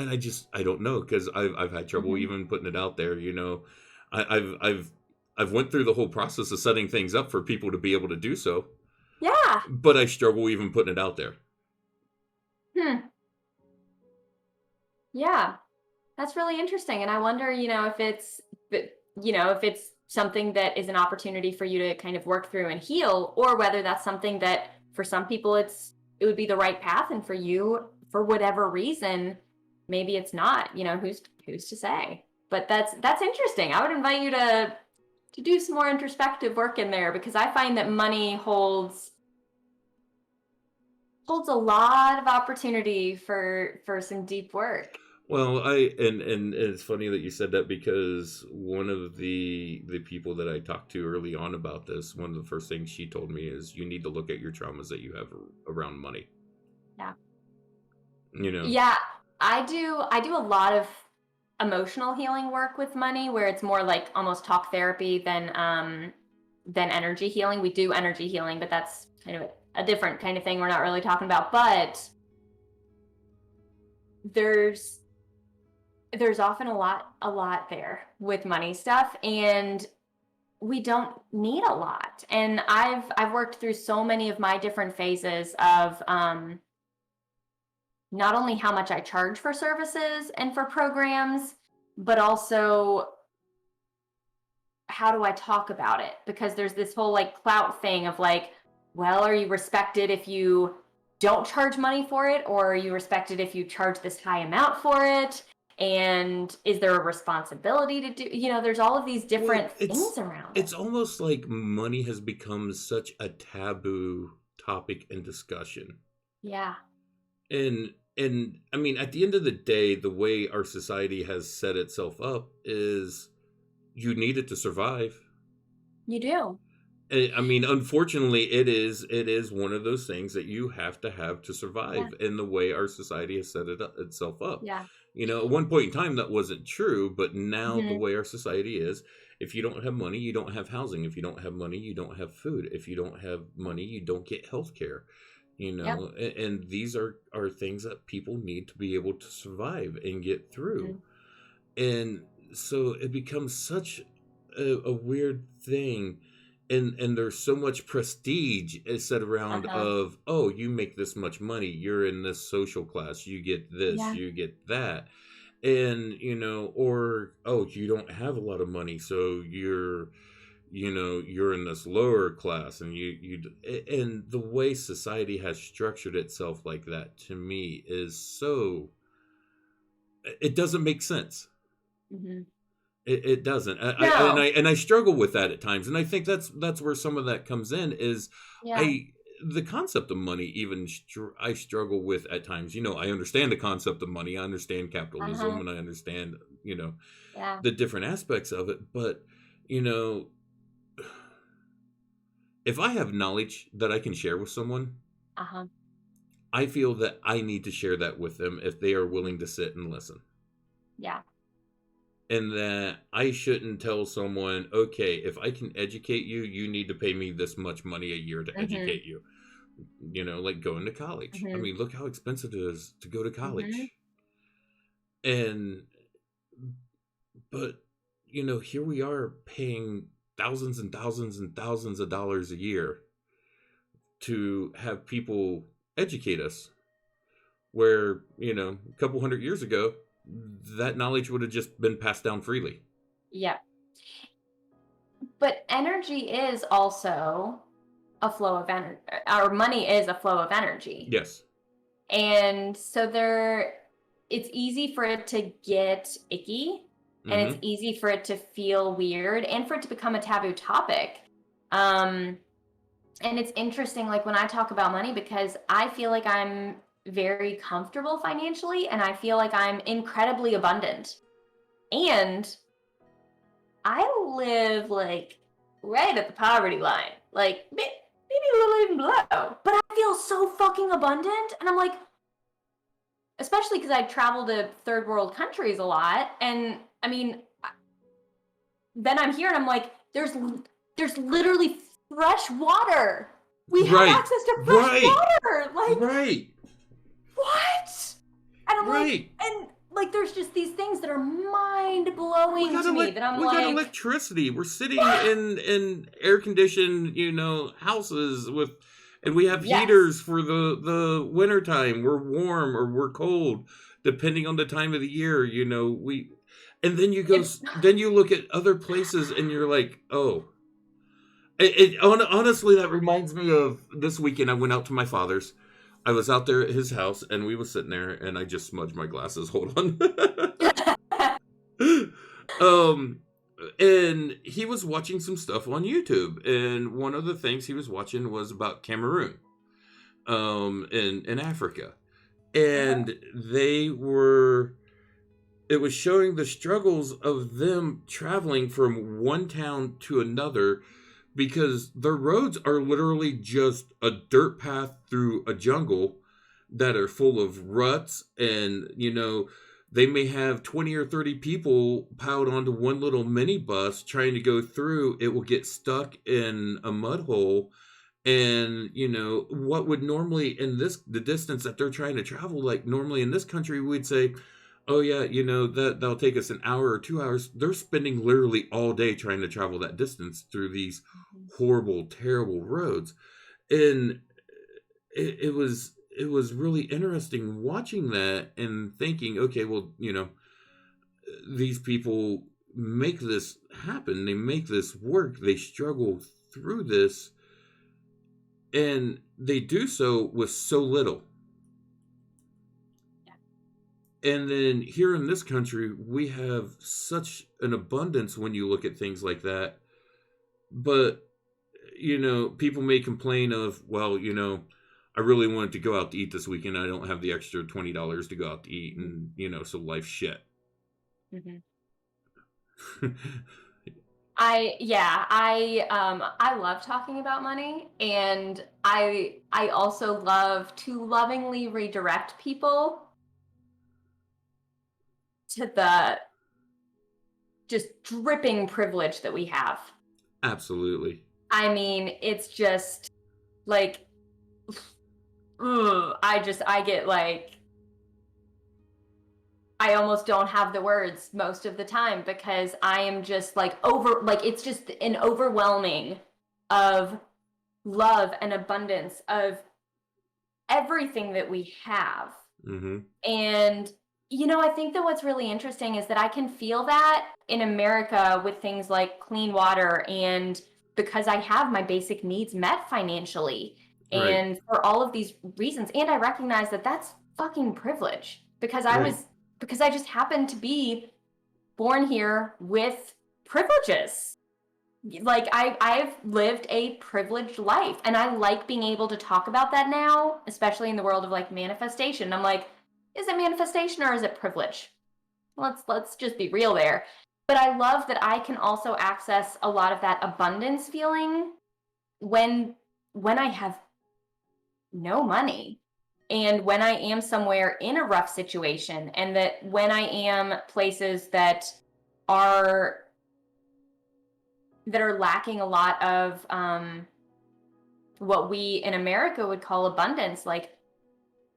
Speaker 1: I don't know, because I've had trouble
Speaker 2: Hmm.
Speaker 1: even putting it out there. I've went through the whole process of setting things up for people to be able to do so,
Speaker 2: Yeah.
Speaker 1: but I struggle even putting it out there.
Speaker 2: Hmm. Yeah. That's really interesting. And I wonder, if it's something that is an opportunity for you to kind of work through and heal, or whether that's something that for some people it would be the right path. And for you, for whatever reason, maybe it's not, who's to say? But that's interesting. I would invite you to do some more introspective work in there, because I find that money holds a lot of opportunity for some deep work.
Speaker 1: Well, and it's funny that you said that, because one of the people that I talked to early on about this, one of the first things she told me is you need to look at your traumas that you have around money.
Speaker 2: Yeah.
Speaker 1: You know,
Speaker 2: Yeah, I do a lot of emotional healing work with money, where it's more like almost talk therapy than energy healing. We do energy healing, but that's kind of a different kind of thing we're not really talking about. But there's there's often a lot there with money stuff, and we don't need a lot. And I've worked through so many of my different phases of not only how much I charge for services and for programs, but also how do I talk about it? Because there's this whole like clout thing of like, well, are you respected if you don't charge money for it? Or are you respected if you charge this high amount for it? And is there a responsibility to do, there's all of these
Speaker 1: well,
Speaker 2: different things around it.
Speaker 1: it's almost like money has become such a taboo topic and discussion.
Speaker 2: Yeah.
Speaker 1: And I mean, at the end of the day, the way our society has set itself up is you need it to survive.
Speaker 2: You do.
Speaker 1: I mean, unfortunately, it is one of those things that you have to
Speaker 2: Yeah.
Speaker 1: survive in the way our society has set itself up.
Speaker 2: Yeah.
Speaker 1: At one point in time that wasn't true, but now the
Speaker 2: Hmm.
Speaker 1: way our society is, if you don't have money, you don't have housing. If you don't have money, you don't have food. If you don't have money, you don't get health care.
Speaker 2: Yep.
Speaker 1: And these are things that people need to be able to survive and get through.
Speaker 2: Hmm.
Speaker 1: And so it becomes such a weird thing, and there's so much prestige is set around
Speaker 2: Uh-huh.
Speaker 1: of, oh, you make this much money, you're in this social class, you get this,
Speaker 2: Yeah.
Speaker 1: you get that. And or, oh, you don't have a lot of money, so you're in this lower class, and and the way society has structured itself like that, to me, is so, it doesn't make sense.
Speaker 2: Hmm.
Speaker 1: It doesn't.
Speaker 2: No.
Speaker 1: I struggle with that at times, and I think that's where some of that comes in. Is
Speaker 2: Yeah.
Speaker 1: I the concept of money, even I struggle with at times. I understand the concept of money. I understand capitalism,
Speaker 2: Uh-huh.
Speaker 1: and I understand
Speaker 2: Yeah.
Speaker 1: the different aspects of it. But you know, if I have knowledge that I can share with someone,
Speaker 2: Uh-huh.
Speaker 1: I feel that I need to share that with them if they are
Speaker 2: Mhm.
Speaker 1: willing to sit and listen.
Speaker 2: Yeah.
Speaker 1: And that I shouldn't tell someone, okay, if I can educate you, you need to pay me this much money a year to
Speaker 2: Mhm.
Speaker 1: educate you. Like going to college. I
Speaker 2: Mhm.
Speaker 1: mean, look how expensive it is to go to
Speaker 2: Mhm.
Speaker 1: college. And, but, here we are paying thousands and thousands and thousands of dollars a year to have people educate us, where, a couple hundred years ago, that knowledge would have just been passed down freely.
Speaker 2: Yeah. But energy is also a flow of energy. Our money is a flow of energy.
Speaker 1: Yes.
Speaker 2: And so it's easy for it to get icky, and it's easy for it to feel weird, and for it to become a taboo topic. And it's interesting, like when I talk about money, because I feel like I'm very comfortable financially, and I feel like I'm incredibly abundant. And I live like right at the poverty line, like maybe a little even below, but I feel so fucking abundant. And I'm like, especially because I travel to third world countries a lot. And I mean, then I'm here and I'm like, there's literally fresh water. We have access to fresh water. Like, what? And I'm like, and like, there's just these things that are mind blowing to me. That
Speaker 1: we got electricity. We're sitting in air conditioned, houses and we have heaters for the winter time. We're warm or we're cold, depending on the time of the year. And then then you look at other places and you're like, oh. Honestly, that reminds me of this weekend. I went out to my father's. I was out there at his house, and we were sitting there, and I just smudged my glasses. Hold on. And he was watching some stuff on YouTube, and one of the things he was watching was about Cameroon, in Africa, and it was showing the struggles of them traveling from one town to another, because their roads are literally just a dirt path through a jungle that are full of ruts. And, they may have 20 or 30 people piled onto one little minibus trying to go through. It will get stuck in a mud hole. And, what would normally the distance that they're trying to travel, like normally in this country, we'd say, oh yeah, that'll take us an hour or 2 hours. They're spending literally all day trying to travel that distance through these horrible, terrible roads. And it was really interesting watching that and thinking, okay, well, these people make this happen. They make this work. They struggle through this, and they do so with so little. And then here in this country, we have such an abundance when you look at things like that. But, people may complain of, well, I really wanted to go out to eat this weekend. I don't have the extra $20 to go out to eat. And, so life's shit.
Speaker 2: Mm-hmm. I love talking about money. And I also love to lovingly redirect people to the just dripping privilege that we have.
Speaker 1: Absolutely.
Speaker 2: I mean, it's just like, I get like, I almost don't have the words most of the time, because I am just like it's just an overwhelming of love and abundance of everything that we have.
Speaker 1: Mm-hmm.
Speaker 2: And I think that what's really interesting is that I can feel that in America with things like clean water, and because I have my basic needs met financially, and for all of these reasons. And I recognize that that's fucking privilege, because I just happened to be born here with privileges. Like I've lived a privileged life, and I like being able to talk about that now, especially in the world of like manifestation. I'm like, is it manifestation or is it privilege? Let's just be real there. But I love that I can also access a lot of that abundance feeling when I have no money, and when I am somewhere in a rough situation, and that when I am places that are lacking a lot of what we in America would call abundance. Like,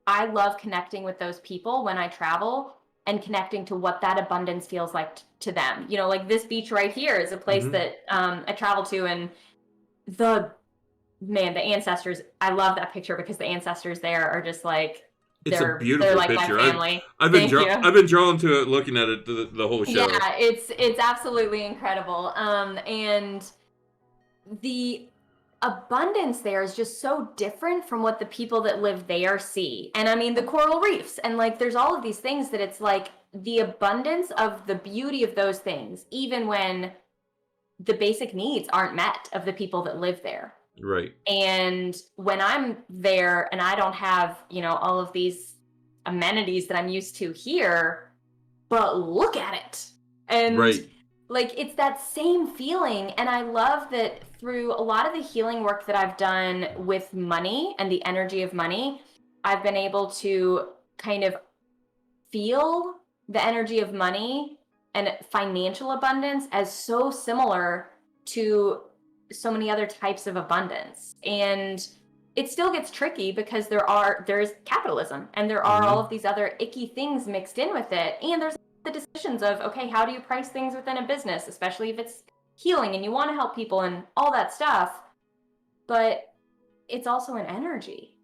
Speaker 2: I love connecting with those people when I travel, and connecting to what that abundance feels like to them. Like this beach right here is a place that I travel to, and the ancestors, I love that picture, because the ancestors there are just like,
Speaker 1: it's a beautiful
Speaker 2: they're like
Speaker 1: picture.
Speaker 2: My family.
Speaker 1: I've been drawn to it, looking at it the whole show.
Speaker 2: Yeah, it's absolutely incredible. And the abundance there is just so different from what the people that live there see. And I mean, the coral reefs, and like there's all of these things that it's like the abundance of the beauty of those things, even when the basic needs aren't met of the people that live there.
Speaker 1: Right.
Speaker 2: And when I'm there and I don't have, all of these amenities that I'm used to here, but look at it. And
Speaker 1: Right.
Speaker 2: like it's that same feeling. And I love that through a lot of the healing work that I've done with money and the energy of money, I've been able to kind of feel the energy of money and financial abundance as so similar to so many other types of abundance. And it still gets tricky because there's capitalism and there are all
Speaker 1: Mm-hmm.
Speaker 2: of these other icky things mixed in with it. And there's the decisions of, okay, how do you price things within a business, especially if it's healing and you want to help people and all that stuff. But it's also an energy,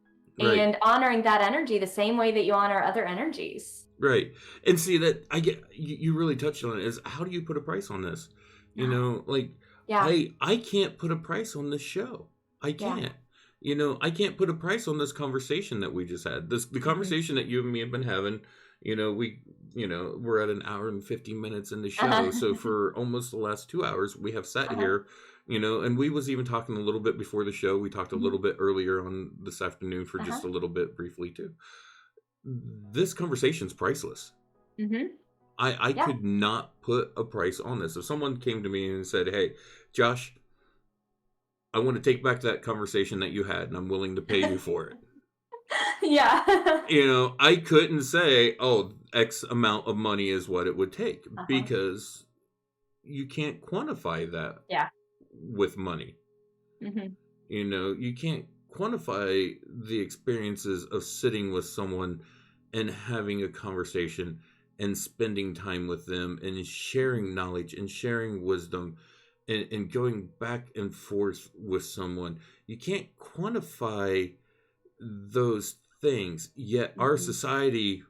Speaker 1: Right.
Speaker 2: and honoring that energy the same way that you honor other energies.
Speaker 1: Right. And see that I get you really touched on it is how do you put a price on this? Like
Speaker 2: Yeah,
Speaker 1: I can't put a price on this show. I
Speaker 2: yeah.
Speaker 1: can't. I can't put a price on this conversation that we just had. The
Speaker 2: Mhm.
Speaker 1: conversation that you and me have been having, we're at an hour and 50 minutes in the show.
Speaker 2: Uh-huh.
Speaker 1: So for almost the last 2 hours, we have sat
Speaker 2: Uh-huh.
Speaker 1: here, and we was even talking a little bit before the show. We talked a
Speaker 2: Mhm.
Speaker 1: little bit earlier on this afternoon for
Speaker 2: Uh-huh.
Speaker 1: just a little bit briefly too. This conversation's priceless.
Speaker 2: Mhm.
Speaker 1: I
Speaker 2: Yeah.
Speaker 1: could not put a price on this. If someone came to me and said, "Hey, Josh, I want to take back that conversation that you had, and I'm willing to pay you for it."
Speaker 2: Yeah.
Speaker 1: I couldn't say, "Oh, X amount of money is what it would take,"
Speaker 2: Uh-huh.
Speaker 1: because you can't quantify that
Speaker 2: Yeah.
Speaker 1: with money.
Speaker 2: Mhm.
Speaker 1: You can't quantify the experiences of sitting with someone and having a conversation and spending time with them and sharing knowledge and sharing wisdom and going back and forth with someone. You can't quantify those things, yet our
Speaker 2: Mhm.
Speaker 1: society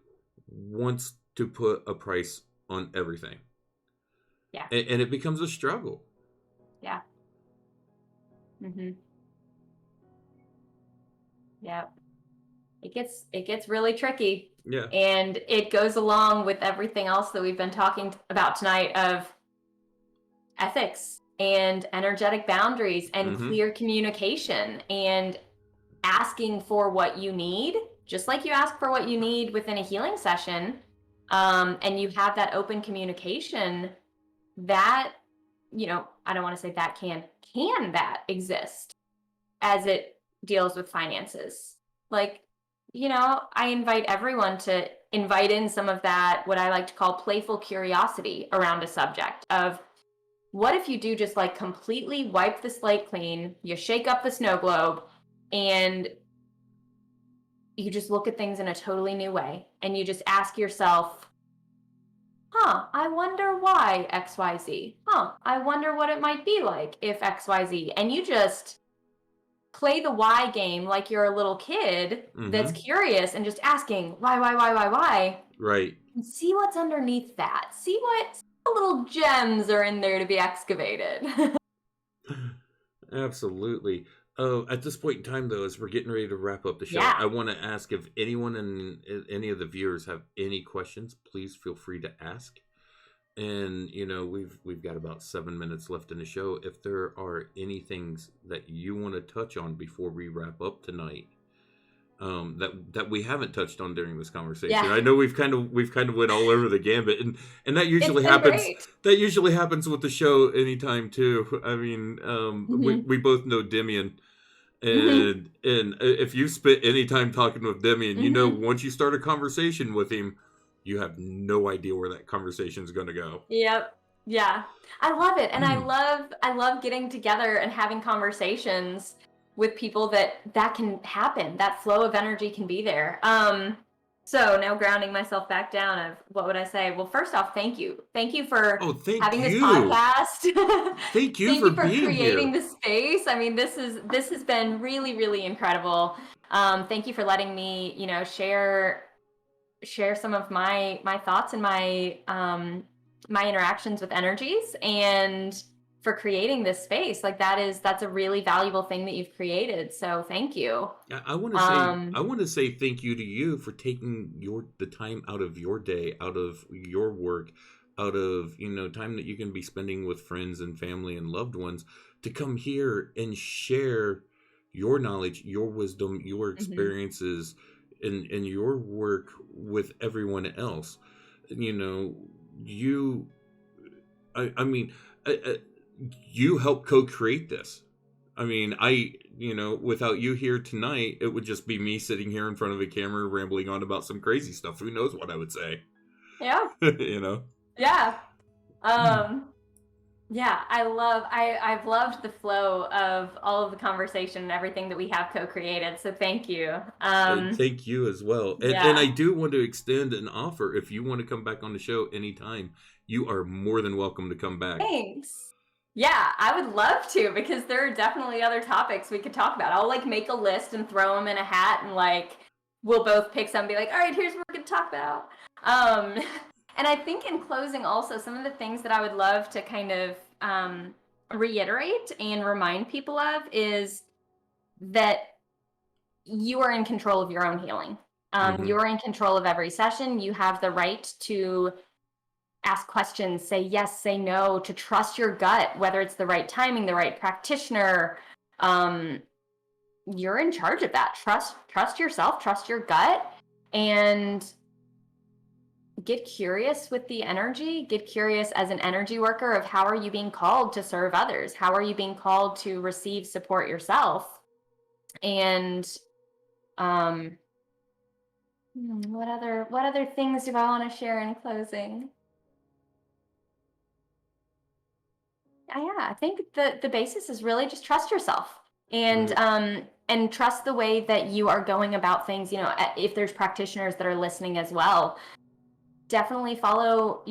Speaker 1: wants to put a price on everything.
Speaker 2: Yeah.
Speaker 1: And it becomes a struggle.
Speaker 2: Yeah. Mhm. Yeah. It gets really tricky.
Speaker 1: Yeah.
Speaker 2: And it goes along with everything else that we've been talking about tonight of ethics and energetic boundaries and
Speaker 1: Mm-hmm.
Speaker 2: clear communication and asking for what you need, just like you ask for what you need within a healing session, and you have that open communication, that, I don't want to say that can that exist as it deals with finances. Like, I invite everyone to invite in some of that, what I like to call playful curiosity around a subject of what if you do just like completely wipe the slate clean, you shake up the snow globe, and you just look at things in a totally new way. And you just ask yourself, I wonder why XYZ. I wonder what it might be like if XYZ. And you just play the why game like you're a little kid that's
Speaker 1: Mm-hmm.
Speaker 2: curious and just asking why,
Speaker 1: Right.
Speaker 2: and see what's underneath that. See what little gems are in there to be excavated.
Speaker 1: Absolutely. Oh, at this point in time, though, as we're getting ready to wrap up the show,
Speaker 2: Yeah.
Speaker 1: I want to ask if anyone and any of the viewers have any questions. Please feel free to ask. And we've got about 7 minutes left in the show. If there are any things that you want to touch on before we wrap up tonight, that we haven't touched on during this conversation.
Speaker 2: Yeah.
Speaker 1: I know we've kind of went all over the gambit, and that
Speaker 2: It's
Speaker 1: usually
Speaker 2: been
Speaker 1: happens.
Speaker 2: great.
Speaker 1: That usually happens with the show anytime too. I mean, we
Speaker 2: Mhm.
Speaker 1: we both know Demian,
Speaker 2: Mhm.
Speaker 1: and if you spent any time talking with Demian,
Speaker 2: Mhm.
Speaker 1: once you start a conversation with him, you have no idea where that conversation is going to go.
Speaker 2: Yep. Yeah. I love it. And I love getting together and having conversations with people that can happen. That flow of energy can be there. So now grounding myself back down of what would I say? Well, first off, thank you. Thank you for
Speaker 1: Oh, thank
Speaker 2: having this
Speaker 1: you,
Speaker 2: podcast.
Speaker 1: thank you
Speaker 2: Thank
Speaker 1: for
Speaker 2: you for
Speaker 1: being
Speaker 2: creating
Speaker 1: here.
Speaker 2: the space. I mean, this has been really, really incredible. Thank you for letting me, share some of my thoughts and my interactions with energies, and for creating this space. Like that's a really valuable thing that you've created. So thank you.
Speaker 1: I want to say
Speaker 2: Um,
Speaker 1: thank you to you for taking the time out of your day, out of your work, out of time that you can be spending with friends and family and loved ones to come here and share your knowledge, your wisdom, your
Speaker 2: mhm.
Speaker 1: experiences, and your work with everyone else. You know, you I mean, I, you helped co-create this. I mean, without you here tonight, it would just be me sitting here in front of a camera rambling on about some crazy stuff. Who knows what I would say?
Speaker 2: Yeah.
Speaker 1: you know?
Speaker 2: Yeah. Um, yeah, I've loved the flow of all of the conversation and everything that we have co-created. So thank you.
Speaker 1: Thank you as well. And I
Speaker 2: Yeah.
Speaker 1: do want to extend an offer. If you want to come back on the show anytime, you are more than welcome to come back.
Speaker 2: Thanks. Yeah, I would love to because there are definitely other topics we could talk about. I'll like make a list and throw them in a hat and like we'll both pick some and be like, all right, here's what we're going to talk about. Um, and I think in closing also some of the things that I would love to kind of reiterate and remind people of is that you are in control of your own healing.
Speaker 1: Hmm.
Speaker 2: You're in control of every session. You have the right to ask questions, say yes, say no, to trust your gut, whether it's the right timing, the right practitioner. Um, you're in charge of that. Trust yourself, trust your gut, and get curious with the energy. Get curious as an energy worker of how are you being called to serve others? How are you being called to receive support yourself? And um, what other things do I want to share in closing? Yeah, I think the basis is really just trust yourself
Speaker 1: Right.
Speaker 2: and trust the way that you are going about things. If there's practitioners that are listening as well, definitely follow,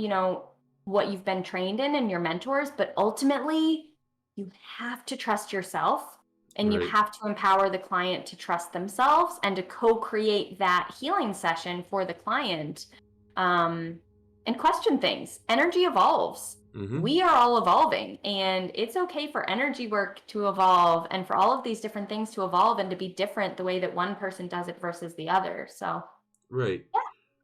Speaker 2: what you've been trained in and your mentors, but ultimately you have to trust yourself and you
Speaker 1: Right.
Speaker 2: have to empower the client to trust themselves and to co-create that healing session for the client. Um, and question things. Energy evolves.
Speaker 1: Hmm.
Speaker 2: We are all evolving, and it's okay for energy work to evolve and for all of these different things to evolve and to be different the way that one person does it versus the other. So,
Speaker 1: Right.
Speaker 2: yeah.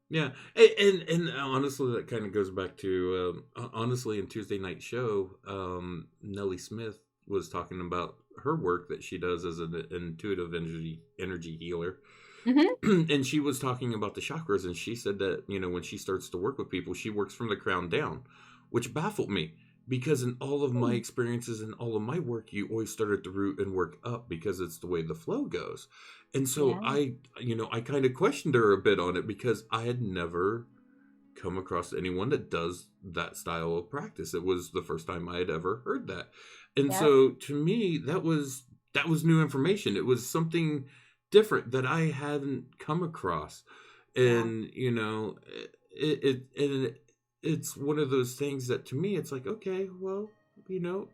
Speaker 1: Yeah, and honestly, that kind of goes back to honestly in Tuesday night show, Nellie Smith was talking about her work that she does as an intuitive energy healer,
Speaker 2: Hmm.
Speaker 1: and she was talking about the chakras, and she said that when she starts to work with people, she works from the crown down, which baffled me because in all of my experiences and all of my work, you always start at the root and work up because it's the way the flow goes. And so
Speaker 2: Yeah.
Speaker 1: I kind of questioned her a bit on it because I had never come across anyone that does that style of practice. It was the first time I had ever heard that. And
Speaker 2: Yep.
Speaker 1: so to me, that was new information. It was something different that I hadn't come across.
Speaker 2: Yeah.
Speaker 1: And it's one of those things that to me it's like, okay, well,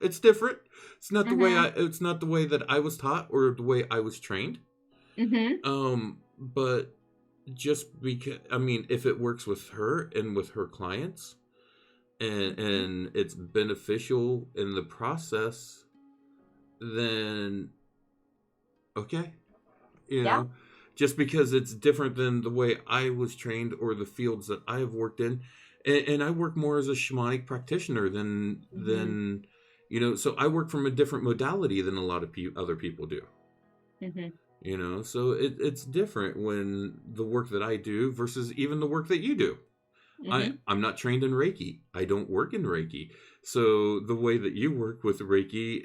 Speaker 1: it's different.
Speaker 2: Hmm.
Speaker 1: It's not the way that I was taught or the way I was trained.
Speaker 2: Hmm.
Speaker 1: But just because I mean, if it works with her and with her clients
Speaker 2: Hmm.
Speaker 1: and it's beneficial in the process, then okay, you
Speaker 2: Yeah.
Speaker 1: know, just because it's different than the way I was trained or the fields that I have worked in, and I work more as a shamanic practitioner
Speaker 2: Hmm.
Speaker 1: so I work from a different modality than a lot of other people do.
Speaker 2: Hmm.
Speaker 1: So it's different when the work that I do versus even the work that you do.
Speaker 2: Hmm.
Speaker 1: I'm not trained in Reiki. I don't work in Reiki. So the way that you work with Reiki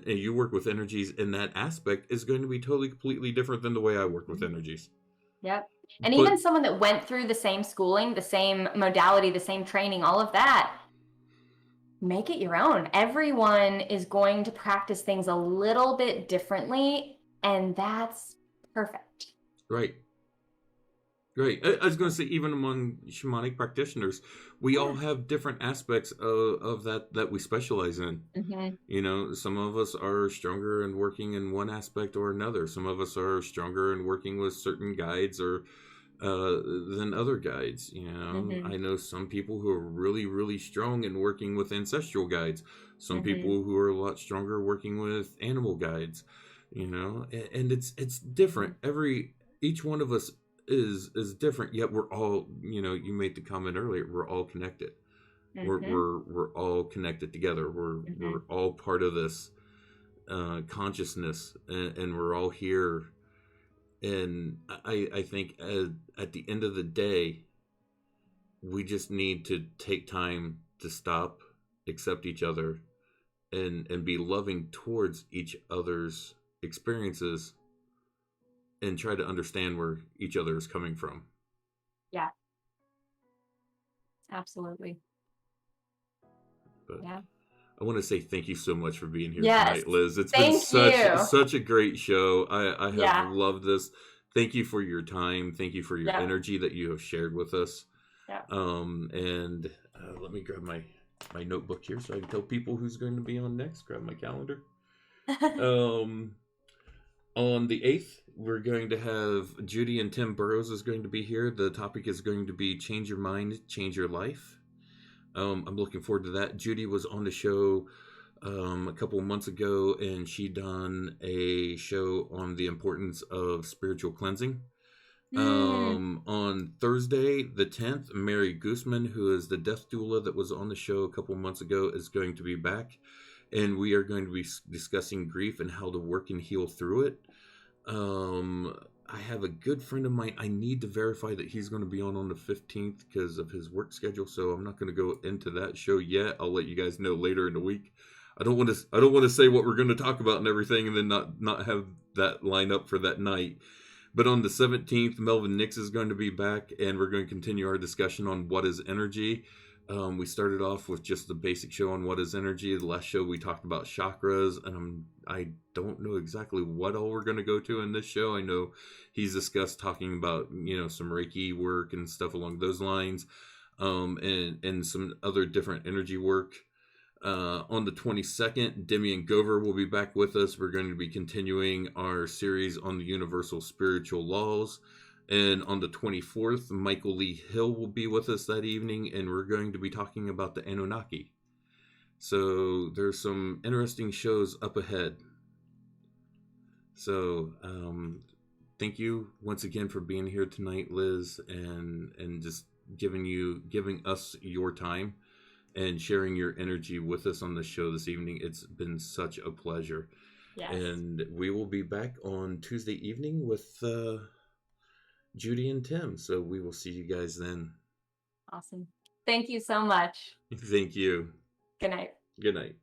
Speaker 1: and you work with energies in that aspect is going to be totally completely different than the way I work with energies.
Speaker 2: Yep. And even
Speaker 1: But
Speaker 2: someone that went through the same schooling, the same modality, the same training, all of that, make it your own. Everyone is going to practice things a little bit differently, and that's perfect.
Speaker 1: right, right. I was going to say even among shamanic practitioners, we all
Speaker 2: Yeah.
Speaker 1: have different aspects of that we specialize in.
Speaker 2: Hmm.
Speaker 1: Some of us are stronger in working in one aspect or another. Some of us are stronger in working with certain guides or than other guides. You know,
Speaker 2: Mm-hmm.
Speaker 1: I know some people who are really, really strong in working with ancestral guides. Some
Speaker 2: Mm-hmm.
Speaker 1: people who are a lot stronger working with animal guides. You know, and it's different. Each one of us is different. Yet we're all, you know, you made the comment earlier. We're all connected.
Speaker 2: Mm-hmm.
Speaker 1: We're all connected together.
Speaker 2: Mm-hmm.
Speaker 1: We're all part of this consciousness, and we're all here. And I think at the end of the day, we just need to take time to stop, accept each other, and be loving towards each other's experiences, and try to understand where each other is coming from.
Speaker 2: Yeah, absolutely.
Speaker 1: But
Speaker 2: Yeah.
Speaker 1: I want to say thank you so much for being here
Speaker 2: Yes.
Speaker 1: tonight, Liz. It's been
Speaker 2: Thank you.
Speaker 1: such a great show. I have
Speaker 2: Yeah.
Speaker 1: loved this. Thank you for your time. Thank you for your
Speaker 2: Yep.
Speaker 1: energy that you have shared with us.
Speaker 2: Yep.
Speaker 1: And let me grab my notebook here so I can tell people who's going to be on next. Grab my calendar. Um, on the 8th, we're going to have Judy and Tim Burrows is going to be here. The topic is going to be change your mind, change your life. I'm looking forward to that. Judy was on the show a couple of months ago, and she done a show on the importance of spiritual cleansing.
Speaker 2: Mm.
Speaker 1: On Thursday, the 10th, Mary Guzman, who is the death doula that was on the show a couple months ago, is going to be back. And we are going to be discussing grief and how to work and heal through it. I have a good friend of mine. I need to verify that he's going to be on the 15th because of his work schedule. So I'm not going to go into that show yet. I'll let you guys know later in the week. I don't want to say what we're going to talk about and everything and then not have that line up for that night. But on the 17th, Melvin Nix is going to be back, and we're going to continue our discussion on what is energy. We started off with just the basic show on what is energy. The last show we talked about chakras, and I don't know exactly what all we're going to go to in this show. I know he's discussed talking about, you know, some Reiki work and stuff along those lines, and some other different energy work. On the 22nd, Demian Gover will be back with us. We're going to be continuing our series on the universal spiritual laws. And on the 24th, Michael Lee Hill will be with us that evening, and we're going to be talking about the Anunnaki. So there's some interesting shows up ahead. So thank you once again for being here tonight, Liz, and just giving us your time and sharing your energy with us on the show this evening. It's been such a pleasure.
Speaker 2: Yes.
Speaker 1: And we will be back on Tuesday evening with Judy and Tim. So we will see you guys then.
Speaker 2: Awesome. Thank you so much.
Speaker 1: Thank you.
Speaker 2: Good night.
Speaker 1: Good night.